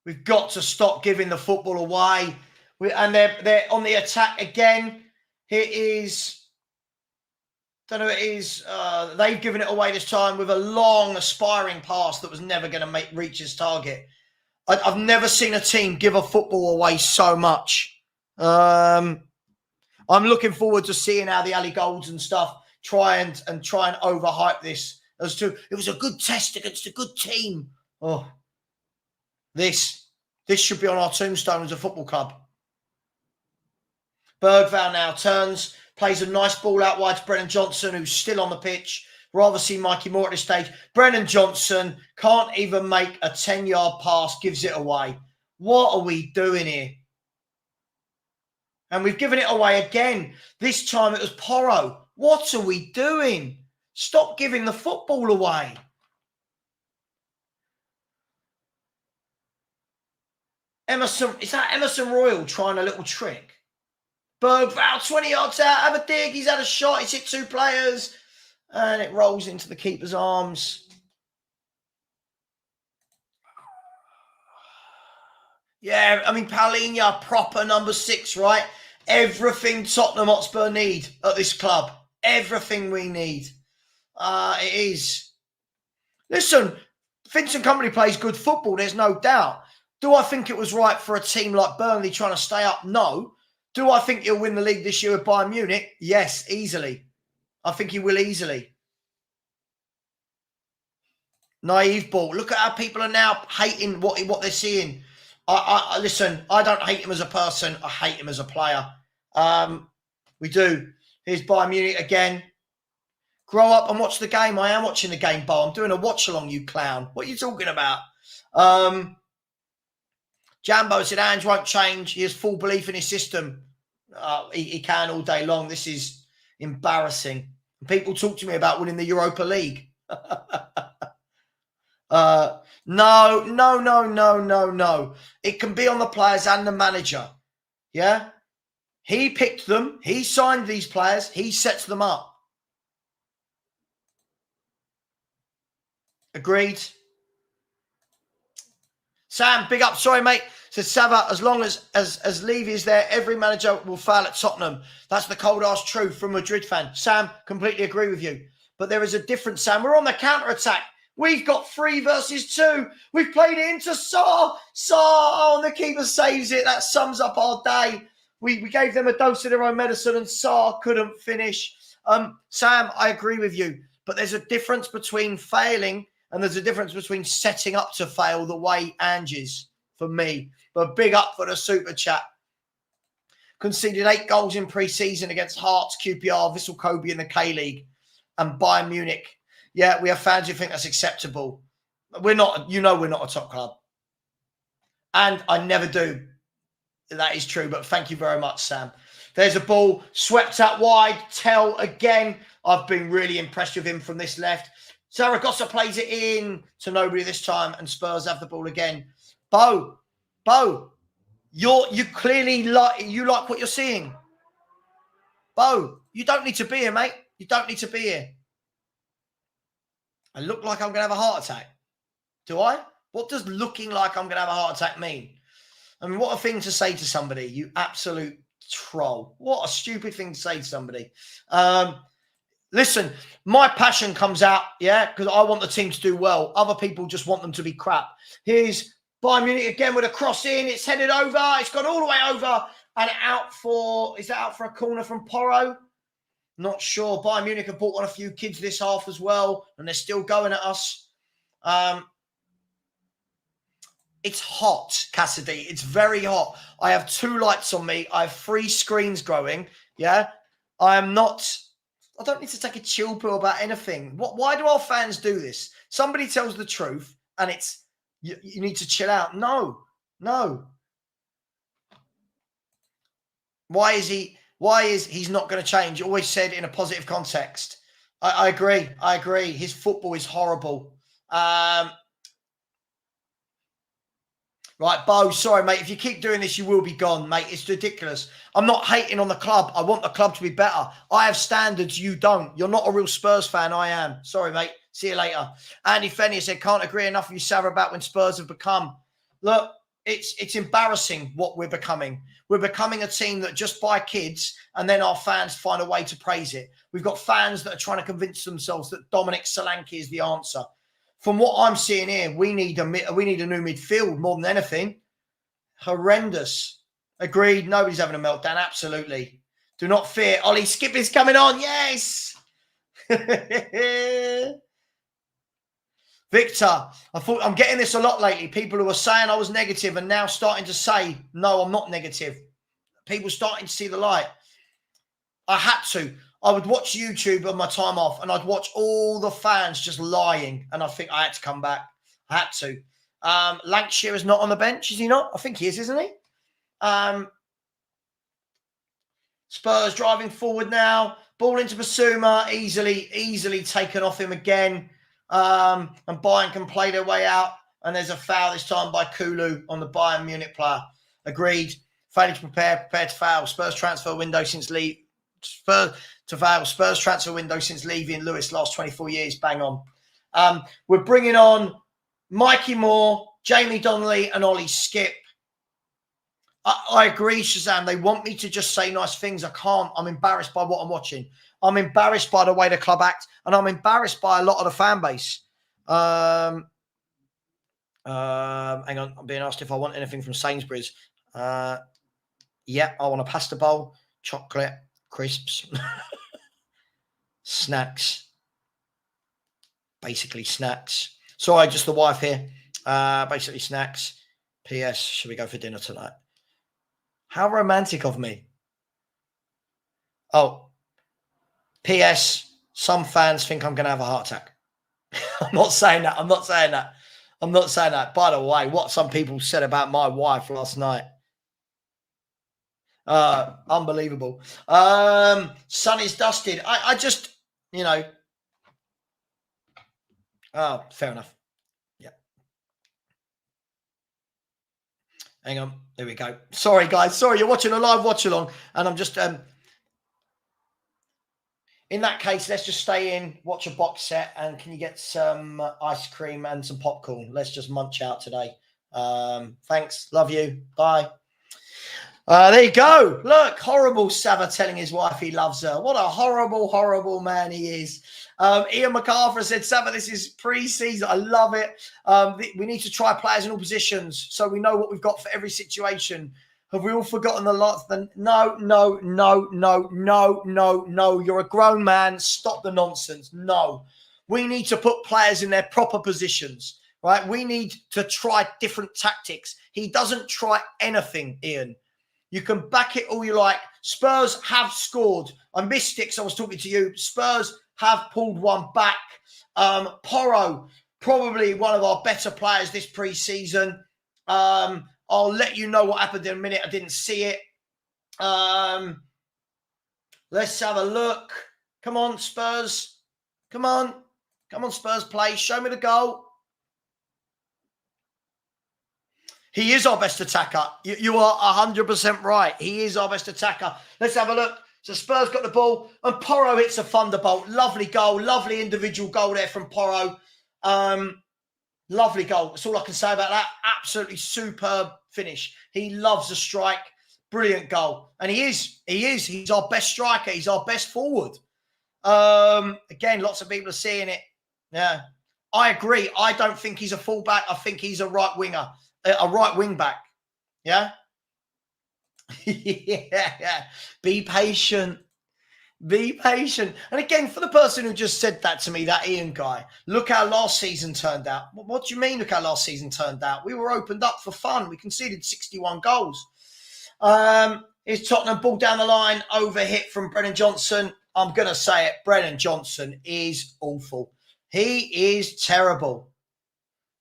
We've got to stop giving the football away. And they're on the attack again. Here is... Don't know who it is. They've given it away this time with a long, aspiring pass that was never going to reach his target. I've never seen a team give a football away so much. I'm looking forward to seeing how the Ali Golds and stuff try and overhype this. It was a good test against a good team. Oh, this should be on our tombstone as a football club. Bergvall now turns. Plays a nice ball out wide to Brennan Johnson, who's still on the pitch. Rather see Mikey Moore at this stage. Brennan Johnson can't even make a 10-yard pass, gives it away. What are we doing here? And we've given it away again. This time it was Porro. What are we doing? Stop giving the football away. Emerson, is that Emerson Royal trying a little trick? Bergvall, 20 yards out, have a dig. He's had a shot. He's hit two players. And it rolls into the keeper's arms. Yeah, I mean, Paulinho, proper number 6, right? Everything Tottenham Hotspur need at this club. Everything we need. It is. Listen, Vincent Company plays good football, there's no doubt. Do I think it was right for a team like Burnley trying to stay up? No. Do I think he'll win the league this year with Bayern Munich? Yes, easily. I think he will easily. Naive ball. Look at how people are now hating what they're seeing. Listen, I don't hate him as a person. I hate him as a player. We do. Here's Bayern Munich again. Grow up and watch the game. I am watching the game, Bo. I'm doing a watch-along, you clown. What are you talking about? Jambo said, Ange won't change. He has full belief in his system. He can all day long. This is embarrassing. People talk to me about winning the Europa League. No. It can be on the players and the manager. Yeah? He picked them. He signed these players. He sets them up. Agreed. Sam, big up. Sorry, mate. Says Savva, as long as Levy is there, every manager will fail at Tottenham. That's the cold-ass truth from a Madrid fan. Sam, completely agree with you. But there is a difference, Sam. We're on the counter-attack. We've got 3 versus 2. We've played it into Saar. And the keeper saves it. That sums up our day. We gave them a dose of their own medicine and Saar couldn't finish. Sam, I agree with you. But there's a difference between failing and there's a difference between setting up to fail the way Ange is, for me. But big up for the super chat. Conceded 8 goals in pre-season against Hearts, QPR, Vissel Kobe in the K-League and Bayern Munich. Yeah, we have fans who think that's acceptable. We're not, we're not a top club. And I never do. That is true, but thank you very much, Sam. There's a ball swept out wide. Tell again. I've been really impressed with him from this left. Zaragoza plays it in to nobody this time, and Spurs have the ball again. Bo, you clearly like what you're seeing. Bo, you don't need to be here, mate. You don't need to be here. I look like I'm going to have a heart attack. Do I? What does looking like I'm going to have a heart attack mean? I mean, what a thing to say to somebody, you absolute troll. What a stupid thing to say to somebody. Listen, my passion comes out, yeah, because I want the team to do well. Other people just want them to be crap. Here's Bayern Munich again with a cross in. It's headed over. It's gone all the way over and is that out for a corner from Porro? Not sure. Bayern Munich have brought on a few kids this half as well, and they're still going at us. It's hot, Cassidy. It's very hot. I have 2 lights on me. I have 3 screens growing. Yeah. I don't need to take a chill pill about anything. Why do our fans do this? Somebody tells the truth and it's, you need to chill out. No. Why is he's not going to change? Always said in a positive context. I agree. His football is horrible. Right, Bo, sorry, mate. If you keep doing this, you will be gone, mate. It's ridiculous. I'm not hating on the club. I want the club to be better. I have standards. You don't. You're not a real Spurs fan. I am. Sorry, mate. See you later. Andy Fenny said, can't agree enough with you, Savva, about when Spurs have become. Look, it's embarrassing what we're becoming. We're becoming a team that just buy kids and then our fans find a way to praise it. We've got fans that are trying to convince themselves that Dominic Solanke is the answer. From what I'm seeing here, we need a new midfield more than anything. Horrendous. Agreed. Nobody's having a meltdown. Absolutely. Do not fear. Ollie Skip is coming on. Yes. Victor, I thought I'm getting this a lot lately. People who are saying I was negative and now starting to say, no, I'm not negative. People starting to see the light. I had to. I would watch YouTube on my time off and I'd watch all the fans just lying. And I think I had to come back. I had to. Lancashire is not on the bench, is he not? I think he is, isn't he? Spurs driving forward now. Ball into Basuma. Easily taken off him again. And Bayern can play their way out. And there's a foul this time by Kulu on the Bayern Munich player. Agreed. Failing to prepare to foul. Spurs transfer window since Spurs transfer window since Levy and Lewis last 24 years. Bang on. We're bringing on Mikey Moore, Jamie Donnelly and Ollie Skip. I agree, Shazam. They want me to just say nice things. I can't. I'm embarrassed by what I'm watching. I'm embarrassed by the way the club act, and I'm embarrassed by a lot of the fan base. Hang on. I'm being asked if I want anything from Sainsbury's. Yeah, I want a pasta bowl, chocolate, crisps, snacks. Basically snacks. Sorry, just the wife here. Basically snacks. P.S. Should we go for dinner tonight? How romantic of me. Oh, P.S. Some fans think I'm going to have a heart attack. I'm not saying that. I'm not saying that. I'm not saying that. By the way, what some people said about my wife last night. Unbelievable. Sun is dusted. I just, you know. Oh, fair enough. Yeah. Hang on. There we go. Sorry, guys. Sorry, you're watching a live watch along, and I'm just in that case, let's just stay in, watch a box set, and can you get some ice cream and some popcorn? Let's just munch out today. Thanks. Love you. Bye. There you go. Look, horrible Savva telling his wife he loves her. What a horrible, horrible man he is. Ian MacArthur said, Savva, this is pre-season. I love it. We need to try players in all positions so we know what we've got for every situation. Have we all forgotten the lot? No. You're a grown man. Stop the nonsense. No. We need to put players in their proper positions, right? We need to try different tactics. He doesn't try anything, Ian. You can back it all you like. Spurs have scored. I missed it because I was talking to you. Spurs have pulled one back. Porro, probably one of our better players this pre-season. I'll let you know what happened in a minute. I didn't see it. Let's have a look. Come on, Spurs. Come on. Come on, Spurs, play. Show me the goal. He is our best attacker. You are 100% right. He is our best attacker. Let's have a look. So Spurs got the ball, and Porro hits a thunderbolt. Lovely goal. Lovely individual goal there from Porro. Lovely goal. That's all I can say about that. Absolutely superb finish. He loves a strike. Brilliant goal. And he is. He's our best striker. He's our best forward. Again, lots of people are seeing it. Yeah. I agree. I don't think he's a fullback. I think he's a right winger. A right wing back. Yeah? Yeah. Be patient. Be patient. And again, for the person who just said that to me, that Ian guy, look how last season turned out. What do you mean, look how last season turned out? We were opened up for fun. We conceded 61 goals. Is Tottenham ball down the line, over hit from Brennan Johnson? I'm going to say it. Brennan Johnson is awful. He is terrible.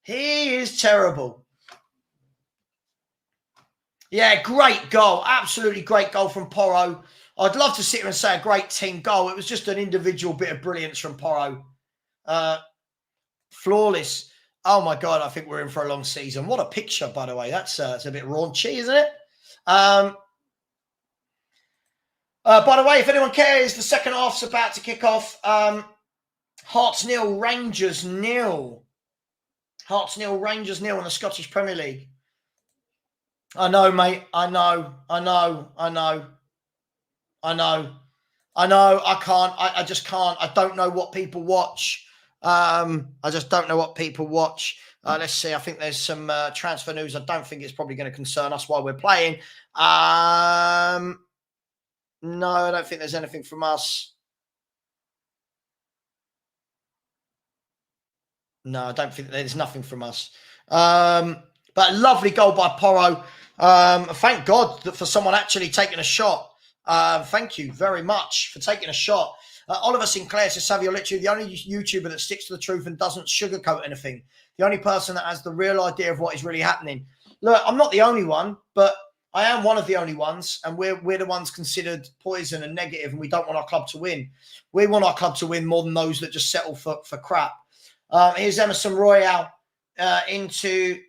He is terrible. Yeah, great goal. Absolutely great goal from Porro. I'd love to sit here and say a great team goal. It was just an individual bit of brilliance from Porro. Flawless. Oh, my God, I think we're in for a long season. What a picture, by the way. That's it's a bit raunchy, isn't it? By the way, if anyone cares, the second half's about to kick off. Hearts 0, Rangers 0. Hearts 0, Rangers 0 in the Scottish Premier League. I know, mate. I know. I can't. I just can't. I don't know what people watch. I just don't know what people watch. Let's see. I think there's some transfer news. I don't think it's probably going to concern us while we're playing. No, I don't think there's anything from us. No, I don't think there's nothing from us. But a lovely goal by Porro. Thank God for someone actually taking a shot. Thank you very much for taking a shot. Oliver Sinclair says, Savva, you're literally the only YouTuber that sticks to the truth and doesn't sugarcoat anything. The only person that has the real idea of what is really happening. Look, I'm not the only one, but I am one of the only ones, and we're the ones considered poison and negative, and we don't want our club to win. We want our club to win more than those that just settle for crap. Here's Emerson Royale into...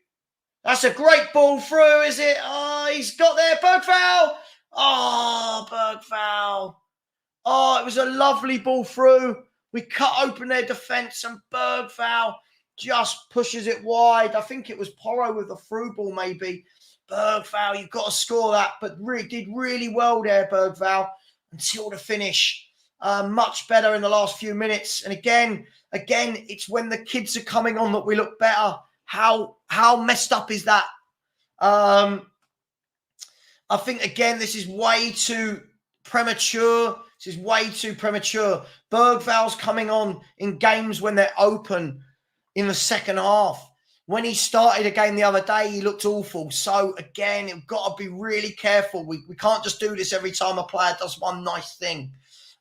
That's a great ball through, is it? Oh, he's got there. Berg foul. Oh, Berg foul. Oh, it was a lovely ball through. We cut open their defence, and Berg foul just pushes it wide. I think it was Porro with the through ball maybe. Bergvall, you've got to score that. But did really well there, Bergvall, until the finish. Much better in the last few minutes. And again, it's when the kids are coming on that we look better. How messed up is that? I think, again, this is way too premature. Bergvall's coming on in games when they're open in the second half. When he started a game the other day, he looked awful. So, again, we've got to be really careful. We can't just do this every time a player does one nice thing.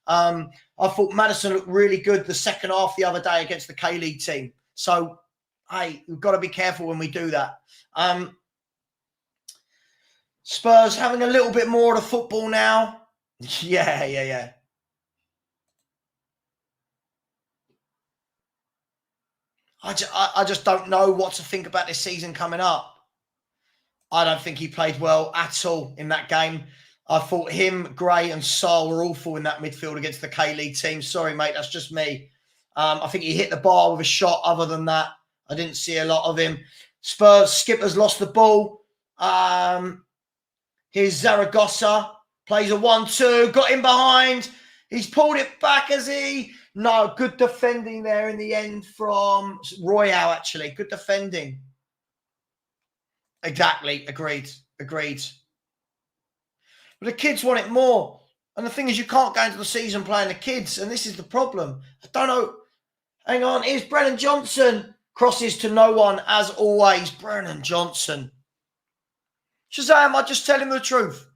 I thought Maddison looked really good the second half the other day against the K-League team. So, hey, we've got to be careful when we do that. Spurs having a little bit more of the football now. Yeah. I just don't know what to think about this season coming up. I don't think he played well at all in that game. I thought him, Gray and Saul were awful in that midfield against the K-League team. Sorry, mate, that's just me. I think he hit the bar with a shot. Other than that, I didn't see a lot of him. Spurs, Skipper's lost the ball. Here's Zaragoza. Plays a 1-2. Got in behind. He's pulled it back, has he? No, good defending there in the end from Royale, actually. Good defending. Exactly. Agreed. But the kids want it more. And the thing is, you can't go into the season playing the kids. And this is the problem. I don't know. Hang on. Here's Brennan Johnson. Crosses to no one, as always. Brennan Johnson. Shazam, I just tell him the truth.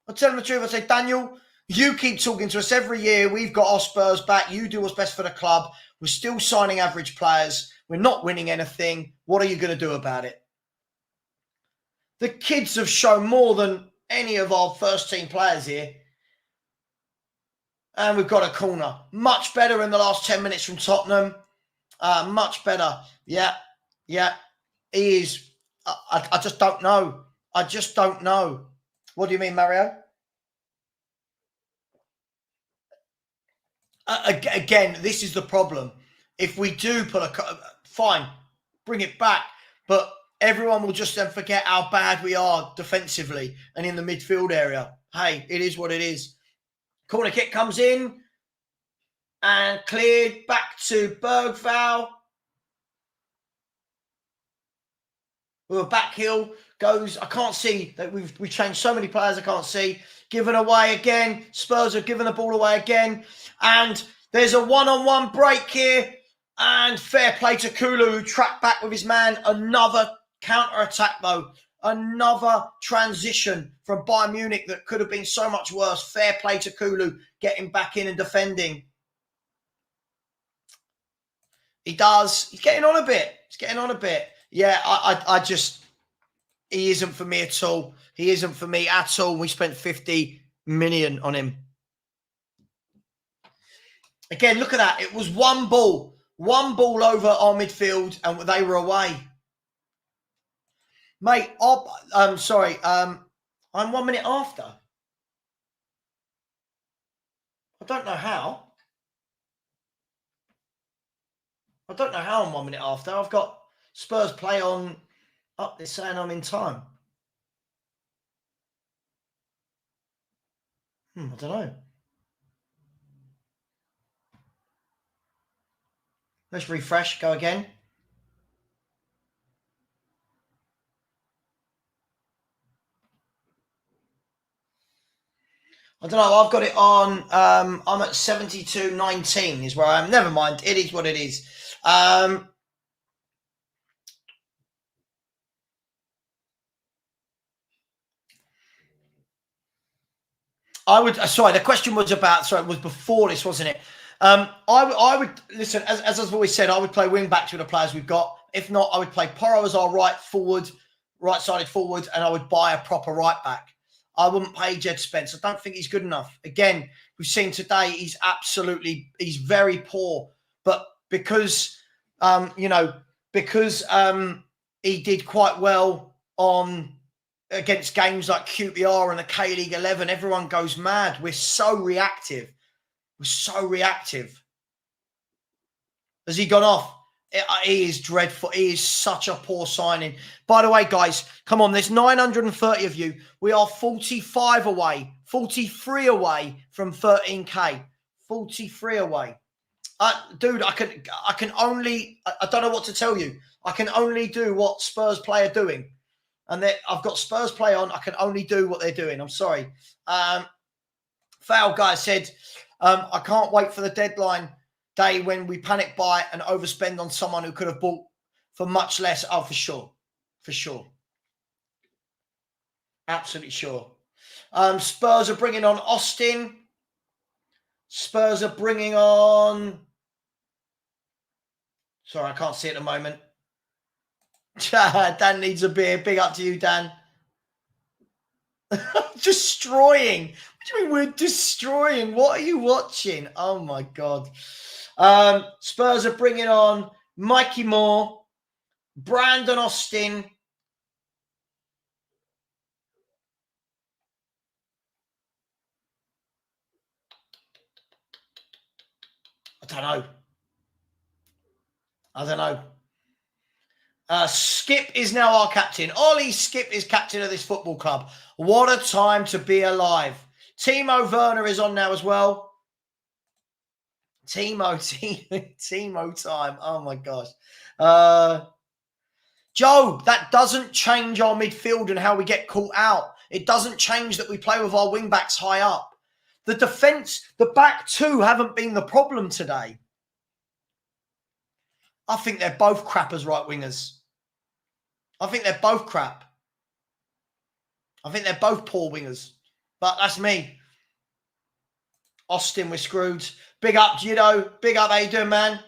I say, Daniel, you keep talking to us every year. We've got our Spurs back. You do what's best for the club. We're still signing average players. We're not winning anything. What are you going to do about it? The kids have shown more than any of our first team players here. And we've got a corner. Much better in the last 10 minutes from Tottenham. Much better. Yeah. He is. I just don't know. What do you mean, Mario? Again, this is the problem. If we do put fine, bring it back. But everyone will just then forget how bad we are defensively and in the midfield area. Hey, it is what it is. Corner kick comes in and cleared back to Bergvall. With a back heel goes. I can't see that we've changed so many players. I can't see. Given away again. Spurs have given the ball away again. And there's a one-on-one break here. And fair play to Kulu, who tracked back with his man. Another counter-attack, though. Another transition from Bayern Munich that could have been so much worse. Fair play to Kulu, getting back in and defending. He does. He's getting on a bit. Yeah, I just... He isn't for me at all. We spent 50 million on him. Again, look at that. It was one ball over our midfield, and they were away. Mate, I'm sorry. I'm 1 minute after. I don't know how. I'm 1 minute after. I've got Spurs play on up. They're saying I'm in time. I don't know. Let's refresh. Go again. I don't know. I've got it on. I'm at 72.19 is where I am. Never mind. It is what it is. Sorry, the question was about. Sorry, it was before this, wasn't it? I would listen. As I've always said, I would play wing backs with the players we've got. If not, I would play Porro as our right-sided forward, and I would buy a proper right back. I wouldn't pay Jed Spence. I don't think he's good enough. Again, we've seen today he's very poor. But because he did quite well against games like QPR and the K-League 11, everyone goes mad. We're so reactive. Has he gone off? He is dreadful. He is such a poor signing. By the way, guys, come on. There's 930 of you. We are 45 away, 43 away from 13K. 43 away. Dude, I can only, I don't know what to tell you. I can only do what Spurs play are doing. And I've got Spurs play on. I can only do what they're doing. I'm sorry. Foul guy said, I can't wait for the deadline day when we panic buy and overspend on someone who could have bought for much less. Oh, for sure. For sure. Absolutely sure. Spurs are bringing on Austin. Spurs are bringing on... Sorry, I can't see it at the moment. Dan needs a beer. Big up to you, Dan. Destroying. What do you mean we're destroying? What are you watching? Oh, my God. Spurs are bringing on Mikey Moore, Brandon Austin. I don't know. Skip is now our captain. Ollie Skip is captain of this football club. What a time to be alive. Timo Werner is on now as well. Timo time. Oh, my gosh. Joe, that doesn't change our midfield and how we get caught out. It doesn't change that we play with our wing-backs high up. The defence, the back two haven't been the problem today. I think they're both crap as right wingers. I think they're both crap. I think they're both poor wingers. But that's me. Austin, we're screwed. Big up, Judo. Big up, how you doing, man?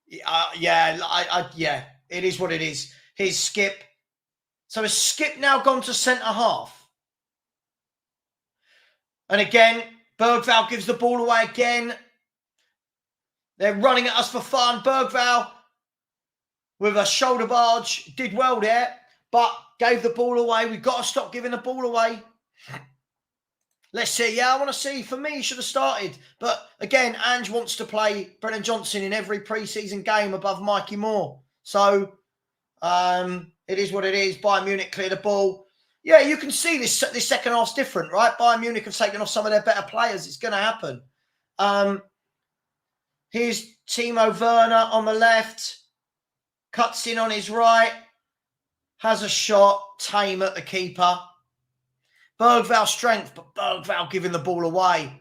Yeah, it is what it is. Here's Skip. So has Skip now gone to centre-half? And again, Bergvall gives the ball away again. They're running at us for fun. Bergvall with a shoulder barge did well there, but gave the ball away. We've got to stop giving the ball away. Let's see. Yeah, I want to see. For me, he should have started. But again, Ange wants to play Brennan Johnson in every pre-season game above Mikey Moore. So it is what it is. Bayern Munich clear the ball. Yeah, you can see this second half's different, right? Bayern Munich have taken off some of their better players. It's going to happen. Here's Timo Werner on the left. Cuts in on his right. Has a shot. Tame at the keeper. Bergvall strength, but Bergvall giving the ball away.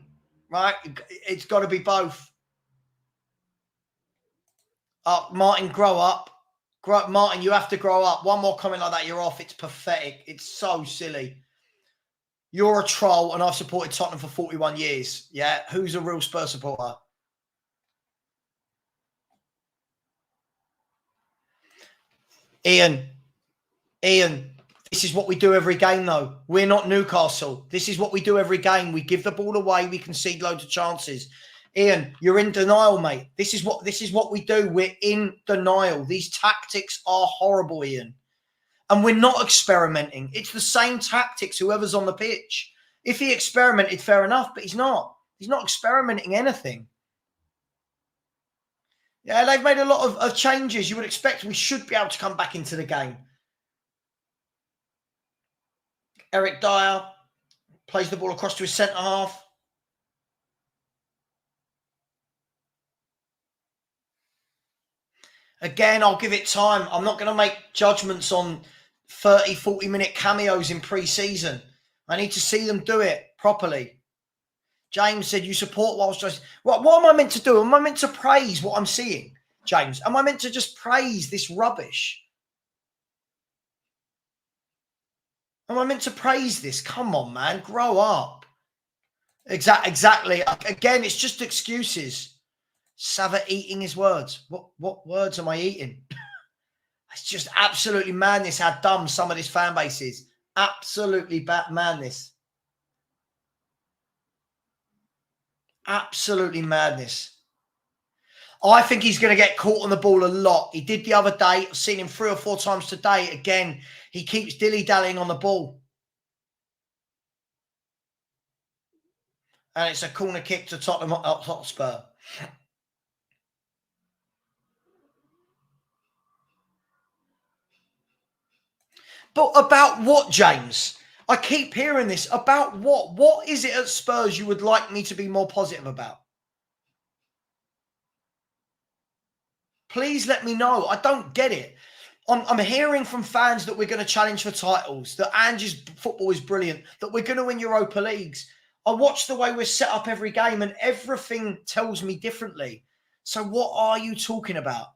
Right? It's got to be both. Martin, grow up. Martin, you have to grow up. One more comment like that, you're off. It's pathetic. It's so silly. You're a troll, and I've supported Tottenham for 41 years. Yeah? Who's a real Spurs supporter? Ian, this is what we do every game, though. We're not Newcastle. This is what we do every game. We give the ball away. We concede loads of chances. Ian, you're in denial, mate. This is what we do. We're in denial. These tactics are horrible, Ian. And we're not experimenting. It's the same tactics, whoever's on the pitch. If he experimented, fair enough, but he's not. He's not experimenting anything. Yeah, they've made a lot of changes. You would expect we should be able to come back into the game. Eric Dyer plays the ball across to his centre-half. Again, I'll give it time. I'm not going to make judgments on 30, 40-minute cameos in pre-season. I need to see them do it properly. James said, you support whilst just... What am I meant to do? Am I meant to praise what I'm seeing, James? Am I meant to just praise this rubbish? Am I meant to praise this? Come on, man. Grow up. Exactly. Again, it's just excuses. Savva eating his words. What words am I eating? It's just absolutely madness how dumb some of this fan base is. Absolutely madness. Absolutely madness. I think he's going to get caught on the ball a lot. He did the other day. I've seen him 3 or 4 times today. Again, he keeps dilly-dallying on the ball. And it's a corner kick to Tottenham Hotspur. But about what, James? I keep hearing this. About what? What is it at Spurs you would like me to be more positive about? Please let me know. I don't get it. I'm hearing from fans that we're going to challenge for titles, that Ange's football is brilliant, that we're going to win Europa Leagues. I watch the way we're set up every game and everything tells me differently. So what are you talking about?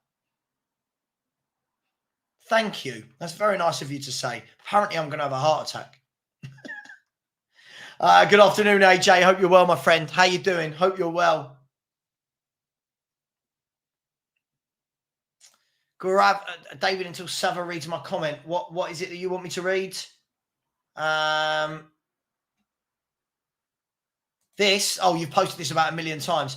Thank you. That's very nice of you to say. Apparently, I'm going to have a heart attack. Good afternoon, AJ. Hope you're well, my friend. How you doing? Hope you're well. Gaurav, David, until Savva reads my comment. What is it that you want me to read? This. Oh, you've posted this about 1 million times.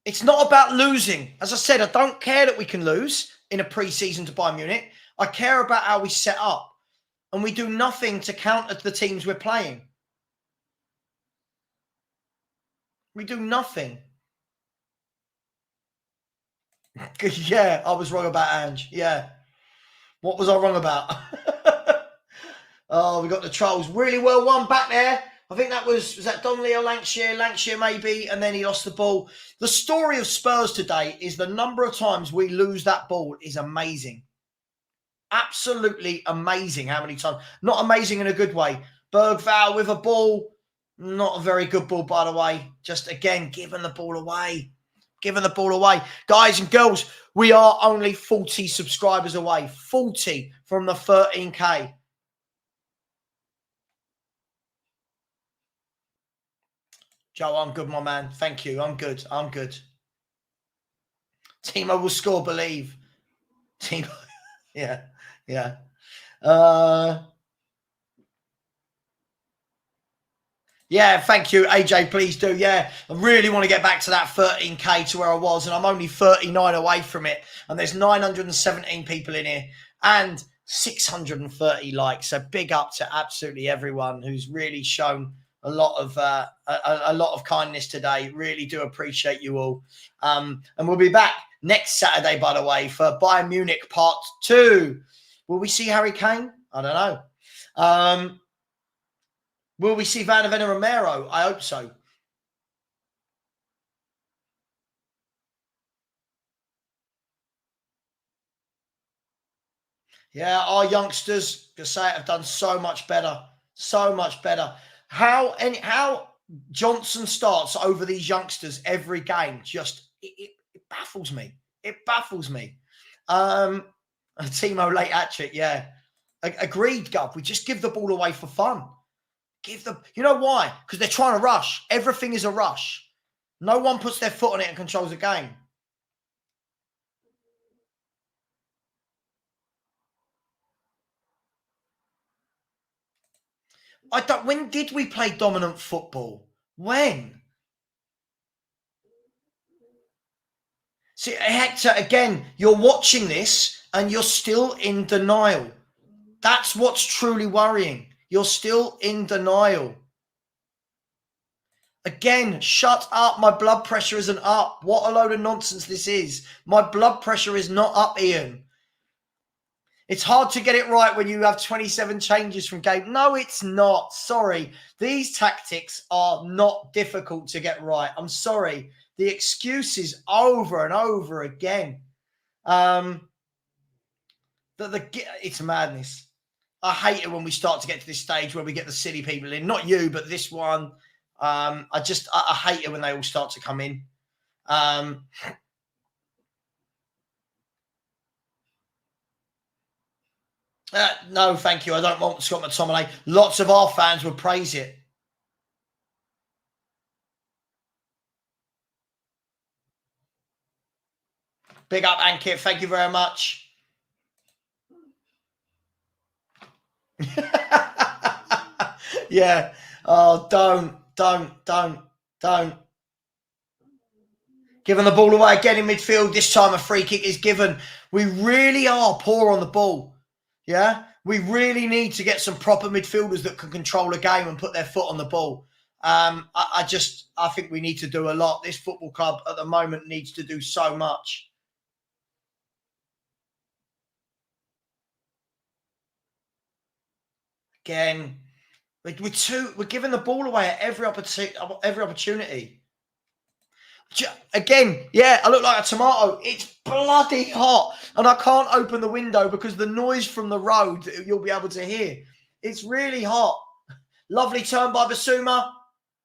It's not about losing. As I said, I don't care that we can lose in a pre-season to Bayern Munich. I care about how we set up. And we do nothing to counter the teams we're playing. We do nothing. Yeah, I was wrong about Ange. Yeah. What was I wrong about? Oh, we got the trolls. Really well won back there. I think that was that Donnelly or Lancashire? Lancashire maybe, and then he lost the ball. The story of Spurs today is the number of times we lose that ball is amazing. Absolutely amazing how many times. Not amazing in a good way. Bergvall with a ball. Not a very good ball, by the way. Just, again, giving the ball away. Giving the ball away. Guys and girls, we are only 40 subscribers away. 40 from the 13K. Joe, I'm good, my man. Thank you. I'm good. I'm good. Timo will score, believe. Timo. Yeah. Yeah. Yeah, thank you, AJ. Please do. Yeah, I really want to get back to that 13K to where I was, and I'm only 39 away from it. And there's 917 people in here and 630 likes. So big up to absolutely everyone who's really shown a lot of kindness today. Really do appreciate you all. And we'll be back next Saturday, by the way, for Bayern Munich Part 2. Will we see Harry Kane? I don't know. Will we see Van Ven Romero? I hope so. Yeah, our youngsters, just say it, have done so much better. So much better. How Johnson starts over these youngsters every game, just it baffles me. It baffles me. Timo late hat-trick, yeah. Agreed, Gov. We just give the ball away for fun. You know why? Because they're trying to rush. Everything is a rush. No one puts their foot on it and controls the game. When did we play dominant football? When? See, Hector, again, you're watching this and you're still in denial. That's what's truly worrying. You're still in denial. Again, shut up. My blood pressure isn't up. What a load of nonsense this is. My blood pressure is not up, Ian. It's hard to get it right when you have 27 changes from game. No, it's not. Sorry. These tactics are not difficult to get right. I'm sorry. The excuses over and over again. It's madness. I hate it when we start to get to this stage where we get the silly people in. Not you, but this one. I hate it when they all start to come in. No, thank you. I don't want Scott McTominay. Lots of our fans would praise it. Big up, Ankit. Thank you very much. Yeah. Oh, don't. Giving the ball away again in midfield. This time a free kick is given. We really are poor on the ball. Yeah. We really need to get some proper midfielders that can control a game and put their foot on the ball. I think we need to do a lot. This football club at the moment needs to do so much. Again, we're giving the ball away at every opportunity. Again, yeah, I look like a tomato. It's bloody hot. And I can't open the window because the noise from the road you'll be able to hear. It's really hot. Lovely turn by Basuma.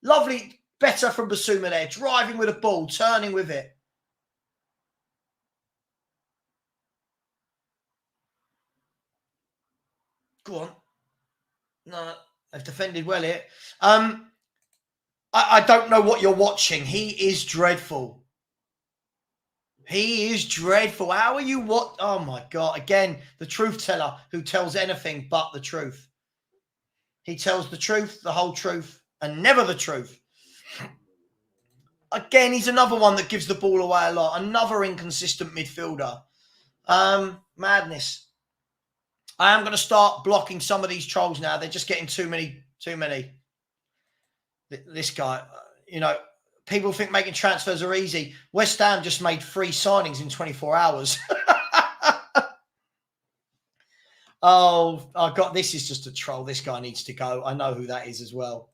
Lovely, better from Basuma there. Driving with a ball, turning with it. Go on. No, they've defended well here. I don't know what you're watching. He is dreadful. He is dreadful. How are you? What? Oh my God. Again, the truth teller who tells anything but the truth. He tells the truth, the whole truth, and never the truth. Again, he's another one that gives the ball away a lot. Another inconsistent midfielder. Madness. I am going to start blocking some of these trolls now. They're just getting too many. This guy, people think making transfers are easy. West Ham just made 3 signings in 24 hours. Oh, this is just a troll. This guy needs to go. I know who that is as well.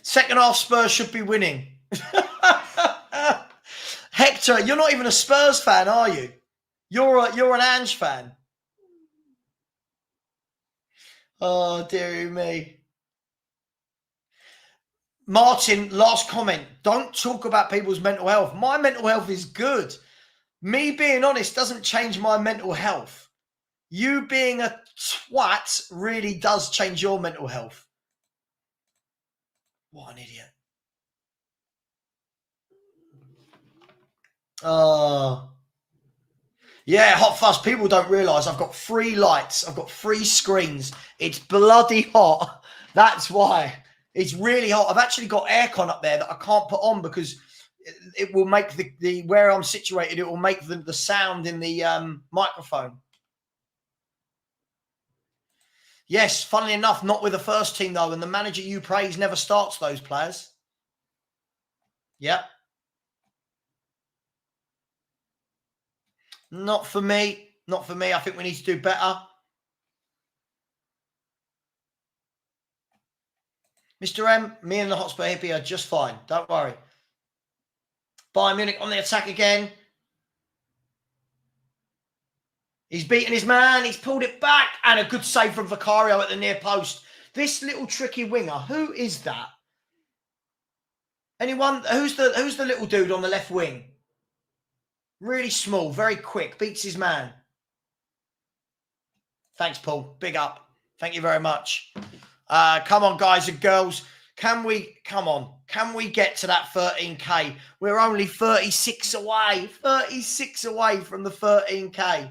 Second half, Spurs should be winning. Hector, you're not even a Spurs fan, are you? You're an Ange fan. Oh, dearie me. Martin, last comment. Don't talk about people's mental health. My mental health is good. Me being honest doesn't change my mental health. You being a twat really does change your mental health. What an idiot. Yeah, Hot Fuzz, people don't realise I've got 3 lights. I've got 3 screens. It's bloody hot. That's why. It's really hot. I've actually got aircon up there that I can't put on because it will make the where I'm situated, it will make the sound in the microphone. Yes, funnily enough, not with the first team though, and the manager you praise never starts those players. Yep. Not for me. Not for me. I think we need to do better. Mr. M, me and the Hotspur hippie are just fine. Don't worry. Bayern Munich on the attack again. He's beaten his man. He's pulled it back. And a good save from Vicario at the near post. This little tricky winger, who is that? Anyone? Who's the little dude on the left wing? Really small, very quick. Beats his man. Thanks, Paul. Big up. Thank you very much. Come on, guys and girls. Can we get to that 13K? We're only 36 away. 36 away from the 13K.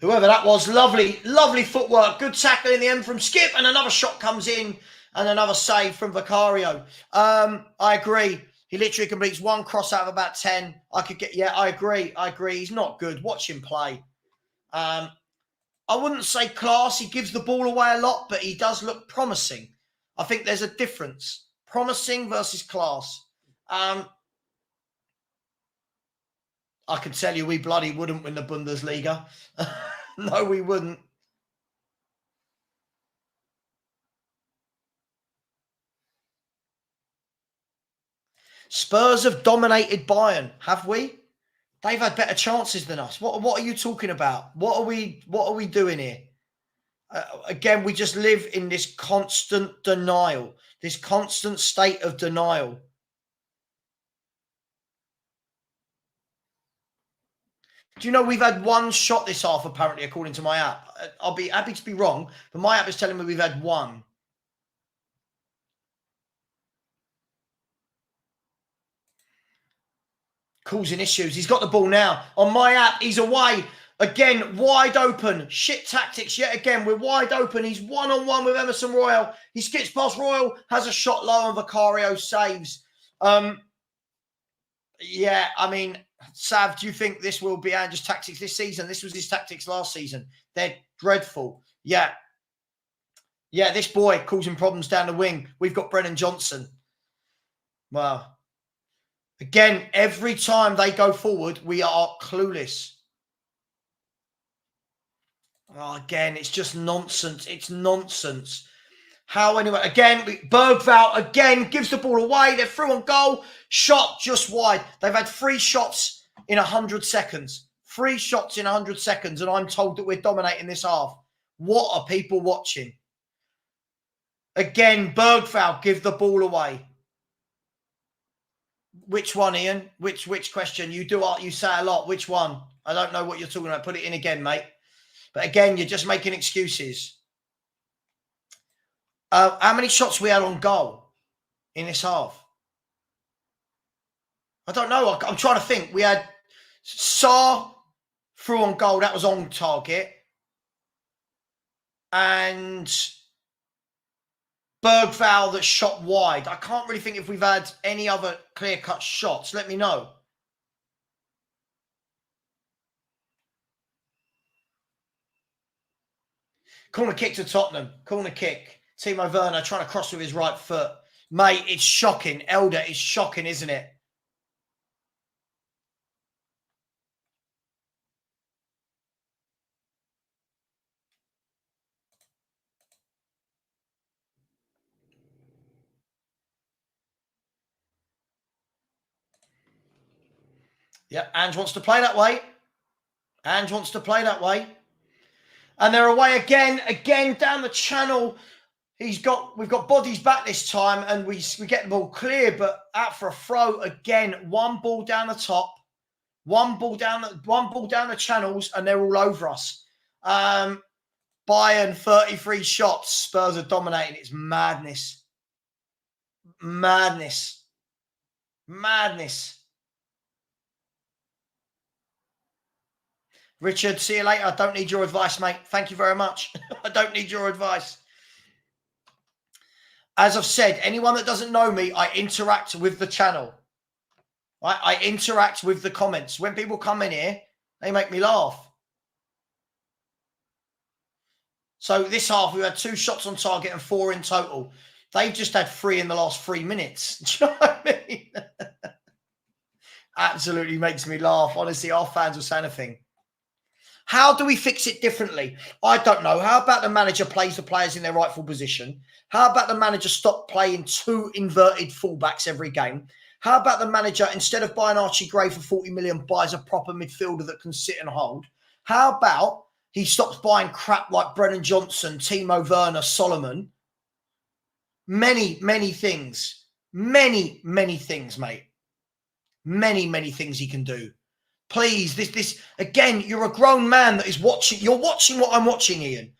Whoever that was, lovely, lovely footwork. Good tackle in the end from Skip, and another shot comes in, and another save from Vicario. I agree. He literally completes 1 cross out of about 10. I agree. He's not good. Watch him play. I wouldn't say class. He gives the ball away a lot, but he does look promising. I think there's a difference. Promising versus class. I can tell you we bloody wouldn't win the Bundesliga. No, we wouldn't. Spurs have dominated Bayern, have we? They've had better chances than us. What are you talking about? What are we doing here? Again, we just live in this constant denial, this constant state of denial. Do you know we've had 1 shot this half, apparently, according to my app? I'll be happy to be wrong, but my app is telling me we've had 1. Causing issues. He's got the ball now. On my app, he's away. Again, wide open. Shit tactics yet again. We're wide open. He's one-on-one with Emerson Royal. He skips past Royal, has a shot low, and Vicario saves. Yeah, I mean, Sav, do you think this will be Andrew's tactics this season? This was his tactics last season. They're dreadful. Yeah. Yeah, this boy causing problems down the wing. We've got Brennan Johnson. Wow. Again, every time they go forward, we are clueless. Oh, again, it's just nonsense. It's nonsense. How anyway? Again, Bergvall again gives the ball away. They're through on goal. Shot just wide. They've had 3 shots in 100 seconds. 3 shots in 100 seconds, and I'm told that we're dominating this half. What are people watching? Again, Bergvall give the ball away. Which one, Ian? Which question? You say a lot. Which one? I don't know what you're talking about. Put it in again, mate. But again, you're just making excuses. How many shots we had on goal in this half? I don't know. I'm trying to think. We had Saar through on goal. That was on target. And Bergvall that shot wide. I can't really think if we've had any other clear-cut shots. Let me know. Corner kick to Tottenham. Corner kick. Timo Werner trying to cross with his right foot. Mate, it's shocking. Elder, it's shocking, isn't it? Yeah, Ange wants to play that way. Ange wants to play that way. And they're away again down the channel. We've got bodies back this time, and we get the ball clear, but out for a throw again. One ball down the top, one ball down the channels, and they're all over us. Bayern 33 shots. Spurs are dominating. It's madness. Madness. Madness. Richard, see you later. I don't need your advice, mate. Thank you very much. I don't need your advice. As I've said, anyone that doesn't know me, I interact with the channel. I interact with the comments. When people come in here, they make me laugh. So this half, we had 2 shots on target and 4 in total. They've just had 3 in the last 3 minutes. Do you know what I mean? Absolutely makes me laugh. Honestly, our fans will say anything. How do we fix it differently? I don't know. How about the manager plays the players in their rightful position? How about the manager stop playing 2 inverted fullbacks every game? How about the manager, instead of buying Archie Gray for 40 million, buys a proper midfielder that can sit and hold? How about he stops buying crap like Brennan Johnson, Timo Werner, Solomon? Many, many things. Many, many things, mate. Many, many things he can do. Please, this again, you're a grown man that is watching. You're watching what I'm watching, Ian.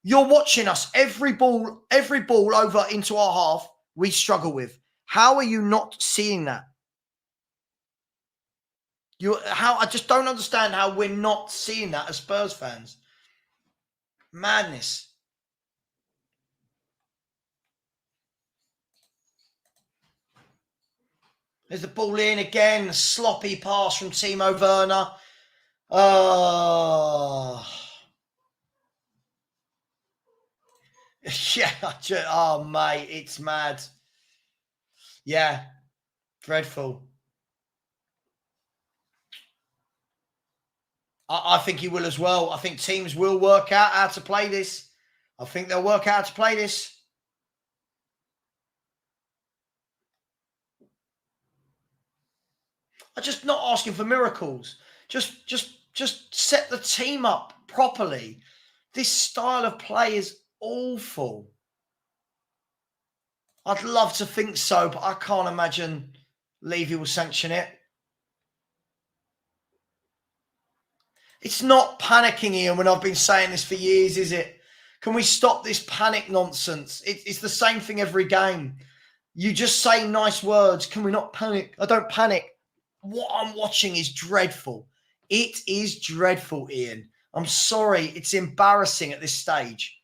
You're watching us. Every ball over into our half, we struggle with. How are you not seeing that? I just don't understand how we're not seeing that as Spurs fans. Madness. There's the ball in again. Sloppy pass from Timo Werner. Oh. Yeah. Oh, mate. It's mad. Yeah. Dreadful. I think he will as well. I think teams will work out how to play this. I think they'll work out how to play this. I'm just not asking for miracles. Just set the team up properly. This style of play is awful. I'd love to think so, but I can't imagine Levy will sanction it. It's not panicking, Ian, when I've been saying this for years, is it? Can we stop this panic nonsense? It's the same thing every game. You just say nice words. Can we not panic? I don't panic. What I'm watching is dreadful. It is dreadful, Ian. I'm sorry. It's embarrassing at this stage.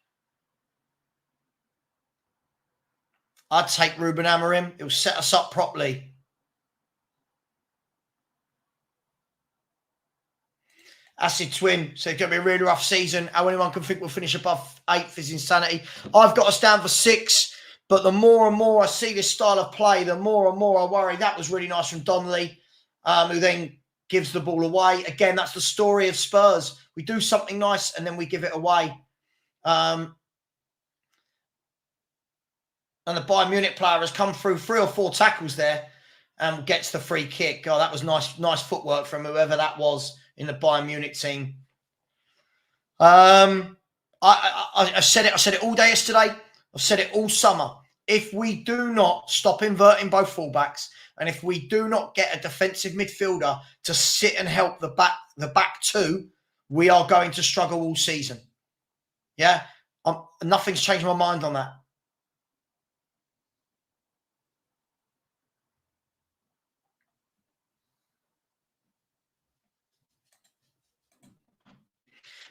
I'd take Ruben Amorim. It'll set us up properly. Acid Twin, so it's going to be a really rough season. How anyone can think we'll finish above 8th is insanity. I've got to stand for 6, but the more and more I see this style of play, the more and more I worry. That was really nice from Donnelly, who then gives the ball away. Again, that's the story of Spurs. We do something nice and then we give it away. And the Bayern Munich player has come through 3 or 4 tackles there and gets the free kick. Oh, that was nice footwork from whoever that was in the Bayern Munich team. I said it all day yesterday. I've said it all summer. If we do not stop inverting both fullbacks, and if we do not get a defensive midfielder to sit and help the back two, we are going to struggle all season. Yeah, nothing's changed my mind on that.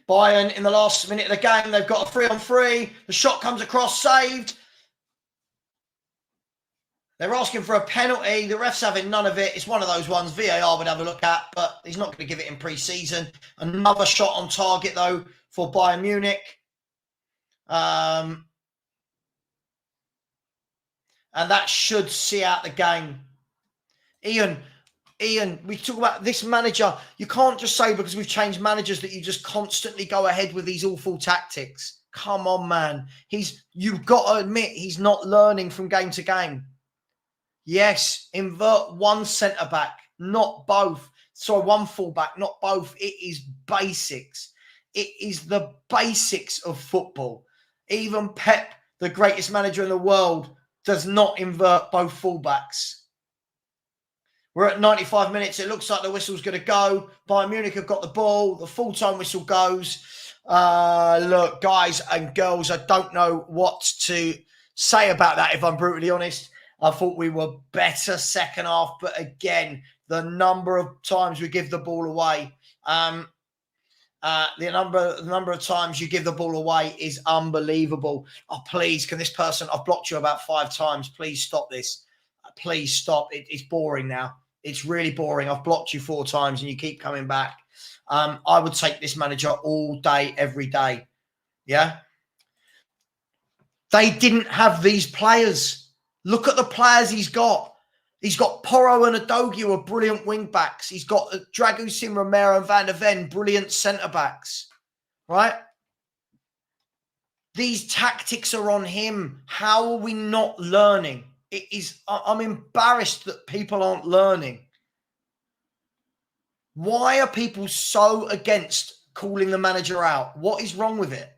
Bayern in the last minute of the game, they've got a 3-on-3. The shot comes across, saved. They're asking for a penalty. The ref's having none of it. It's one of those ones VAR would have a look at, but he's not going to give it in pre-season. Another shot on target, though, for Bayern Munich. And that should see out the game. Ian, we talk about this manager. You can't just say because we've changed managers that you just constantly go ahead with these awful tactics. Come on, man. You've got to admit he's not learning from game to game. Yes, invert one centre-back, not both. Sorry, one full-back, not both. It is basics. It is the basics of football. Even Pep, the greatest manager in the world, does not invert both full-backs. We're at 95 minutes. It looks like the whistle's going to go. Bayern Munich have got the ball. The full-time whistle goes. Look, guys and girls, I don't know what to say about that, if I'm brutally honest. I thought we were better second half, but again, the number of times we give the ball away, the number of times you give the ball away is unbelievable. Oh, please, can this person? I've blocked you about 5 times. Please stop this. Please stop. It's boring now. It's really boring. I've blocked you 4 times and you keep coming back. I would take this manager all day, every day. Yeah. They didn't have these players. Look at the players he's got. He's got Porro and Udogie, who are brilliant wing-backs. He's got Dragusin, Romero and Van der Ven, brilliant centre-backs. Right? These tactics are on him. How are we not learning? I'm embarrassed that people aren't learning. Why are people so against calling the manager out? What is wrong with it?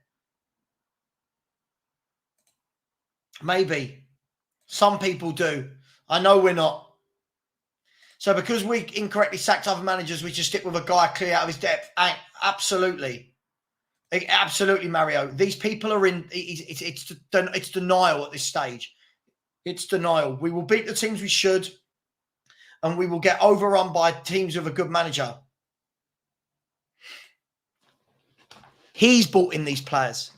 Maybe. Some people do. I know we're not. So because we incorrectly sacked other managers, we just stick with a guy clear out of his depth. Absolutely. Absolutely, Mario. These people are in... It's denial at this stage. It's denial. We will beat the teams we should, and we will get overrun by teams with a good manager. He's brought in these players.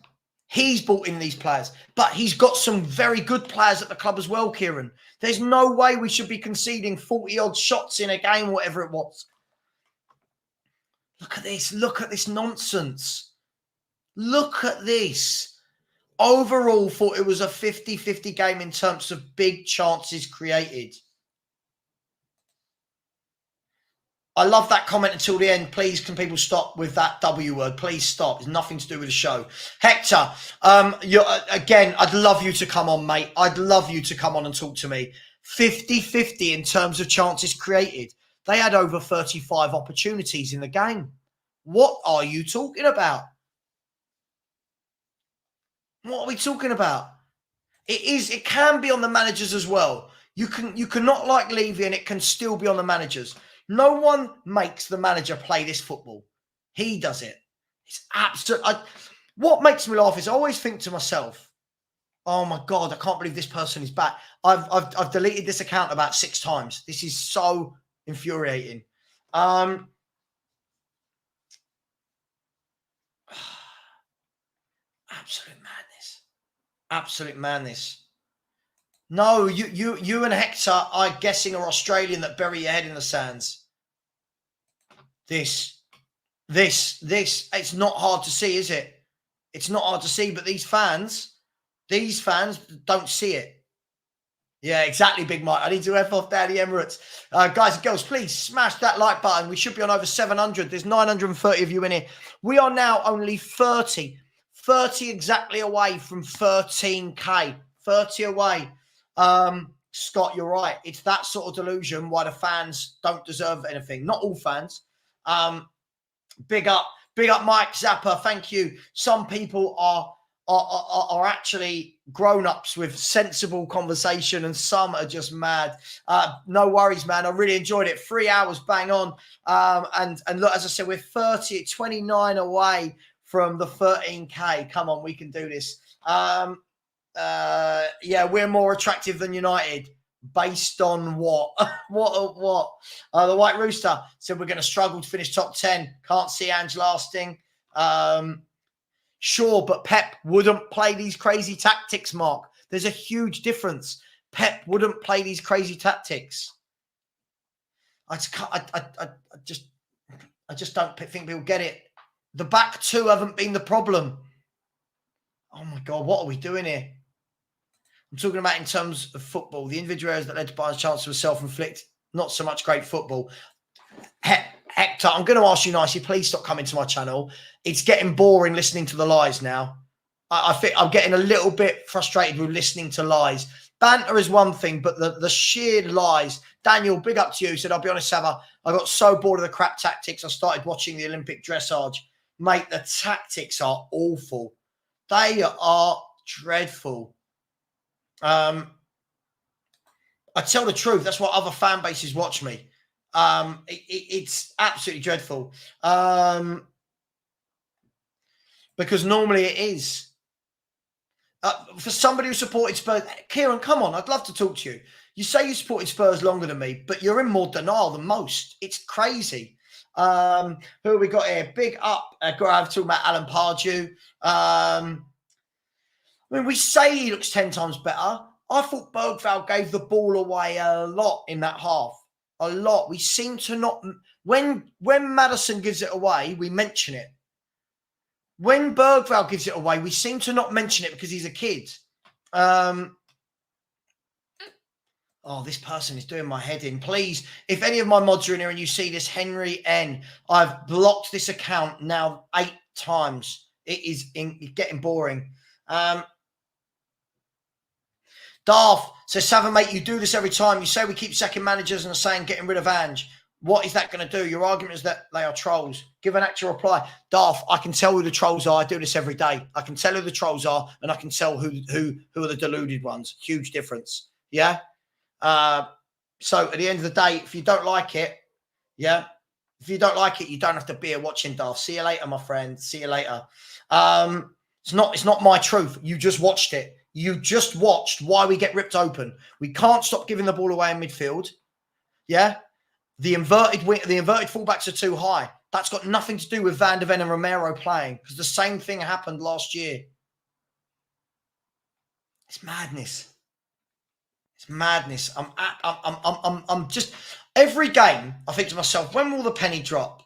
But he's got some very good players at the club as well, Kieran. There's no way we should be conceding 40-odd shots in a game, whatever it was. Look at this. Look at this nonsense. Look at this. Overall, thought it was a 50-50 game in terms of big chances created. I love that comment until the end. Please, can people stop with that W word? Please stop. It's nothing to do with the show. Hector, again, I'd love you to come on, mate. I'd love you to come on and talk to me. 50-50 in terms of chances created. They had over 35 opportunities in the game. What are you talking about? What are we talking about? It can be on the managers as well. You cannot like Levy and it can still be on the managers. No one makes the manager play this football. He does it. It's absolute. What makes me laugh is I always think to myself, oh my God, I can't believe this person is back. I've deleted this account about 6 times. This is so infuriating. Absolute madness. Absolute madness. No, you and Hector, I'm guessing, are Australian that bury your head in the sands. This. it's not hard to see, is it? It's not hard to see, but these fans don't see it. Yeah, exactly, Big Mike. I need to F off Daddy Emirates. Guys and girls, please smash that like button. We should be on over 700. There's 930 of you in here. We are now only 30 exactly away from 13K. 30 away. Scott, you're right. It's that sort of delusion why the fans don't deserve anything. Not all fans. Big up, Mike Zappa. Thank you. Some people are actually grown-ups with sensible conversation, and some are just mad. No worries, man. I really enjoyed it. 3 hours bang on. And look, as I said, we're 29 away from the 13K. Come on, we can do this. Yeah, we're more attractive than United. Based on what? what? The White Rooster said we're going to struggle to finish top 10. Can't see Ange lasting. Sure, but Pep wouldn't play these crazy tactics, Mark. There's a huge difference. Pep wouldn't play these crazy tactics. I just don't think people get it. The back two haven't been the problem. Oh my God, what are we doing here? I'm talking about in terms of football. The individual errors that led to Bayern's chance were self-inflicted. Not so much great football. Hector, I'm going to ask you nicely, please stop coming to my channel. It's getting boring listening to the lies now. I think I'm getting a little bit frustrated with listening to lies. Banter is one thing, but the sheer lies. Daniel, big up to you. Said, I'll be honest, Savva, I got so bored of the crap tactics, I started watching the Olympic dressage. Mate, the tactics are awful. They are dreadful. I tell the truth. That's why other fan bases watch me. It's absolutely dreadful. Because normally it is. For somebody who supported Spurs, Kieran, come on, I'd love to talk to you. You say you supported Spurs longer than me, but you're in more denial than most. It's crazy. Who have we got here? Big up, Grav, talking about Alan Pardew. I mean, we say he looks 10 times better. I thought Bergvall gave the ball away a lot in that half. A lot. We seem to not... When Maddison gives it away, we mention it. When Bergvall gives it away, we seem to not mention it because he's a kid. Oh, this person is doing my head in. Please, if any of my mods are in here and you see this Henry N, I've blocked this account now 8 times. It's getting boring. Darth says, Savva, mate, you do this every time. You say we keep second managers and are saying getting rid of Ange. What is that going to do? Your argument is that they are trolls. Give an actual reply. Darth, I can tell who the trolls are. I do this every day. I can tell who the trolls are, and I can tell who are the deluded ones. Huge difference. Yeah? So at the end of the day, if you don't like it, yeah? If you don't like it, you don't have to be here watching, Darth. See you later, my friend. See you later. It's not my truth. You just watched it. You just watched why we get ripped open. We can't stop giving the ball away in midfield. Yeah? The inverted fullbacks are too high. That's got nothing to do with Van der Ven and Romero playing, because the same thing happened last year. It's madness. It's madness. I'm just every game. I think to myself, when will the penny drop?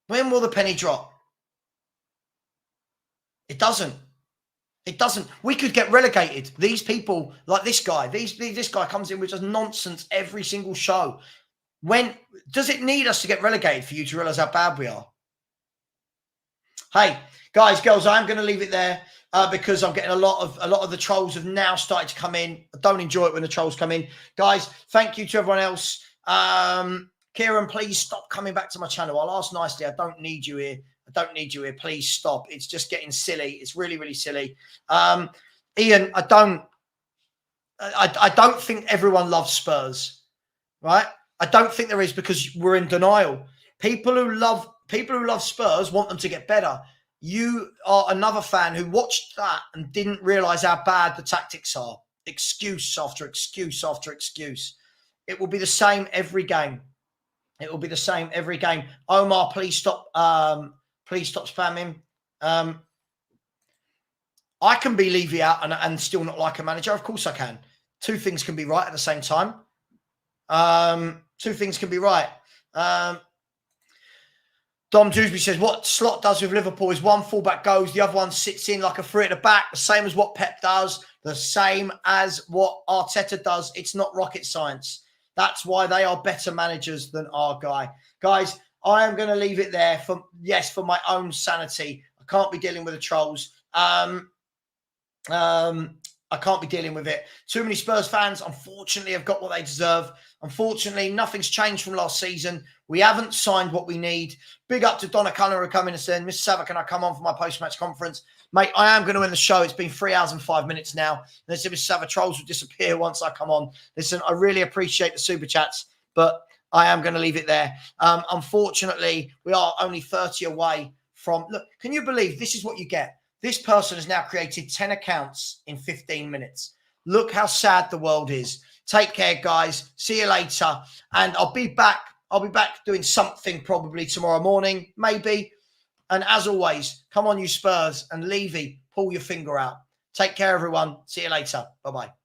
When will the penny drop? It doesn't. It doesn't. We could get relegated. These people, like this guy, this guy comes in with just nonsense every single show. When does it need us to get relegated for you to realise how bad we are? Hey, guys, girls, I'm going to leave it there because I'm getting a lot of the trolls have now started to come in. I don't enjoy it when the trolls come in. Guys, thank you to everyone else. Kieran, please stop coming back to my channel. I'll ask nicely. I don't need you here. I don't need you here. Please stop. It's just getting silly. It's really, really silly. Ian, I don't think everyone loves Spurs, right? I don't think there is, because we're in denial. People who love Spurs want them to get better. You are another fan who watched that and didn't realise how bad the tactics are. Excuse after excuse after excuse. It will be the same every game. It will be the same every game. Omar, please stop. Please stop spamming. I can be Levy out and still not like a manager. Of course I can. Two things can be right at the same time. Two things can be right. Dom Dewsbury says, what Slot does with Liverpool is one fullback goes, the other one sits in like a three at the back, the same as what Pep does, the same as what Arteta does. It's not rocket science. That's why they are better managers than our guy. Guys, I am going to leave it there for my own sanity. I can't be dealing with the trolls. I can't be dealing with it. Too many Spurs fans, unfortunately, have got what they deserve. Unfortunately, nothing's changed from last season. We haven't signed what we need. Big up to Donna Cullen who come in and saying, Mr. Savva, can I come on for my post-match conference? Mate, I am going to end the show. It's been 3 hours and 5 minutes now. And they said, Mr. Savva, trolls will disappear once I come on. Listen, I really appreciate the super chats, but I am going to leave it there. Unfortunately, we are only 30 away from... Look, can you believe this is what you get? This person has now created 10 accounts in 15 minutes. Look how sad the world is. Take care, guys. See you later. And I'll be back. I'll be back doing something probably tomorrow morning, maybe. And as always, come on, you Spurs. And Levy, pull your finger out. Take care, everyone. See you later. Bye-bye.